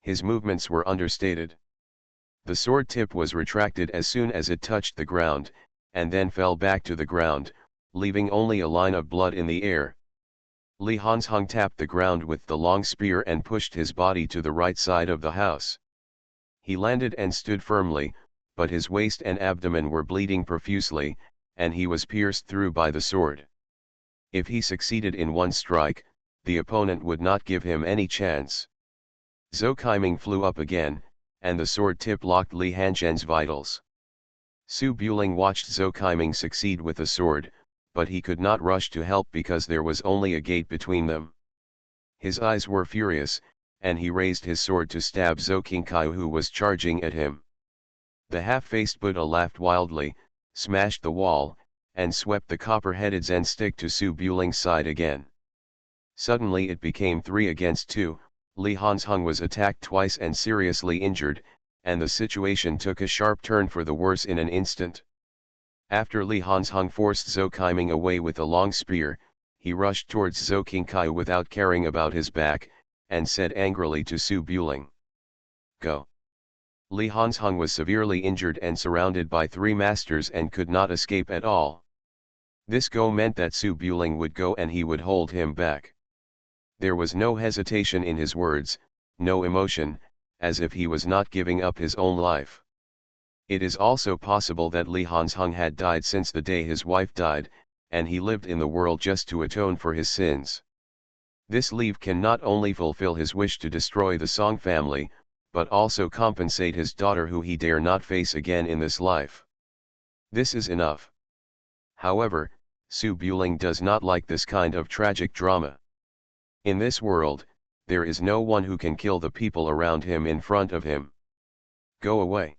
His movements were understated. The sword tip was retracted as soon as it touched the ground, and then fell back to the ground, leaving only a line of blood in the air. Li Hanzhong tapped the ground with the long spear and pushed his body to the right side of the house. He landed and stood firmly, but his waist and abdomen were bleeding profusely, and he was pierced through by the sword. If he succeeded in one strike, the opponent would not give him any chance. Zhou Kaiming flew up again, and the sword tip locked Li Hanzhen's vitals. Su Buling watched Zhou Kaiming succeed with the sword, but he could not rush to help because there was only a gate between them. His eyes were furious, and he raised his sword to stab Zhou Qingkai who was charging at him. The half-faced Buddha laughed wildly, smashed the wall, and swept the copper-headed Zen stick to Su Buling's side again. Suddenly it became 3 against 2, Li Hanzhong was attacked twice and seriously injured, and the situation took a sharp turn for the worse in an instant. After Li Hanzhong forced Zhou Kaiming away with a long spear, he rushed towards Zhou Qingkai without caring about his back, and said angrily to Su Buling, "Go." Li Hanzhong was severely injured and surrounded by 3 masters and could not escape at all. This go meant that Su Buling would go and he would hold him back. There was no hesitation in his words, no emotion, as if he was not giving up his own life. It is also possible that Li Hanzhong had died since the day his wife died, and he lived in the world just to atone for his sins. This leave can not only fulfill his wish to destroy the Song family, but also compensate his daughter who he dare not face again in this life. This is enough. However, Su Buling does not like this kind of tragic drama. In this world, there is no one who can kill the people around him in front of him. Go away.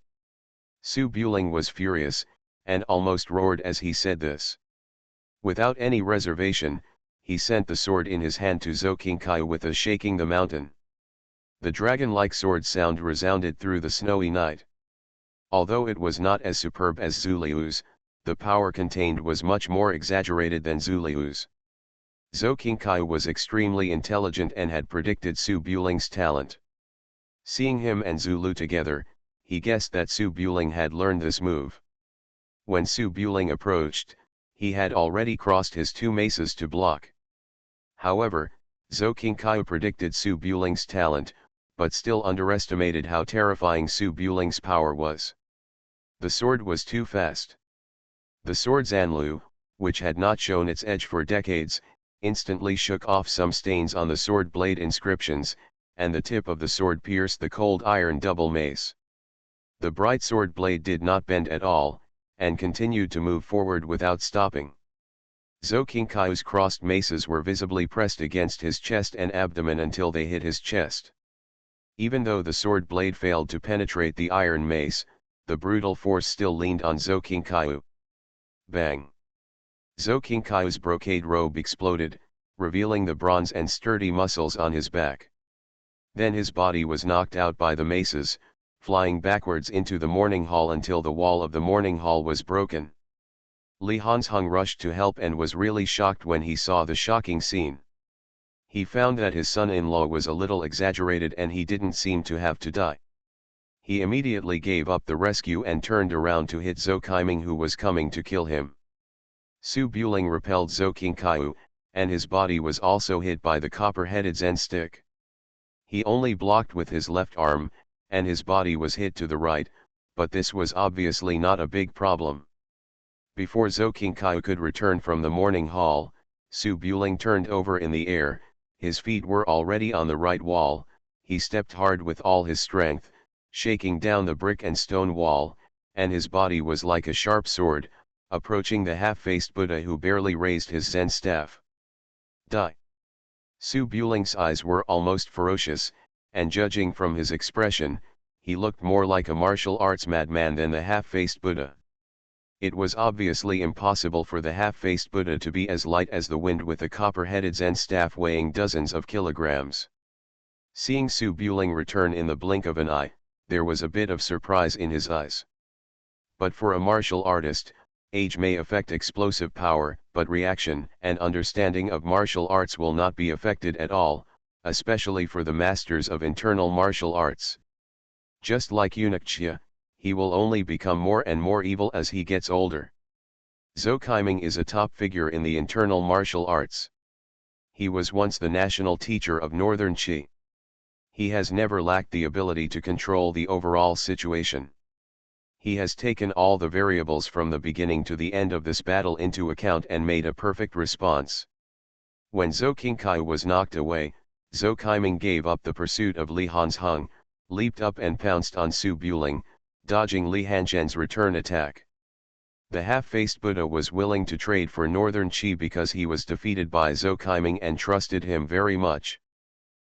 Su Buling was furious, and almost roared as he said this. Without any reservation, he sent the sword in his hand to Zhou Qingkai with a shaking the mountain. The dragon-like sword sound resounded through the snowy night. Although it was not as superb as Zhu Liu's, the power contained was much more exaggerated than Zhu Liu's. Zhou Qingkai was extremely intelligent and had predicted Su Buling's talent. Seeing him and Zhu Liu together, he guessed that Su Buling had learned this move. When Su Buling approached, he had already crossed his 2 maces to block. However, Zhou Qingkai predicted Su Buling's talent, but still underestimated how terrifying Su Buling's power was. The sword was too fast. The sword Zanlu, which had not shown its edge for decades, instantly shook off some stains on the sword blade inscriptions, and the tip of the sword pierced the cold iron double mace. The bright sword blade did not bend at all, and continued to move forward without stopping. Zhou Qingkai's crossed maces were visibly pressed against his chest and abdomen until they hit his chest. Even though the sword blade failed to penetrate the iron mace, the brutal force still leaned on Zhou Qingkai. Bang! Zhou Qingkai's brocade robe exploded, revealing the bronze and sturdy muscles on his back. Then his body was knocked out by the maces, flying backwards into the morning hall until the wall of the morning hall was broken. Li Hanzhong rushed to help and was really shocked when he saw the shocking scene. He found that his son-in-law was a little exaggerated and he didn't seem to have to die. He immediately gave up the rescue and turned around to hit Zhou Kaiming who was coming to kill him. Su Buling repelled Zhou Qingkai, and his body was also hit by the copper-headed Zen stick. He only blocked with his left arm, and his body was hit to the right, but this was obviously not a big problem. Before Zhou Qingkai could return from the morning hall, Su Buling turned over in the air, his feet were already on the right wall, he stepped hard with all his strength, shaking down the brick and stone wall, and his body was like a sharp sword, approaching the half-faced Buddha who barely raised his Zen staff. Die! Su Buling's eyes were almost ferocious, and judging from his expression, he looked more like a martial arts madman than the half-faced Buddha. It was obviously impossible for the half-faced Buddha to be as light as the wind with a copper-headed Zen staff weighing dozens of kilograms. Seeing Su Buling return in the blink of an eye, there was a bit of surprise in his eyes. But for a martial artist, Age may affect explosive power, but reaction and understanding of martial arts will not be affected at all, especially for the masters of internal martial arts. Just like AncientChina, he will only become more and more evil as he gets older. Zhou Kaiming is a top figure in the internal martial arts. He was once the national teacher of Northern Qi. He has never lacked the ability to control the overall situation. He has taken all the variables from the beginning to the end of this battle into account and made a perfect response. When Zhou Qingkai was knocked away, Zhou Kaiming gave up the pursuit of Li Hanzheng, leaped up and pounced on Su Buling, dodging Li Hanzheng's return attack. The half-faced Buddha was willing to trade for Northern Qi because he was defeated by Zhou Kaiming and trusted him very much.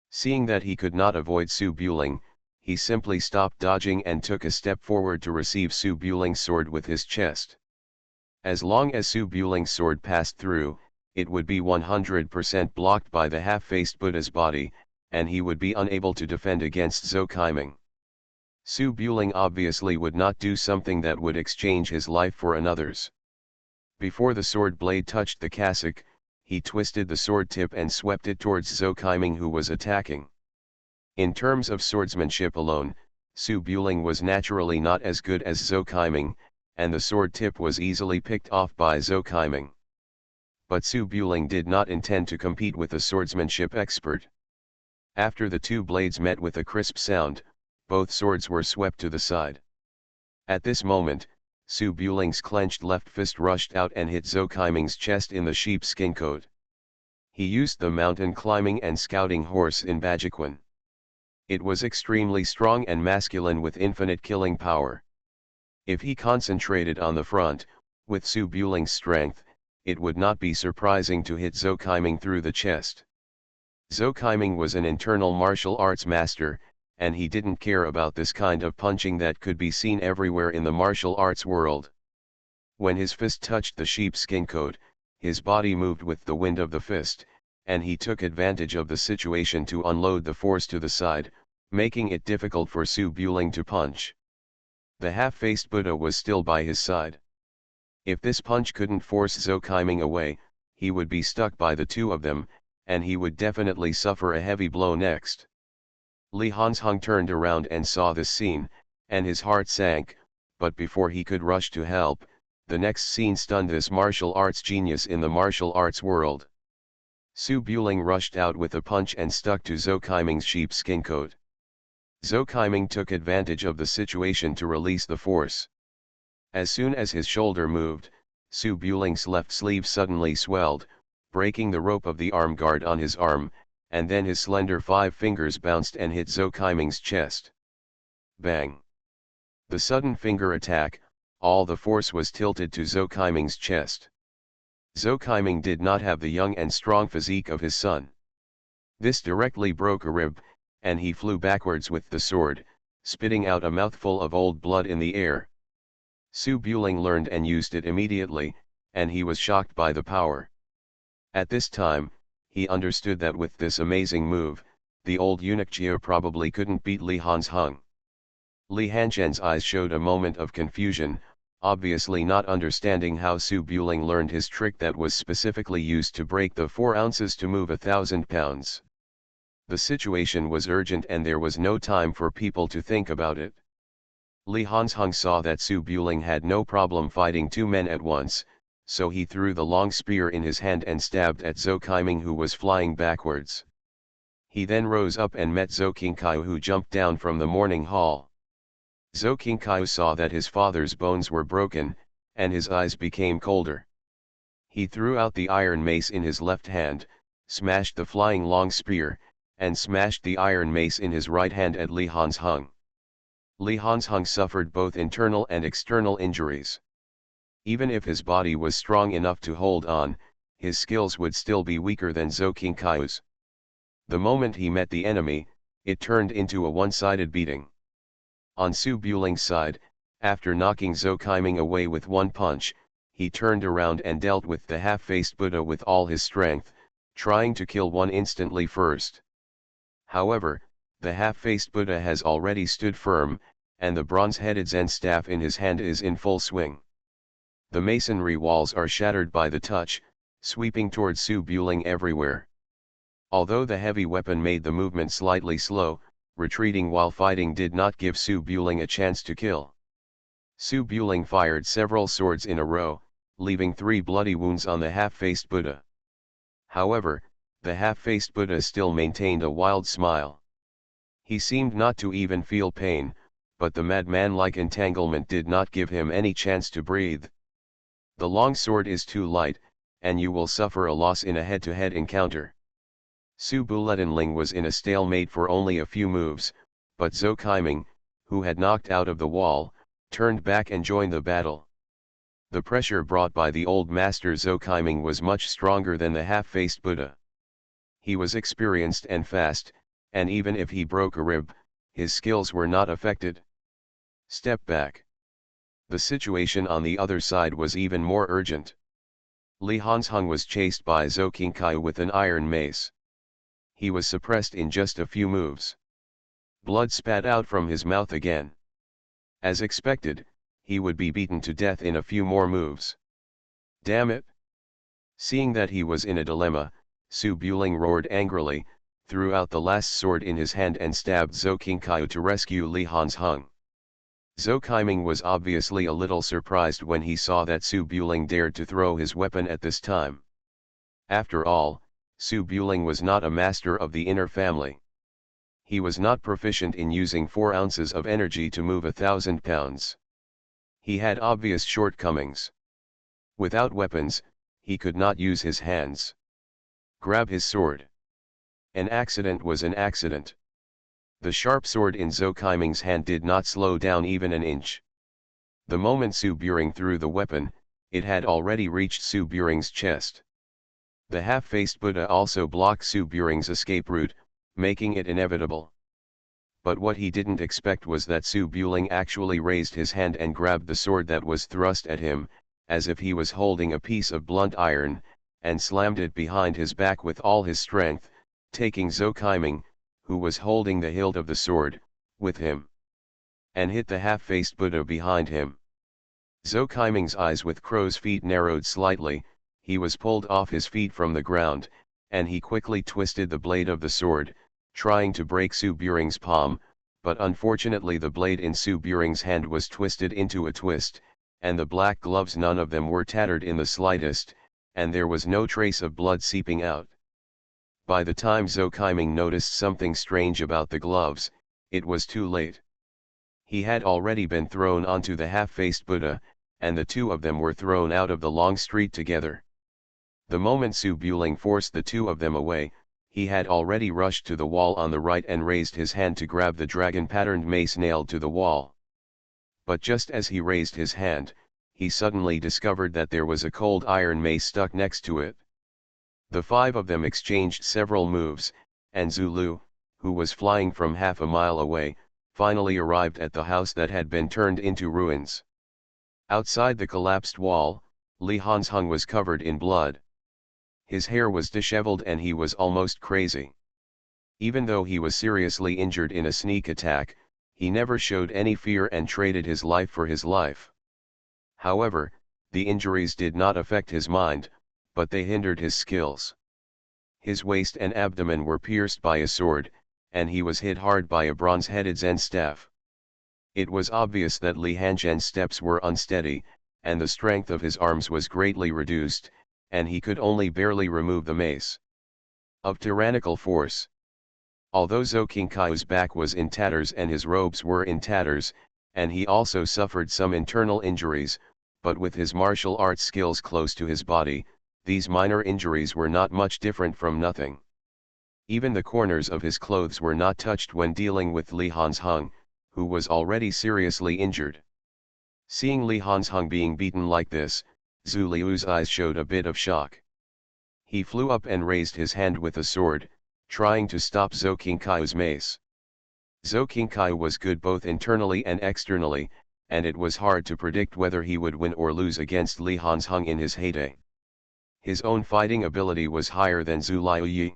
Seeing that he could not avoid Su Buling, he simply stopped dodging and took a step forward to receive Su Buling's sword with his chest. As long as Su Buling's sword passed through, it would be 100% blocked by the half-faced Buddha's body, and he would be unable to defend against Zhou Kaiming. Su Buling obviously would not do something that would exchange his life for another's. Before the sword blade touched the cassock, he twisted the sword tip and swept it towards Zhou Kaiming, who was attacking. In terms of swordsmanship alone, Su Buling was naturally not as good as Zhou Kaiming, and the sword tip was easily picked off by Zhou Kaiming. But Su Buling did not intend to compete with a swordsmanship expert. After the two blades met with a crisp sound, both swords were swept to the side. At this moment, Su Buling's clenched left fist rushed out and hit Zhou Kaiming's chest in the sheepskin coat. He used the mountain climbing and scouting horse in Bajiquan. It was extremely strong and masculine with infinite killing power. If he concentrated on the front, with Su Buling's strength, it would not be surprising to hit Zhou Kaiming through the chest. Zhou Kaiming was an internal martial arts master, and he didn't care about this kind of punching that could be seen everywhere in the martial arts world. When his fist touched the sheepskin coat, his body moved with the wind of the fist, and he took advantage of the situation to unload the force to the side, making it difficult for Su Buling to punch. The half-faced Buddha was still by his side. If this punch couldn't force Zhou Kaiming away, he would be stuck by the two of them, and he would definitely suffer a heavy blow next. Li Hanzheng turned around and saw this scene, and his heart sank, but before he could rush to help, the next scene stunned this martial arts genius in the martial arts world. Su Buling rushed out with a punch and stuck to Zhou Kaiming's sheepskin coat. Zhou Kaiming took advantage of the situation to release the force. As soon as his shoulder moved, Su Buling's left sleeve suddenly swelled, breaking the rope of the arm guard on his arm, and then his slender 5 fingers bounced and hit Zhou Kaiming's chest. Bang! The sudden finger attack, all the force was tilted to Zhou Kaiming's chest. Zhou Kaiming did not have the young and strong physique of his son. This directly broke a rib, and he flew backwards with the sword, spitting out a mouthful of old blood in the air. Su Buling learned and used it immediately, and he was shocked by the power. At this time, he understood that with this amazing move, the old AncientChina probably couldn't beat Li Hanzheng. Li Hanzheng's eyes showed a moment of confusion, obviously not understanding how Su Buling learned his trick that was specifically used to break the 4 ounces to move 1,000 pounds. The situation was urgent and there was no time for people to think about it. Li Hanzheng saw that Su Buling had no problem fighting 2 men at once, so he threw the long spear in his hand and stabbed at Zhou Kaiming, who was flying backwards. He then rose up and met Zhou Qingkai, who jumped down from the morning hall. Zhou Qingkai saw that his father's bones were broken, and his eyes became colder. He threw out the iron mace in his left hand, smashed the flying long spear, and smashed the iron mace in his right hand at Li Hanzheng. Li Hanzheng suffered both internal and external injuries. Even if his body was strong enough to hold on, his skills would still be weaker than Zhou Qingkai's. The moment he met the enemy, it turned into a one-sided beating. On Su Buling's side, after knocking Zhou Kaiming away with one punch, he turned around and dealt with the half-faced Buddha with all his strength, trying to kill one instantly first. However, the half-faced Buddha has already stood firm, and the bronze-headed Zen staff in his hand is in full swing. The masonry walls are shattered by the touch, sweeping towards Su Buling everywhere. Although the heavy weapon made the movement slightly slow, retreating while fighting did not give Su Buling a chance to kill. Su Buling fired several swords in a row, leaving 3 bloody wounds on the half-faced Buddha. However, the half-faced Buddha still maintained a wild smile. He seemed not to even feel pain, but the madman-like entanglement did not give him any chance to breathe. The long sword is too light, and you will suffer a loss in a head-to-head encounter. Su Buletinling was in a stalemate for only a few moves, but Zhou Kaiming, who had knocked out of the wall, turned back and joined the battle. The pressure brought by the old master Zhou Kaiming was much stronger than the half-faced Buddha. He was experienced and fast, and even if he broke a rib, his skills were not affected. Step back. The situation on the other side was even more urgent. Li Hanzhong was chased by Zhou Qingkai with an iron mace. He was suppressed in just a few moves. Blood spat out from his mouth again. As expected, he would be beaten to death in a few more moves. Damn it! Seeing that he was in a dilemma, Su Buling roared angrily, threw out the last sword in his hand and stabbed Zhou Qingkai to rescue Li Hanzhong. Zhou Kaiming was obviously a little surprised when he saw that Su Buling dared to throw his weapon at this time. After all, Su Buling was not a master of the inner family. He was not proficient in using 4 ounces of energy to move 1,000 pounds. He had obvious shortcomings. Without weapons, he could not use his hands. Grab his sword. An accident was an accident. The sharp sword in Zhou Kaiming's hand did not slow down even an inch. The moment Su Buring threw the weapon, it had already reached Su Buring's chest. The half-faced Buddha also blocked Su Buring's escape route, making it inevitable. But what he didn't expect was that Su Buling actually raised his hand and grabbed the sword that was thrust at him, as if he was holding a piece of blunt iron, and slammed it behind his back with all his strength, taking Zhou Kaiming, who was holding the hilt of the sword, with him. And hit the half-faced Buddha behind him. Zhou Kaiming's eyes with crow's feet narrowed slightly, he was pulled off his feet from the ground, and he quickly twisted the blade of the sword, trying to break Su Buring's palm, but unfortunately the blade in Su Buring's hand was twisted into a twist, and the black gloves, none of them were tattered in the slightest, and there was no trace of blood seeping out. By the time Zhou Kaiming noticed something strange about the gloves, it was too late. He had already been thrown onto the half-faced Buddha, and the 2 of them were thrown out of the long street together. The moment Su Buling forced the 2 of them away, he had already rushed to the wall on the right and raised his hand to grab the dragon-patterned mace nailed to the wall. But just as he raised his hand, he suddenly discovered that there was a cold iron mace stuck next to it. The 5 of them exchanged several moves, and Zulu, who was flying from half a mile away, finally arrived at the house that had been turned into ruins. Outside the collapsed wall, Li Hanzhong was covered in blood. His hair was disheveled and he was almost crazy. Even though he was seriously injured in a sneak attack, he never showed any fear and traded his life for his life. However, the injuries did not affect his mind, but they hindered his skills. His waist and abdomen were pierced by a sword, and he was hit hard by a bronze-headed Zen staff. It was obvious that Li Hanzhen's steps were unsteady, and the strength of his arms was greatly reduced, and he could only barely remove the mace. Of tyrannical force. Although Zhou Qingkai's back was in tatters and his robes were in tatters, and he also suffered some internal injuries, but with his martial arts skills close to his body, these minor injuries were not much different from nothing. Even the corners of his clothes were not touched when dealing with Li Hanzhong, who was already seriously injured. Seeing Li Hanzhong being beaten like this, Zhu Liu's eyes showed a bit of shock. He flew up and raised his hand with a sword, trying to stop Zhou Qingkai's mace. Zhou Qingkai was good both internally and externally, and it was hard to predict whether he would win or lose against Li Hanzhong in his heyday. His own fighting ability was higher than Zhu Liuyi.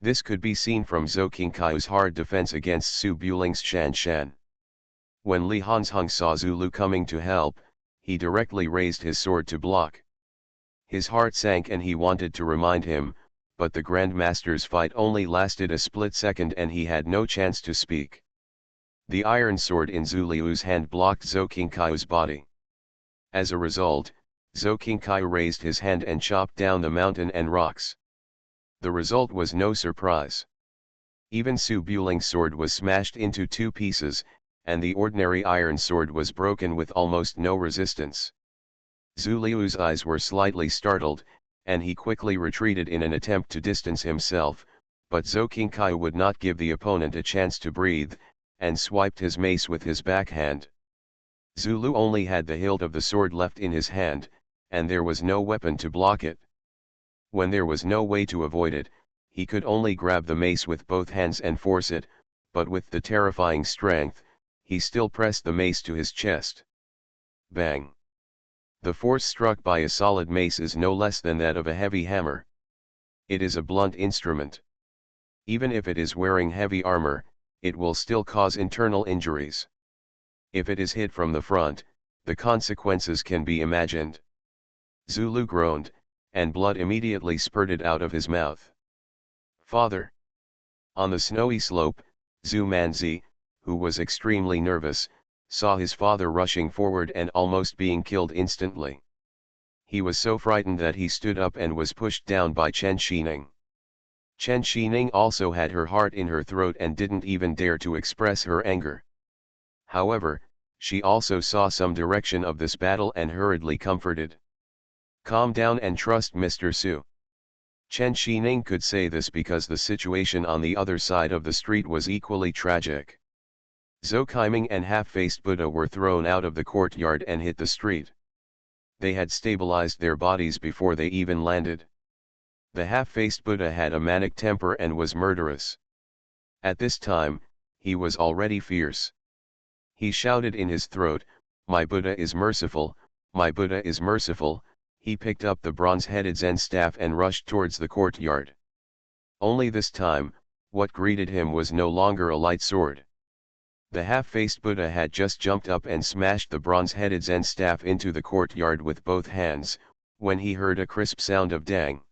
This could be seen from Zhou Qingkai's hard defense against Su Buling's Shan Shan. When Li Hanzhong saw Zulu coming to help, he directly raised his sword to block. His heart sank and he wanted to remind him, but the Grandmaster's fight only lasted a split second and he had no chance to speak. The iron sword in Zhu Liu's hand blocked Zhou Qingkai's body. As a result, Zhou Qingkai raised his hand and chopped down the mountain and rocks. The result was no surprise. Even Su Buling's sword was smashed into two pieces, and the ordinary iron sword was broken with almost no resistance. Zhu Liu's eyes were slightly startled, and he quickly retreated in an attempt to distance himself, but Zhou Qingkai would not give the opponent a chance to breathe, and swiped his mace with his backhand. Zhu Liu only had the hilt of the sword left in his hand, and there was no weapon to block it. When there was no way to avoid it, he could only grab the mace with both hands and force it, but with the terrifying strength, he still pressed the mace to his chest. Bang! The force struck by a solid mace is no less than that of a heavy hammer. It is a blunt instrument. Even if it is wearing heavy armor, it will still cause internal injuries. If it is hit from the front, the consequences can be imagined. Zhu Liu groaned, and blood immediately spurted out of his mouth. Father! On the snowy slope, Zhu Manzi, who was extremely nervous, saw his father rushing forward and almost being killed instantly. He was so frightened that he stood up and was pushed down by Chen Xining. Chen Xining also had her heart in her throat and didn't even dare to express her anger. However, she also saw some direction of this battle and hurriedly comforted. Calm down and trust Mr. Su. Chen Xining could say this because the situation on the other side of the street was equally tragic. Zhou Qiming and half-faced Buddha were thrown out of the courtyard and hit the street. They had stabilized their bodies before they even landed. The half-faced Buddha had a manic temper and was murderous. At this time, he was already fierce. He shouted in his throat, "My Buddha is merciful, my Buddha is merciful." He picked up the bronze-headed Zen staff and rushed towards the courtyard. Only this time, what greeted him was no longer a light sword. The half-faced Buddha had just jumped up and smashed the bronze-headed Zen staff into the courtyard with both hands, when he heard a crisp sound of dang.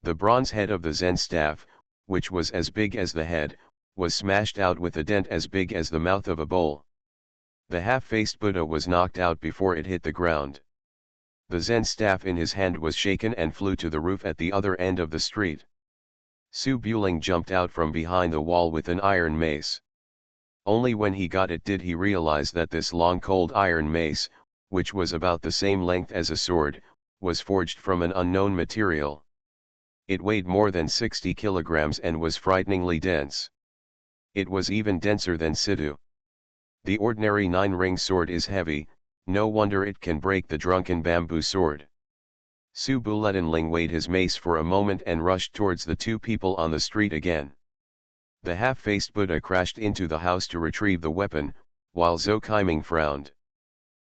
The bronze head of the Zen staff, which was as big as the head, was smashed out with a dent as big as the mouth of a bowl. The half-faced Buddha was knocked out before it hit the ground. The Zen staff in his hand was shaken and flew to the roof at the other end of the street. Su Buling jumped out from behind the wall with an iron mace. Only when he got it did he realize that this long cold iron mace, which was about the same length as a sword, was forged from an unknown material. It weighed more than 60 kilograms and was frighteningly dense. It was even denser than Sidu. The ordinary 9-ring sword is heavy, no wonder it can break the drunken bamboo sword. Su Buletinling weighed his mace for a moment and rushed towards the two people on the street again. The half-faced Buddha crashed into the house to retrieve the weapon, while Zhou Qiming frowned.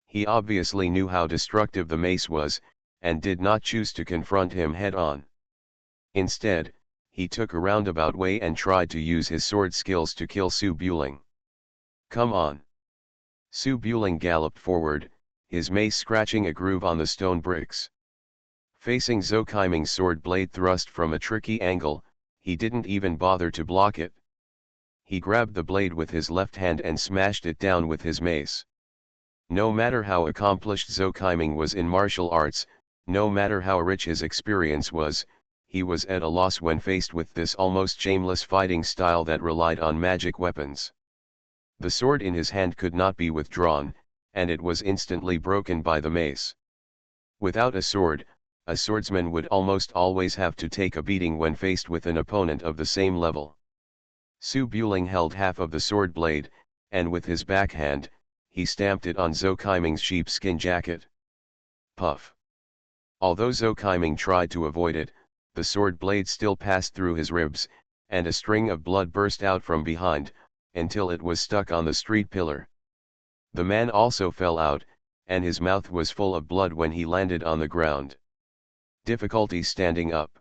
He obviously knew how destructive the mace was, and did not choose to confront him head-on. Instead, he took a roundabout way and tried to use his sword skills to kill Su Buling. "Come on!" Su Buling galloped forward, his mace scratching a groove on the stone bricks. Facing Zhou Qiming's sword blade thrust from a tricky angle, he didn't even bother to block it. He grabbed the blade with his left hand and smashed it down with his mace. No matter how accomplished Zhou Qiming was in martial arts, no matter how rich his experience was, he was at a loss when faced with this almost shameless fighting style that relied on magic weapons. The sword in his hand could not be withdrawn, and it was instantly broken by the mace. Without a sword, a swordsman would almost always have to take a beating when faced with an opponent of the same level. Su Buling held half of the sword blade, and with his backhand, he stamped it on Zhou Qiming's sheepskin jacket. Puff! Although Zhou Qiming tried to avoid it, the sword blade still passed through his ribs, and a string of blood burst out from behind, until it was stuck on the street pillar. The man also fell out, and his mouth was full of blood when he landed on the ground. Difficulty standing up.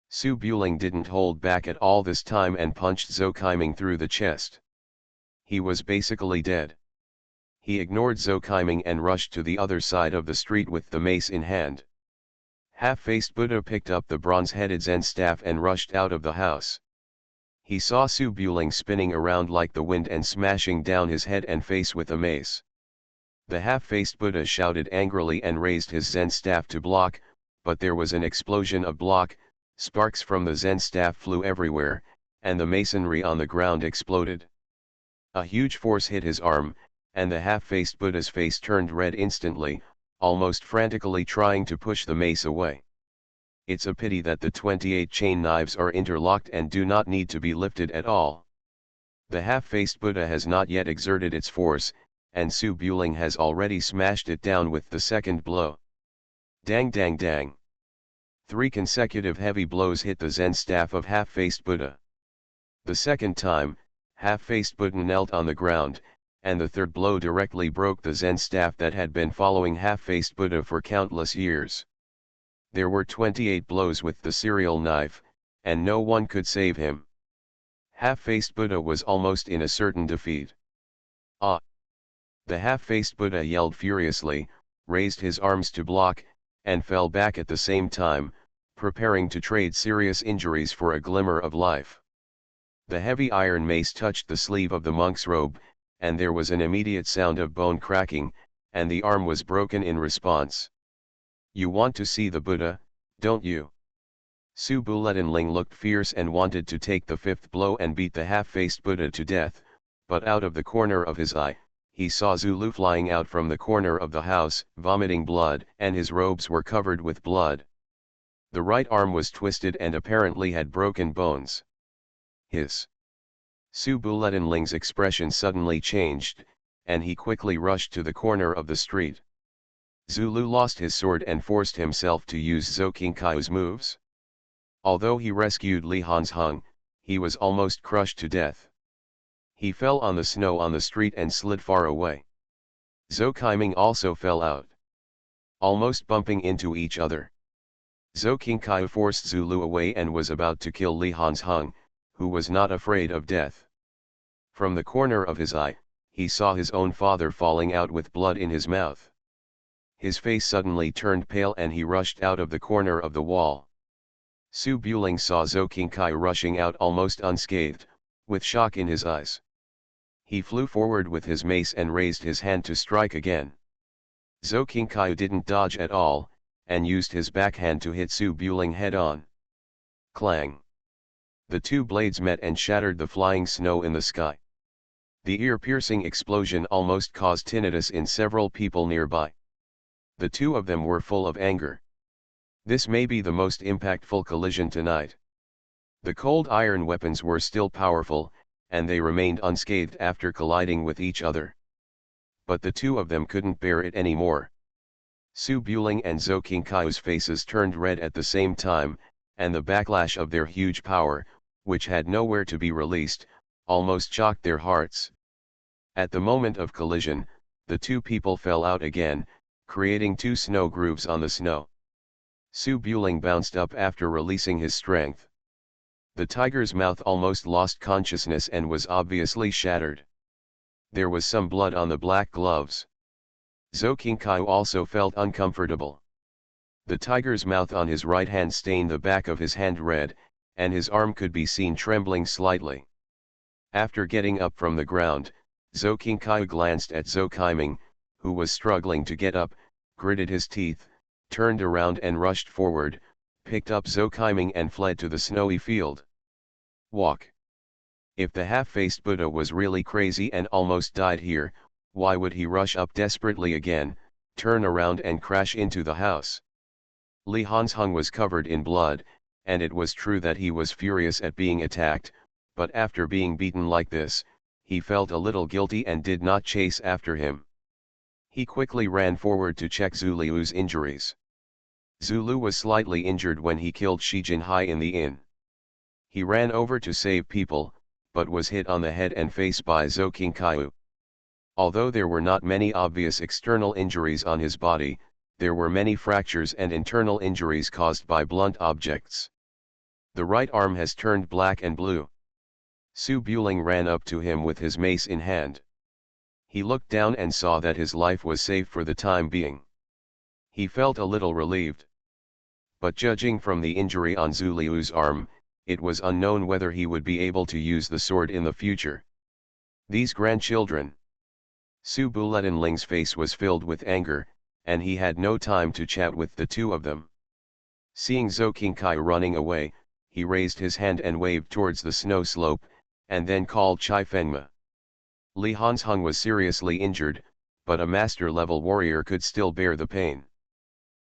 Su Buling didn't hold back at all this time and punched Zhou Qiming through the chest. He was basically dead. He ignored Zhou Qiming and rushed to the other side of the street with the mace in hand. Half-faced Buddha picked up the bronze-headed Zen staff and rushed out of the house. He saw Su Buling spinning around like the wind and smashing down his head and face with a mace. The half-faced Buddha shouted angrily and raised his Zen staff to block, but there was an explosion of block, sparks from the Zen staff flew everywhere, and the masonry on the ground exploded. A huge force hit his arm, and the half-faced Buddha's face turned red instantly, almost frantically trying to push the mace away. It's a pity that the 28 chain knives are interlocked and do not need to be lifted at all. The half-faced Buddha has not yet exerted its force, and Su Buling has already smashed it down with the second blow. Dang dang dang. 3 consecutive heavy blows hit the Zen staff of half-faced Buddha. The second time, half-faced Buddha knelt on the ground, and the third blow directly broke the Zen staff that had been following half-faced Buddha for countless years. There were 28 blows with the serial knife, and no one could save him. Half-faced Buddha was almost in a certain defeat. Ah! The half-faced Buddha yelled furiously, raised his arms to block, and fell back at the same time, preparing to trade serious injuries for a glimmer of life. The heavy iron mace touched the sleeve of the monk's robe, and there was an immediate sound of bone cracking, and the arm was broken in response. You want to see the Buddha, don't you? Su Buletinling looked fierce and wanted to take the 5th blow and beat the half-faced Buddha to death, but out of the corner of his eye, he saw Zulu flying out from the corner of the house, vomiting blood, and his robes were covered with blood. The right arm was twisted and apparently had broken bones. Hiss! Su Buletinling's expression suddenly changed, and he quickly rushed to the corner of the street. Zulu lost his sword and forced himself to use Zhou Qingshu's moves. Although he rescued Li Hanzhong, he was almost crushed to death. He fell on the snow on the street and slid far away. Zhou Qiming also fell out, almost bumping into each other. Zhou Qingshu forced Zulu away and was about to kill Li Hanzhong, who was not afraid of death. From the corner of his eye, he saw his own father falling out with blood in his mouth. His face suddenly turned pale and he rushed out of the corner of the wall. Su Buling saw Zhou Qingshu rushing out almost unscathed, with shock in his eyes. He flew forward with his mace and raised his hand to strike again. Zhou Qingshu didn't dodge at all, and used his backhand to hit Su Buling head-on. Clang! The 2 blades met and shattered the flying snow in the sky. The ear-piercing explosion almost caused tinnitus in several people nearby. The 2 of them were full of anger. This may be the most impactful collision tonight. The cold iron weapons were still powerful, and they remained unscathed after colliding with each other. But the 2 of them couldn't bear it anymore. Su Buling and Zhou Qingshu's faces turned red at the same time, and the backlash of their huge power, which had nowhere to be released, almost shocked their hearts. At the moment of collision, the 2 people fell out again, creating 2 snow grooves on the snow. Su Buling bounced up after releasing his strength. The tiger's mouth almost lost consciousness and was obviously shattered. There was some blood on the black gloves. Zhou Qingshu also felt uncomfortable. The tiger's mouth on his right hand stained the back of his hand red, and his arm could be seen trembling slightly. After getting up from the ground, Zhou Qingshu glanced at Zhou Qiming, who was struggling to get up, gritted his teeth, turned around and rushed forward, picked up Zhou Qiming and fled to the snowy field. Walk. If the half-faced Buddha was really crazy and almost died here, why would he rush up desperately again, turn around and crash into the house? Li Hanzhong was covered in blood, and it was true that he was furious at being attacked, but after being beaten like this, he felt a little guilty and did not chase after him. He quickly ran forward to check Zulu's injuries. Zulu was slightly injured when he killed Shi Jinhai in the inn. He ran over to save people, but was hit on the head and face by Zhou Qingshu. Although there were not many obvious external injuries on his body, there were many fractures and internal injuries caused by blunt objects. The right arm has turned black and blue. Su Buling ran up to him with his mace in hand. He looked down and saw that his life was safe for the time being. He felt a little relieved. But judging from the injury on Zhu Liu's arm, it was unknown whether he would be able to use the sword in the future. These grandchildren. Su Buletinling's face was filled with anger, and he had no time to chat with the two of them. Seeing Zhou Qingkai running away, he raised his hand and waved towards the snow slope, and then called Chai Fengma. Li Hansheng was seriously injured, but a master-level warrior could still bear the pain.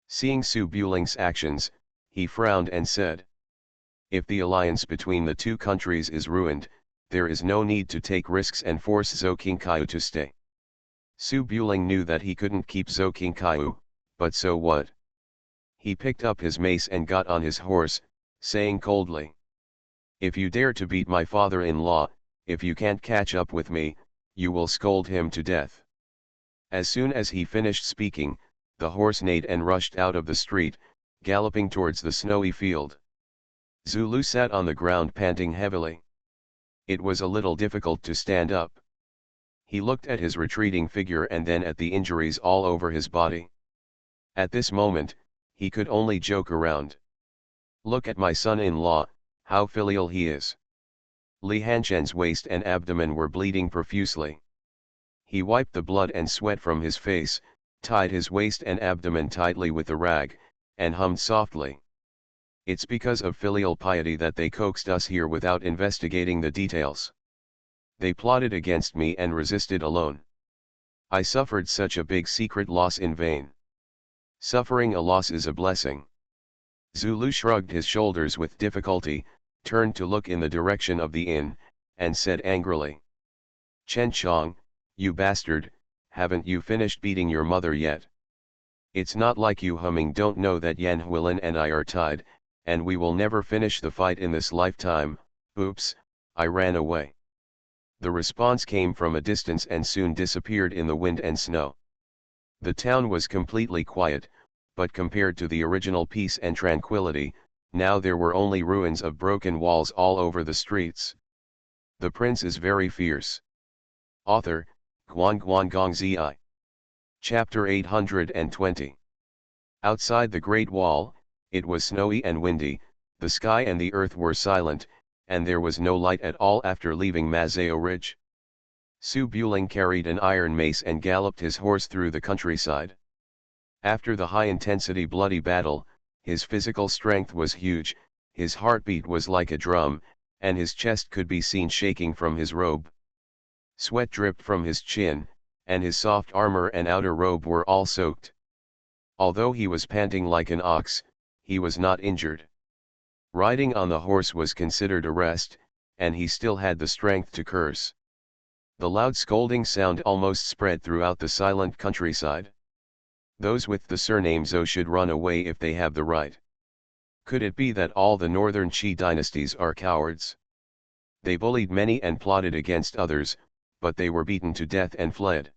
Seeing Su Buling's actions, he frowned and said, "If the alliance between the two countries is ruined, there is no need to take risks and force Zhou Qingkai to stay." Su Buling knew that he couldn't keep Zhou Qingkai, but so what? He picked up his mace and got on his horse, saying coldly, "If you dare to beat my father-in-law, if you can't catch up with me, you will scold him to death." As soon as he finished speaking, the horse neighed and rushed out of the street, galloping towards the snowy field. Zulu sat on the ground panting heavily. It was a little difficult to stand up. He looked at his retreating figure and then at the injuries all over his body. At this moment, he could only joke around. "Look at my son-in-law, how filial he is." Li Hanzhen's waist and abdomen were bleeding profusely. He wiped the blood and sweat from his face, tied his waist and abdomen tightly with the rag, and hummed softly. "It's because of filial piety that they coaxed us here without investigating the details. They plotted against me and resisted alone. I suffered such a big secret loss in vain. Suffering a loss is a blessing." Zulu shrugged his shoulders with difficulty, turned to look in the direction of the inn, and said angrily, "Chen Chong, you bastard, haven't you finished beating your mother yet? It's not like you humming don't know that Yan Huilin and I are tied, and we will never finish the fight in this lifetime. Oops, I ran away." The response came from a distance and soon disappeared in the wind and snow. The town was completely quiet, but compared to the original peace and tranquility, now there were only ruins of broken walls all over the streets. The prince is very fierce. Author, Guan Gong Zi. Chapter 820. Outside the Great Wall, it was snowy and windy, the sky and the earth were silent, and there was no light at all after leaving Mazao Ridge. Su Buling carried an iron mace and galloped his horse through the countryside. After the high-intensity bloody battle, his physical strength was huge, his heartbeat was like a drum, and his chest could be seen shaking from his robe. Sweat dripped from his chin, and his soft armor and outer robe were all soaked. Although he was panting like an ox, he was not injured. Riding on the horse was considered a rest, and he still had the strength to curse. The loud scolding sound almost spread throughout the silent countryside. Those with the surname Zhou should run away if they have the right. Could it be that all the northern Qi dynasties are cowards? They bullied many and plotted against others, but they were beaten to death and fled.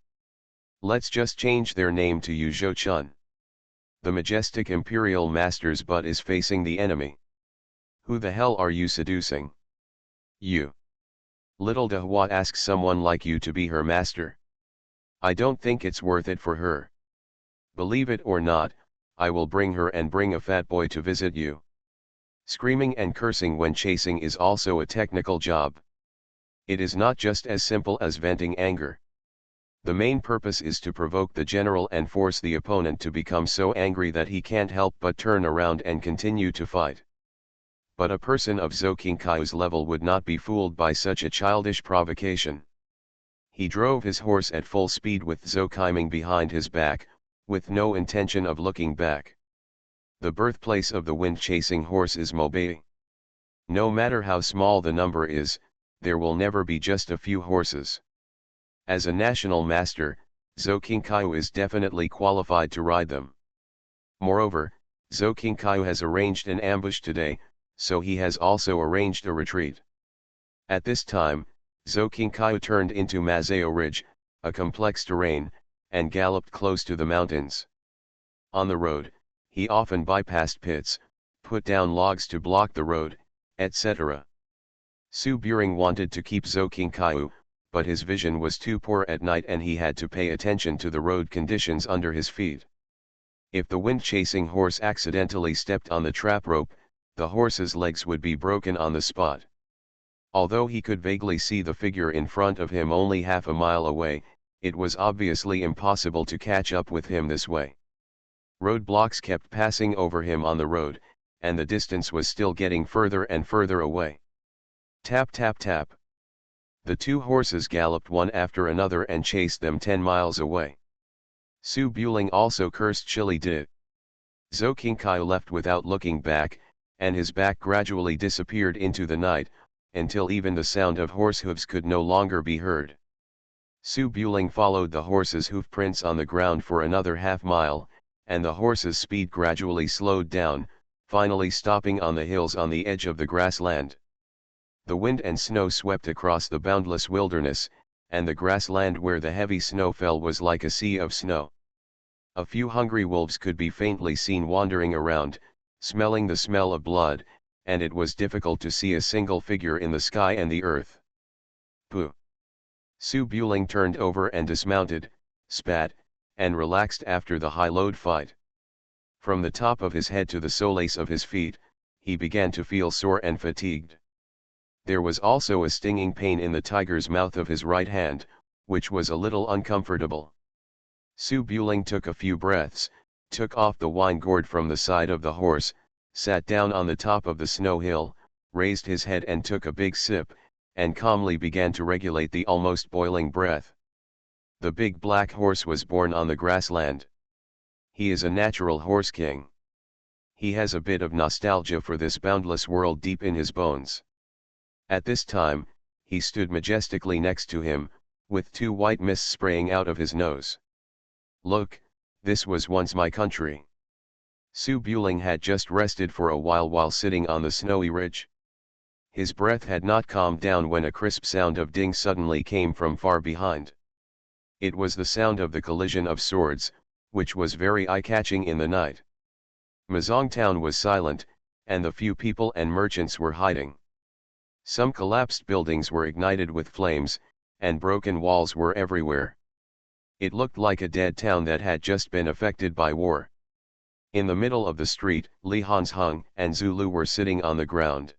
Let's just change their name to Yu Zhou-chun. The majestic imperial master's butt is facing the enemy. Who the hell are you seducing? You. Little Dehua asks someone like you to be her master. I don't think it's worth it for her. Believe it or not, I will bring her and bring a fat boy to visit you. Screaming and cursing when chasing is also a technical job. It is not just as simple as venting anger. The main purpose is to provoke the general and force the opponent to become so angry that he can't help but turn around and continue to fight. But a person of Zhou Qingkai's level would not be fooled by such a childish provocation. He drove his horse at full speed with Zhou Qiming behind his back, with no intention of looking back. The birthplace of the wind-chasing horse is Mobei. No matter how small the number is, there will never be just a few horses. As a national master, Zhou Qingkai is definitely qualified to ride them. Moreover, Zhou Qingkai has arranged an ambush today, so he has also arranged a retreat. At this time, Zhou Qingkai turned into Mazao Ridge, a complex terrain, and galloped close to the mountains. On the road, he often bypassed pits, put down logs to block the road, etc. Su Buring wanted to keep Zhou Qingkai, but his vision was too poor at night and he had to pay attention to the road conditions under his feet. If the wind-chasing horse accidentally stepped on the trap rope, the horse's legs would be broken on the spot. Although he could vaguely see the figure in front of him only half a mile away, it was obviously impossible to catch up with him this way. Roadblocks kept passing over him on the road, and the distance was still getting further and further away. Tap tap tap. The two horses galloped one after another and chased them 10 miles away. Su Buling also cursed Chili Di. Zhou Qingkai left without looking back, and his back gradually disappeared into the night, until even the sound of horse hooves could no longer be heard. Su Buling followed the horse's hoof prints on the ground for another half-mile, and the horse's speed gradually slowed down, finally stopping on the hills on the edge of the grassland. The wind and snow swept across the boundless wilderness, and the grassland where the heavy snow fell was like a sea of snow. A few hungry wolves could be faintly seen wandering around, smelling the smell of blood, and it was difficult to see a single figure in the sky and the earth. Pooh! Su Buling turned over and dismounted, spat, and relaxed after the high-load fight. From the top of his head to the soles of his feet, he began to feel sore and fatigued. There was also a stinging pain in the tiger's mouth of his right hand, which was a little uncomfortable. Su Buling took a few breaths, took off the wine gourd from the side of the horse, sat down on the top of the snow hill, raised his head and took a big sip, and calmly began to regulate the almost boiling breath. The big black horse was born on the grassland. He is a natural horse king. He has a bit of nostalgia for this boundless world deep in his bones. At this time, he stood majestically next to him, with two white mists spraying out of his nose. Look, this was once my country. Su Buling had just rested for a while sitting on the snowy ridge. His breath had not calmed down when a crisp sound of ding suddenly came from far behind. It was the sound of the collision of swords, which was very eye-catching in the night. Mazong town was silent, and the few people and merchants were hiding. Some collapsed buildings were ignited with flames, and broken walls were everywhere. It looked like a dead town that had just been affected by war. In the middle of the street, Li Hanzheng and Zulu were sitting on the ground.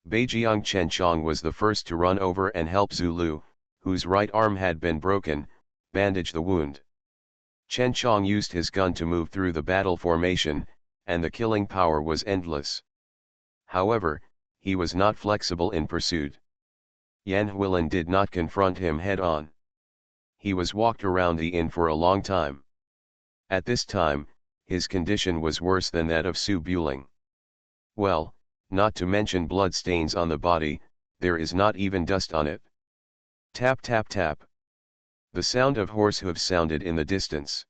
Beijiang Chenchong was the first to run over and help Zulu, whose right arm had been broken, bandage the wound. Chenchong used his gun to move through the battle formation, and the killing power was endless. However, he was not flexible in pursuit. Yan Huilin did not confront him head-on. He was walked around the inn for a long time. At this time, his condition was worse than that of Su Buling. Well, not to mention blood stains on the body, there is not even dust on it. Tap tap tap. The sound of horse hooves sounded in the distance.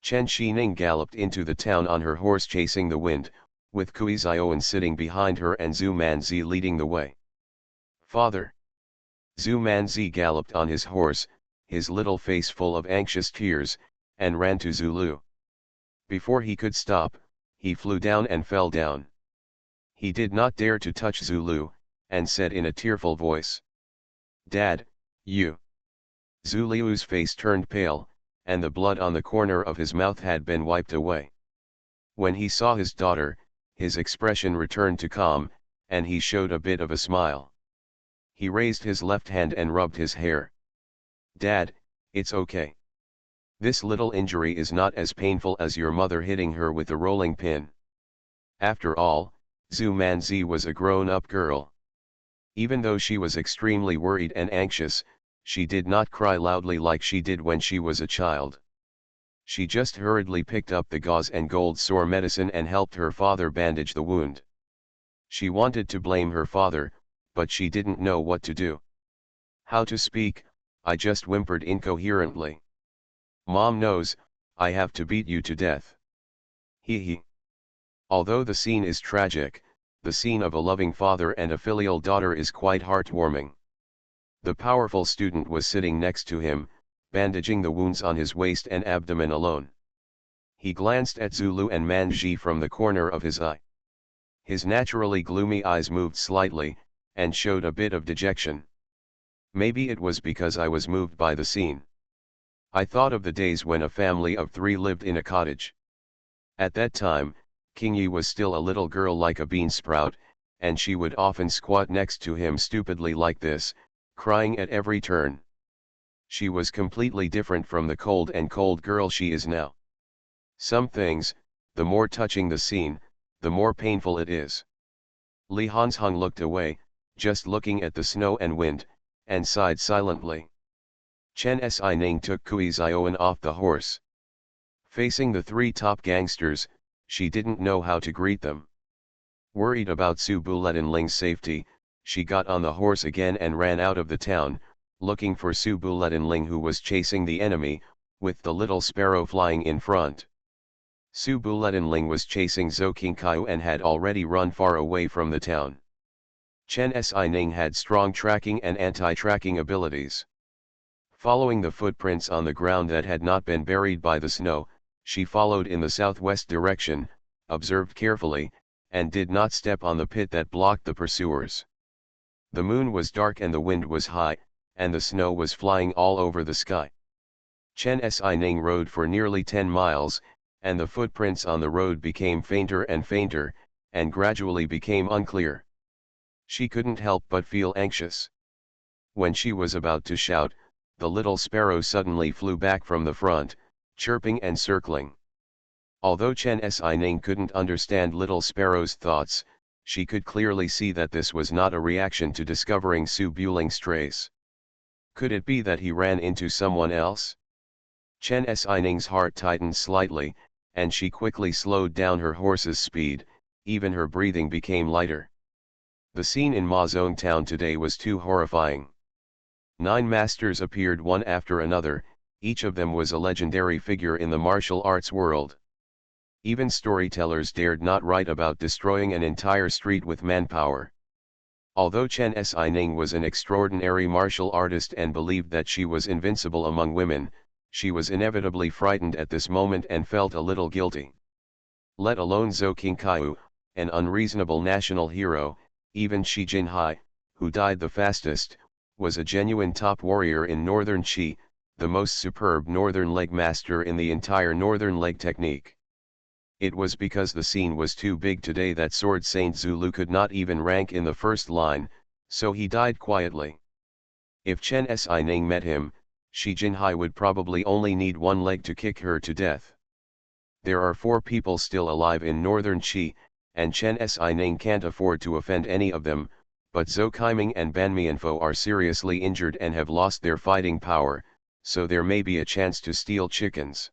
Chen Xining galloped into the town on her horse chasing the wind, with Kui Zioan sitting behind her and Zhu Manzi leading the way. Father! Zhu Manzi galloped on his horse, his little face full of anxious tears, and ran to Zulu. Before he could stop, he flew down and fell down. He did not dare to touch Zulu, and said in a tearful voice, "Dad, you." Zulu's face turned pale, and the blood on the corner of his mouth had been wiped away. When he saw his daughter, his expression returned to calm, and he showed a bit of a smile. He raised his left hand and rubbed his hair. "Dad, it's okay. This little injury is not as painful as your mother hitting her with a rolling pin." After all, Zhu Manzi was a grown-up girl. Even though she was extremely worried and anxious, she did not cry loudly like she did when she was a child. She just hurriedly picked up the gauze and gold sore medicine and helped her father bandage the wound. She wanted to blame her father, but she didn't know what to do. How to speak, I just whimpered incoherently. "Mom knows, I have to beat you to death." Hee. Although the scene is tragic, the scene of a loving father and a filial daughter is quite heartwarming. The powerful student was sitting next to him, bandaging the wounds on his waist and abdomen alone. He glanced at Zulu and Manji from the corner of his eye. His naturally gloomy eyes moved slightly, and showed a bit of dejection. Maybe it was because I was moved by the scene. I thought of the days when a family of 3 lived in a cottage. At that time, King Yi was still a little girl like a bean sprout, and she would often squat next to him stupidly like this, crying at every turn. She was completely different from the cold girl she is now. Some things, the more touching the scene, the more painful it is. Li Hansheng looked away, just looking at the snow and wind, and sighed silently. Chen Xining took Kui Zioan off the horse. Facing the 3 top gangsters, she didn't know how to greet them. Worried about Su Buletinling's safety, she got on the horse again and ran out of the town, looking for Su Buletinling, who was chasing the enemy, with the little sparrow flying in front. Su Buletinling was chasing Zhou Qingkaiu and had already run far away from the town. Chen Xining had strong tracking and anti-tracking abilities. Following the footprints on the ground that had not been buried by the snow, she followed in the southwest direction, observed carefully, and did not step on the pit that blocked the pursuers. The moon was dark and the wind was high, and the snow was flying all over the sky. Chen Xining rode for nearly 10 miles, and the footprints on the road became fainter and fainter, and gradually became unclear. She couldn't help but feel anxious. When she was about to shout, the little sparrow suddenly flew back from the front, chirping and circling. Although Chen Xining couldn't understand little sparrow's thoughts, she could clearly see that this was not a reaction to discovering Su Buling's trace. Could it be that he ran into someone else? Chen Xining's heart tightened slightly, and she quickly slowed down her horse's speed, even her breathing became lighter. The scene in Mazong town today was too horrifying. 9 masters appeared one after another, each of them was a legendary figure in the martial arts world. Even storytellers dared not write about destroying an entire street with manpower. Although Chen Xining was an extraordinary martial artist and believed that she was invincible among women, she was inevitably frightened at this moment and felt a little guilty. Let alone Zhou Qingkaiu, an unreasonable national hero, even Shi Jinhai, who died the fastest, was a genuine top warrior in Northern Qi, the most superb northern leg master in the entire northern leg technique. It was because the scene was too big today that Sword Saint Zulu could not even rank in the first line, so he died quietly. If Chen Xining met him, Shi Jinhai would probably only need 1 leg to kick her to death. There are 4 people still alive in Northern Qi, and Chen Xining can't afford to offend any of them, but Zhou Qiming and Ban Mianfo are seriously injured and have lost their fighting power, so there may be a chance to steal chickens.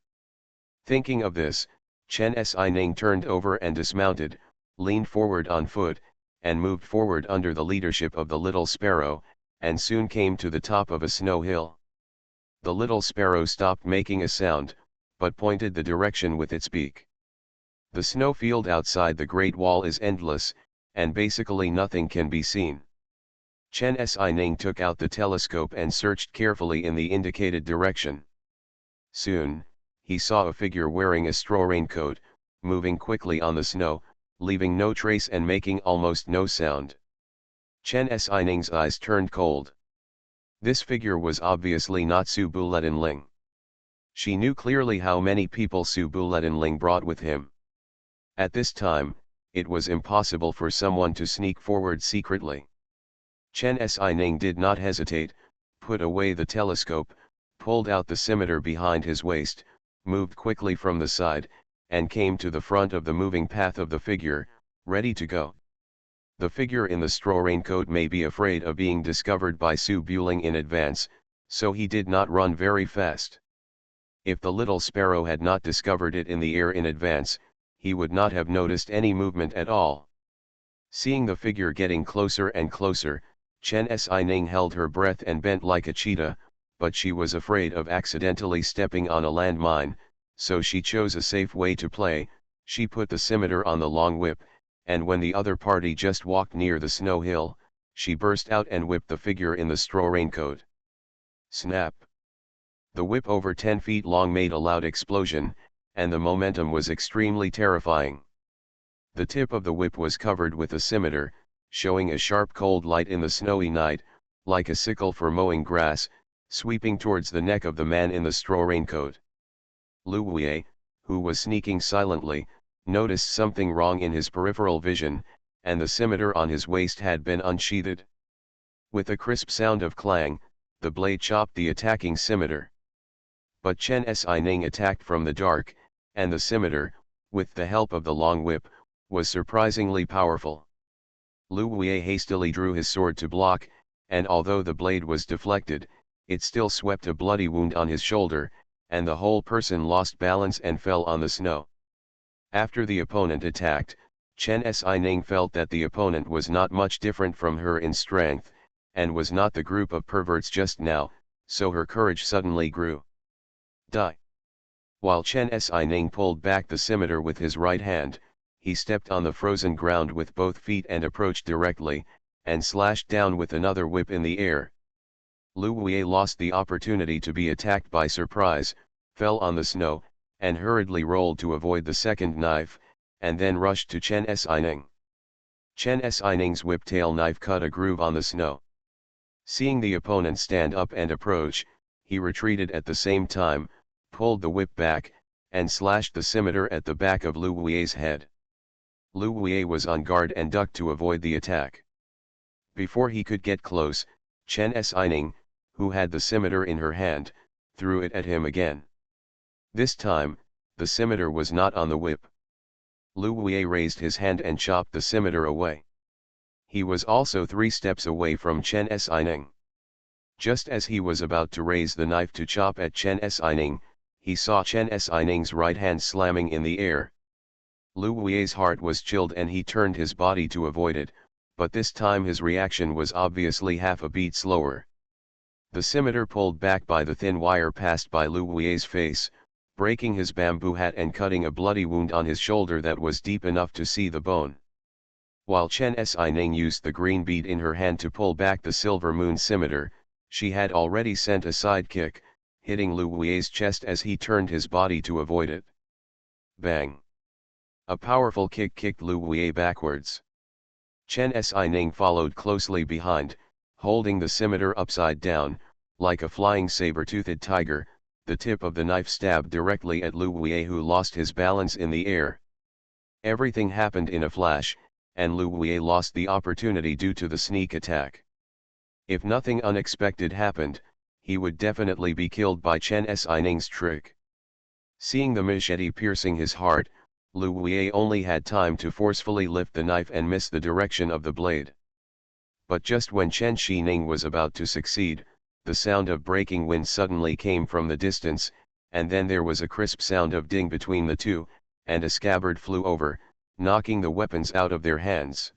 Thinking of this, Chen Xining turned over and dismounted, leaned forward on foot, and moved forward under the leadership of the little sparrow, and soon came to the top of a snow hill. The little sparrow stopped making a sound, but pointed the direction with its beak. The snow field outside the Great Wall is endless, and basically nothing can be seen. Chen Xining took out the telescope and searched carefully in the indicated direction. Soon, he saw a figure wearing a straw raincoat, moving quickly on the snow, leaving no trace and making almost no sound. Chen Xining's eyes turned cold. This figure was obviously not Su Buletinling. She knew clearly how many people Su Buletinling brought with him. At this time, it was impossible for someone to sneak forward secretly. Chen Xining did not hesitate, put away the telescope, pulled out the scimitar behind his waist, moved quickly from the side, and came to the front of the moving path of the figure, ready to go. The figure in the straw raincoat may be afraid of being discovered by Su Buling in advance, so he did not run very fast. If the little sparrow had not discovered it in the air in advance, he would not have noticed any movement at all. Seeing the figure getting closer and closer, Chen Xining held her breath and bent like a cheetah, but she was afraid of accidentally stepping on a landmine, so she chose a safe way to play. She put the scimitar on the long whip, and when the other party just walked near the snow hill, she burst out and whipped the figure in the straw raincoat. Snap! The whip over 10 feet long made a loud explosion, and the momentum was extremely terrifying. The tip of the whip was covered with a scimitar, showing a sharp cold light in the snowy night, like a sickle for mowing grass, sweeping towards the neck of the man in the straw raincoat. Lu Wei, who was sneaking silently, noticed something wrong in his peripheral vision, and the scimitar on his waist had been unsheathed. With a crisp sound of clang, the blade chopped the attacking scimitar. But Chen Xining attacked from the dark, and the scimitar, with the help of the long whip, was surprisingly powerful. Lu Wei hastily drew his sword to block, and although the blade was deflected, it still swept a bloody wound on his shoulder, and the whole person lost balance and fell on the snow. After the opponent attacked, Chen Xining felt that the opponent was not much different from her in strength, and was not the group of perverts just now, so her courage suddenly grew. Die! While Chen Xining pulled back the scimitar with his right hand, he stepped on the frozen ground with both feet and approached directly, and slashed down with another whip in the air. Lu Wei lost the opportunity to be attacked by surprise, fell on the snow, and hurriedly rolled to avoid the second knife, and then rushed to Chen Xining. Chen Xining's whiptail knife cut a groove on the snow. Seeing the opponent stand up and approach, he retreated at the same time, pulled the whip back, and slashed the scimitar at the back of Lu Wei's head. Lu Wei was on guard and ducked to avoid the attack. Before he could get close, Chen Xining, who had the scimitar in her hand, threw it at him again. This time, the scimitar was not on the whip. Lu Wei raised his hand and chopped the scimitar away. He was also 3 steps away from Chen Xining. Just as he was about to raise the knife to chop at Chen Xining, he saw Chen Xining's right hand slamming in the air. Lu Wei's heart was chilled and he turned his body to avoid it, but this time his reaction was obviously half a beat slower. The scimitar pulled back by the thin wire passed by Lu Wei's face, breaking his bamboo hat and cutting a bloody wound on his shoulder that was deep enough to see the bone. While Chen Xining used the green bead in her hand to pull back the silver moon scimitar, she had already sent a side kick, hitting Lu Wei's chest as he turned his body to avoid it. Bang! A powerful kick kicked Lu Wei backwards. Chen Xining followed closely behind, holding the scimitar upside down, like a flying saber-toothed tiger. The tip of the knife stabbed directly at Lu Wei, who lost his balance in the air. Everything happened in a flash, and Lu Wei lost the opportunity due to the sneak attack. If nothing unexpected happened, he would definitely be killed by Chen Xining's trick. Seeing the machete piercing his heart, Lu Wei only had time to forcefully lift the knife and miss the direction of the blade. But just when Chen Xining was about to succeed, the sound of breaking wind suddenly came from the distance, and then there was a crisp sound of ding between the two, and a scabbard flew over, knocking the weapons out of their hands.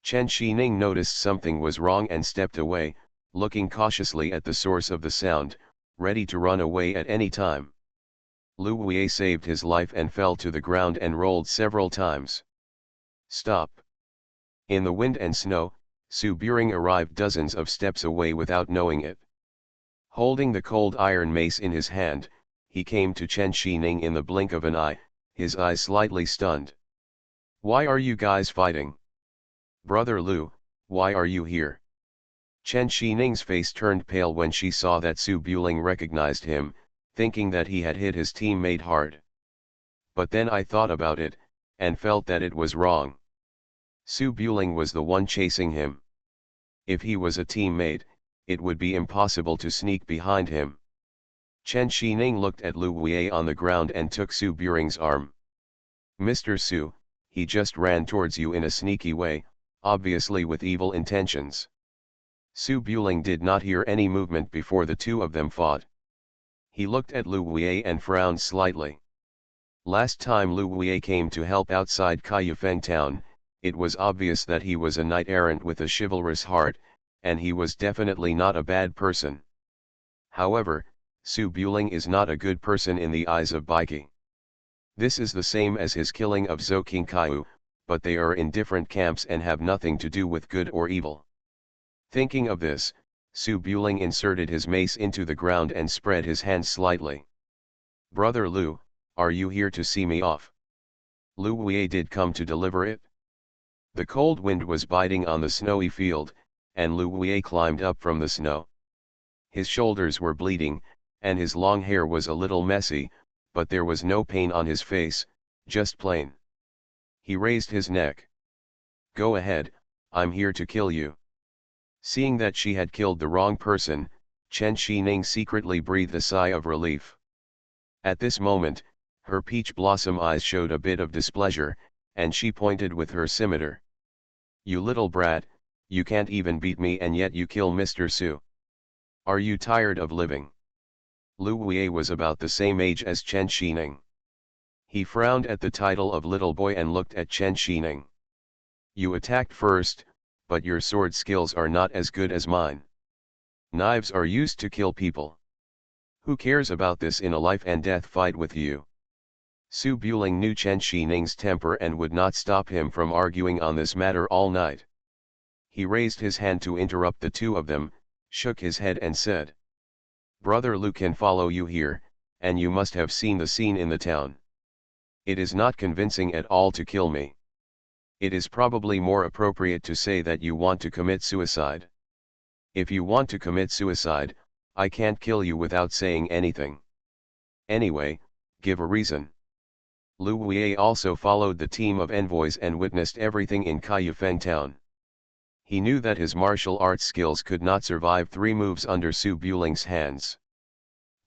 Chen Xining noticed something was wrong and stepped away, looking cautiously at the source of the sound, ready to run away at any time. Lu Wei saved his life and fell to the ground and rolled several times. Stop! In the wind and snow, Su Buring arrived dozens of steps away without knowing it. Holding the cold iron mace in his hand, he came to Chen Xining in the blink of an eye, his eyes slightly stunned. "Why are you guys fighting? Brother Lu, why are you here?" Chen Xining's face turned pale when she saw that Su Buling recognized him, thinking that he had hit his teammate hard. But then I thought about it, and felt that it was wrong. Su Buling was the one chasing him. If he was a teammate, it would be impossible to sneak behind him. Chen Xining looked at Lu Wei on the ground and took Su Buring's arm. "Mr. Su, he just ran towards you in a sneaky way, obviously with evil intentions." Su Buling did not hear any movement before the two of them fought. He looked at Lu Wei and frowned slightly. Last time Lu Wei came to help outside Kaiyufeng town, it was obvious that he was a knight-errant with a chivalrous heart, and he was definitely not a bad person. However, Su Buling is not a good person in the eyes of Baiki. This is the same as his killing of Zhou Qingkaiu, but they are in different camps and have nothing to do with good or evil. Thinking of this, Su Buling inserted his mace into the ground and spread his hands slightly. "Brother Lu, are you here to see me off?" Lu Wei did come to deliver it. The cold wind was biting on the snowy field, and Lu Wei climbed up from the snow. His shoulders were bleeding, and his long hair was a little messy, but there was no pain on his face, just plain. He raised his neck. "Go ahead, I'm here to kill you." Seeing that she had killed the wrong person, Chen Xining secretly breathed a sigh of relief. At this moment, her peach blossom eyes showed a bit of displeasure, and she pointed with her scimitar. "You little brat, you can't even beat me and yet you kill Mr. Su. Are you tired of living?" Lu Wei was about the same age as Chen Xining. He frowned at the title of little boy and looked at Chen Xining. "You attacked first, but your sword skills are not as good as mine. Knives are used to kill people. Who cares about this in a life and death fight with you?" Su Buling knew Chen Xining's temper and would not stop him from arguing on this matter all night. He raised his hand to interrupt the two of them, shook his head and said, "Brother Lu can follow you here, and you must have seen the scene in the town. It is not convincing at all to kill me. It is probably more appropriate to say that you want to commit suicide. If you want to commit suicide, I can't kill you without saying anything. Anyway, give a reason." Lu Wei also followed the team of envoys and witnessed everything in Kaiyufeng town. He knew that his martial arts skills could not survive 3 moves under Su Buling's hands.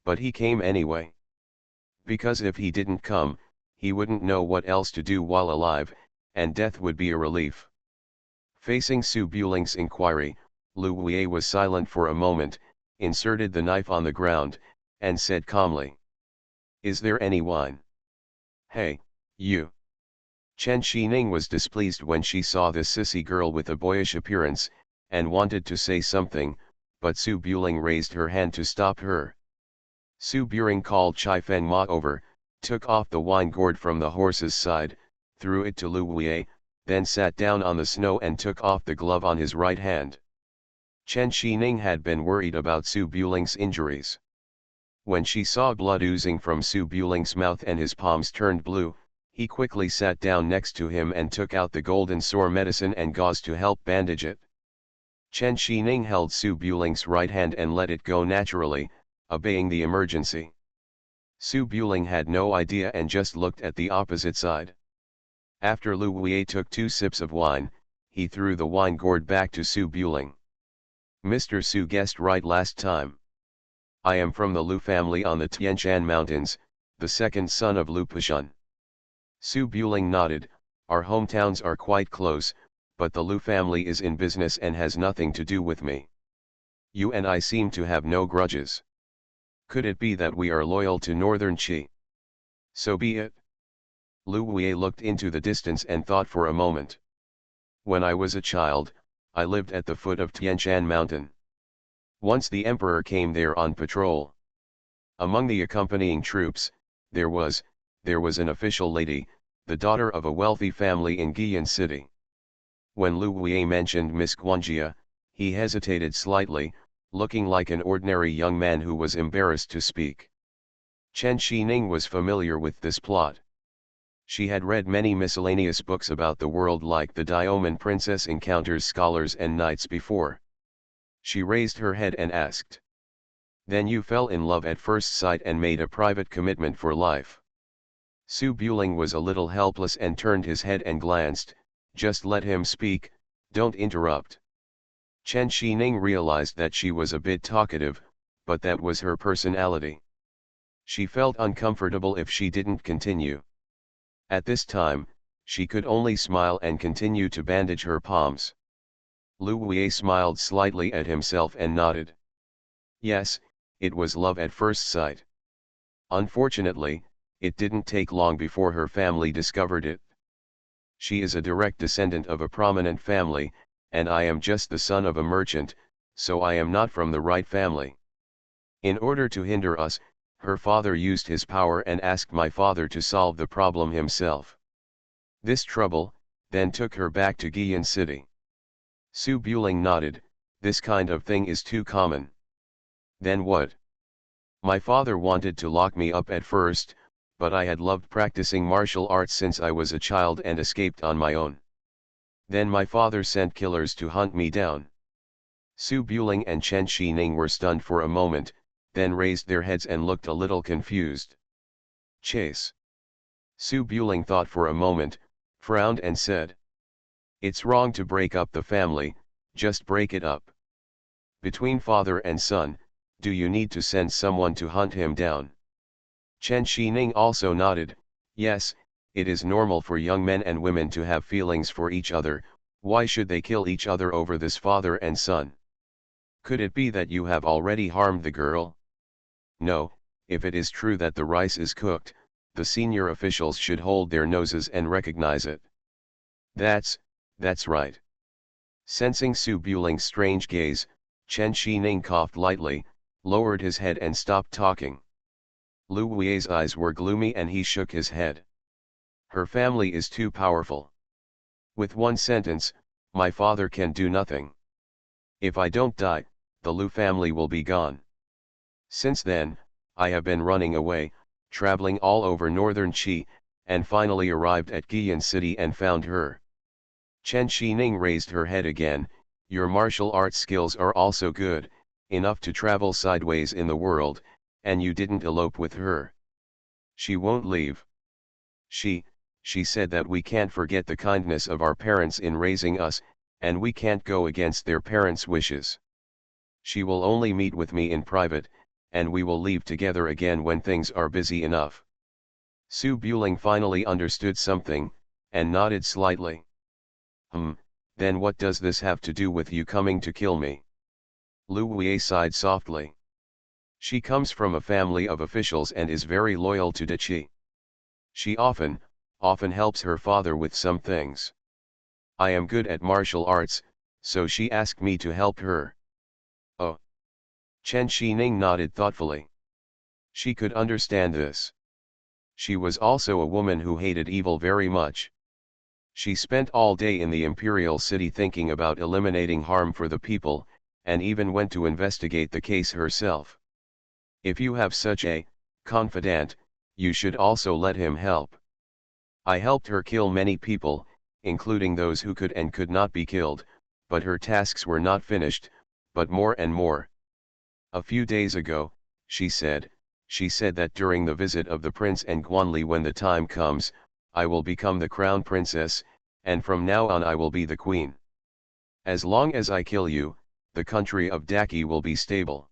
But he came anyway. Because if he didn't come, he wouldn't know what else to do while alive, and death would be a relief. Facing Su Buling's inquiry, Lu Wei was silent for a moment, inserted the knife on the ground, and said calmly, "Is there any wine? Hey, you." Chen Xining was displeased when she saw this sissy girl with a boyish appearance, and wanted to say something, but Su Buling raised her hand to stop her. Su Buling called Chai Feng Ma over, took off the wine gourd from the horse's side, threw it to Lu Wei, then sat down on the snow and took off the glove on his right hand. Chen Xining had been worried about Su Buling's injuries. When she saw blood oozing from Su Buling's mouth and his palms turned blue, he quickly sat down next to him and took out the golden sore medicine and gauze to help bandage it. Chen Xining held Su Buling's right hand and let it go naturally, obeying the emergency. Su Buling had no idea and just looked at the opposite side. After Lu Wei took 2 sips of wine, he threw the wine gourd back to Su Buling. "Mr. Su guessed right last time. I am from the Lu family on the Tianshan Mountains, the second son of Lu Pushun." Su Buling nodded. "Our hometowns are quite close, but the Lu family is in business and has nothing to do with me. You and I seem to have no grudges. Could it be that we are loyal to Northern Qi?" "So be it." Lu Wei looked into the distance and thought for a moment. "When I was a child, I lived at the foot of Tianshan Mountain. Once the emperor came there on patrol. Among the accompanying troops, there was an official lady, the daughter of a wealthy family in Guiyan City." When Lu Wei mentioned Miss Guanjia, he hesitated slightly, looking like an ordinary young man who was embarrassed to speak. Chen Xining was familiar with this plot. She had read many miscellaneous books about the world like The Diamond Princess Encounters Scholars and Knights before. She raised her head and asked, "Then you fell in love at first sight and made a private commitment for life?" Su Buling was a little helpless and turned his head and glanced, "Just let him speak, don't interrupt." Chen Xining realized that she was a bit talkative, but that was her personality. She felt uncomfortable if she didn't continue. At this time, she could only smile and continue to bandage her palms. Lu Wei smiled slightly at himself and nodded. Yes, it was love at first sight. Unfortunately, it didn't take long before her family discovered it. She is a direct descendant of a prominent family, and I am just the son of a merchant, so I am not from the right family. In order to hinder us, her father used his power and asked my father to solve the problem himself. This trouble, then took her back to Guiyan City. Su Buling nodded. This kind of thing is too common. Then what? My father wanted to lock me up at first, but I had loved practicing martial arts since I was a child and escaped on my own. Then my father sent killers to hunt me down. Su Buling and Chen Shining were stunned for a moment, then raised their heads and looked a little confused. Chase. Su Buling thought for a moment, frowned and said. It's wrong to break up the family, just break it up. Between father and son, do you need to send someone to hunt him down? Chen Shining also nodded, yes, it is normal for young men and women to have feelings for each other, why should they kill each other over this father and son? Could it be that you have already harmed the girl? No, if it is true that the rice is cooked, the senior officials should hold their noses and recognize it. That's right. Sensing Su Buling's strange gaze, Chen Shining coughed lightly, lowered his head and stopped talking. Lu Wei's eyes were gloomy and he shook his head. Her family is too powerful. With one sentence, my father can do nothing. If I don't die, the Lu family will be gone. Since then, I have been running away, traveling all over northern Qi, and finally arrived at Guiyan City and found her. Chen Shining raised her head again, your martial arts skills are also good, enough to travel sideways in the world, and you didn't elope with her. She won't leave. She said that we can't forget the kindness of our parents in raising us, and we can't go against their parents' wishes. She will only meet with me in private, and we will leave together again when things are busy enough. Su Buling finally understood something, and nodded slightly. Then what does this have to do with you coming to kill me? Lu Wei sighed softly. She comes from a family of officials and is very loyal to Deqi. She often helps her father with some things. I am good at martial arts, so she asked me to help her. Oh. Chen Shining nodded thoughtfully. She could understand this. She was also a woman who hated evil very much. She spent all day in the imperial city thinking about eliminating harm for the people, and even went to investigate the case herself. If you have such a confidant, you should also let him help. I helped her kill many people, including those who could and could not be killed, but her tasks were not finished, but more and more. A few days ago, she said that during the visit of the prince and Guanli, when the time comes, I will become the crown princess, and from now on I will be the queen. As long as I kill you, the country of Daki will be stable.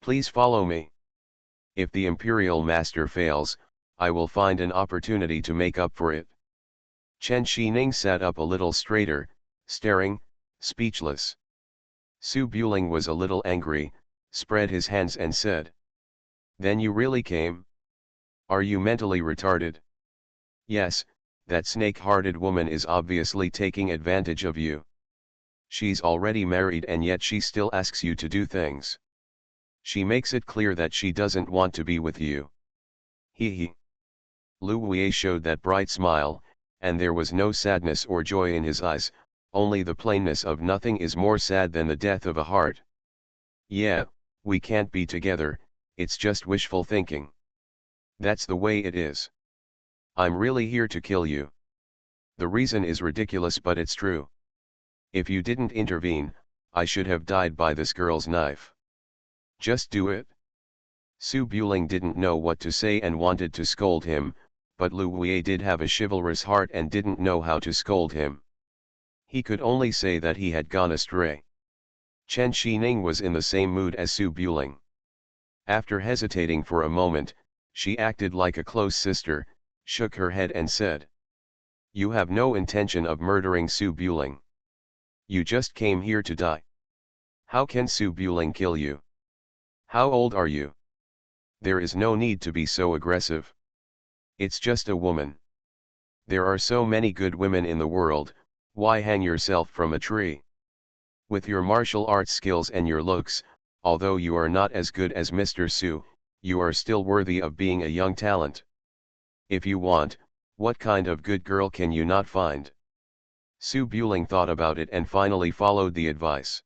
Please follow me. If the imperial master fails, I will find an opportunity to make up for it. Chen Shining sat up a little straighter, staring, speechless. Su Buling was a little angry, spread his hands and said. Then you really came? Are you mentally retarded? Yes, that snake-hearted woman is obviously taking advantage of you. She's already married and yet she still asks you to do things. She makes it clear that she doesn't want to be with you. He. Lu Wei showed that bright smile, and there was no sadness or joy in his eyes, only the plainness of nothing is more sad than the death of a heart. Yeah, we can't be together, it's just wishful thinking. That's the way it is. I'm really here to kill you. The reason is ridiculous but it's true. If you didn't intervene, I should have died by this girl's knife. Just do it. Su Buling didn't know what to say and wanted to scold him, but Lu Wei did have a chivalrous heart and didn't know how to scold him. He could only say that he had gone astray. Chen Shining was in the same mood as Su Buling. After hesitating for a moment, she acted like a close sister, shook her head and said. You have no intention of murdering Su Buling. You just came here to die. How can Su Buling kill you? How old are you? There is no need to be so aggressive. It's just a woman. There are so many good women in the world, why hang yourself from a tree? With your martial arts skills and your looks, although you are not as good as Mr. Su, you are still worthy of being a young talent. If you want, what kind of good girl can you not find? Su Buling thought about it and finally followed the advice.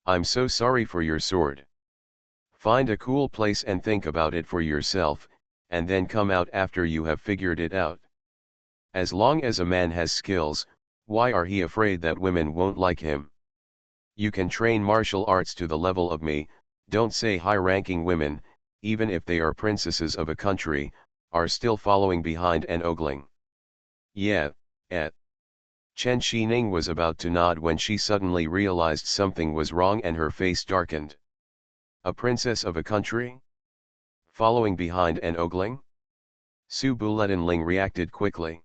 I'm so sorry for your sword. Find a cool place and think about it for yourself, and then come out after you have figured it out. As long as a man has skills, why are he afraid that women won't like him? You can train martial arts to the level of me, don't say high-ranking women, even if they are princesses of a country, are still following behind and ogling. Yeah, eh. Chen Xining was about to nod when she suddenly realized something was wrong and her face darkened. A princess of a country? Following behind and ogling? Su Buletinling reacted quickly.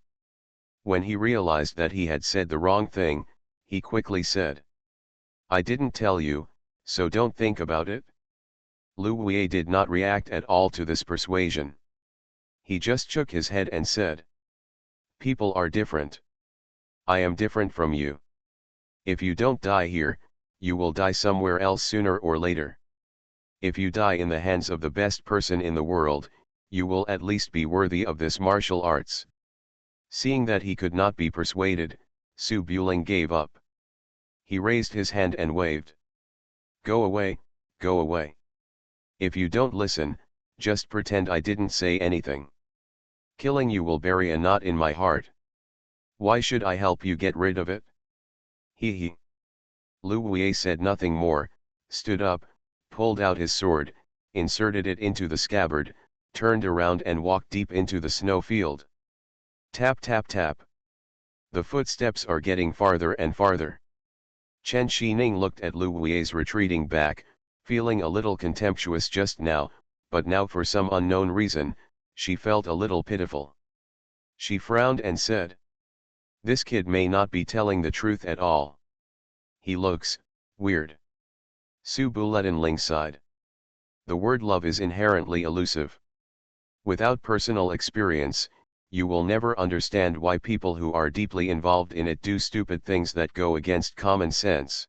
When he realized that he had said the wrong thing, he quickly said, I didn't tell you, so don't think about it. Lu Wei did not react at all to this persuasion. He just shook his head and said, people are different. I am different from you. If you don't die here, you will die somewhere else sooner or later. If you die in the hands of the best person in the world, you will at least be worthy of this martial arts. Seeing that he could not be persuaded, Su Buling gave up. He raised his hand and waved. Go away, go away. If you don't listen, just pretend I didn't say anything. Killing you will bury a knot in my heart. Why should I help you get rid of it? He. Lu Wei said nothing more, stood up, pulled out his sword, inserted it into the scabbard, turned around and walked deep into the snow field. Tap tap tap. The footsteps are getting farther and farther. Chen Xining looked at Lu Wei's retreating back, feeling a little contemptuous just now, but now for some unknown reason, she felt a little pitiful. She frowned and said, this kid may not be telling the truth at all. He looks weird. Su Buletinling sighed. The word love is inherently elusive. Without personal experience, you will never understand why people who are deeply involved in it do stupid things that go against common sense.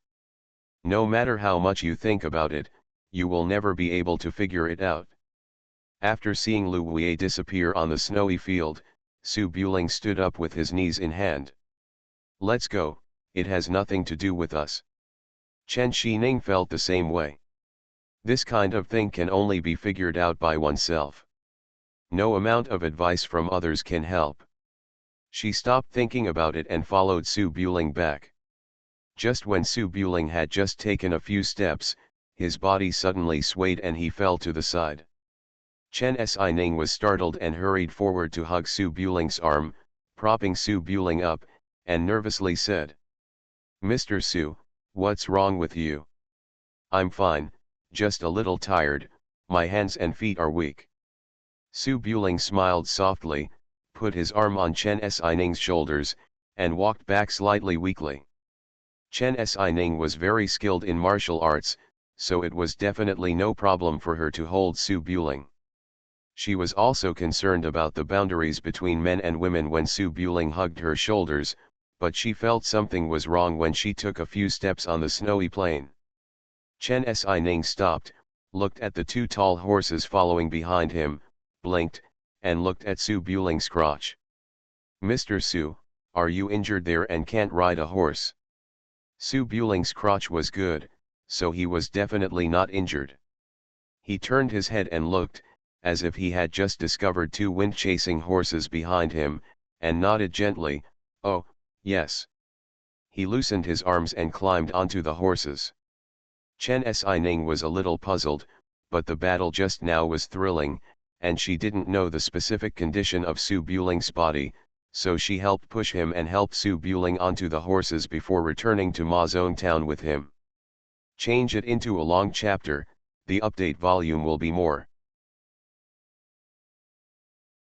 No matter how much you think about it, you will never be able to figure it out. After seeing Lu Wei disappear on the snowy field, Su Buling stood up with his knees in hand. Let's go, it has nothing to do with us. Chen Xining felt the same way. This kind of thing can only be figured out by oneself. No amount of advice from others can help. She stopped thinking about it and followed Su Buling back. Just when Su Buling had just taken a few steps, his body suddenly swayed and he fell to the side. Chen Xining was startled and hurried forward to hug Su Buling's arm, propping Su Buling up, and nervously said, Mr. Su, what's wrong with you? I'm fine, just a little tired, my hands and feet are weak. Su Buling smiled softly, put his arm on Chen Xining's shoulders, and walked back slightly weakly. Chen Xining was very skilled in martial arts, so it was definitely no problem for her to hold Su Buling. She was also concerned about the boundaries between men and women when Su Buling hugged her shoulders, but she felt something was wrong when she took a few steps on the snowy plain. Chen Xining stopped, looked at the two tall horses following behind him, blinked, and looked at Su Buling's crotch. Mr. Su, are you injured there and can't ride a horse? Su Buling's crotch was good, so he was definitely not injured. He turned his head and looked, as if he had just discovered two wind-chasing horses behind him, and nodded gently, oh, yes. He loosened his arms and climbed onto the horses. Chen Xining was a little puzzled, but the battle just now was thrilling, and she didn't know the specific condition of Su Buling's body, so she helped push him and helped Su Buling onto the horses before returning to Mazone town with him. Change it into a long chapter, the update volume will be more.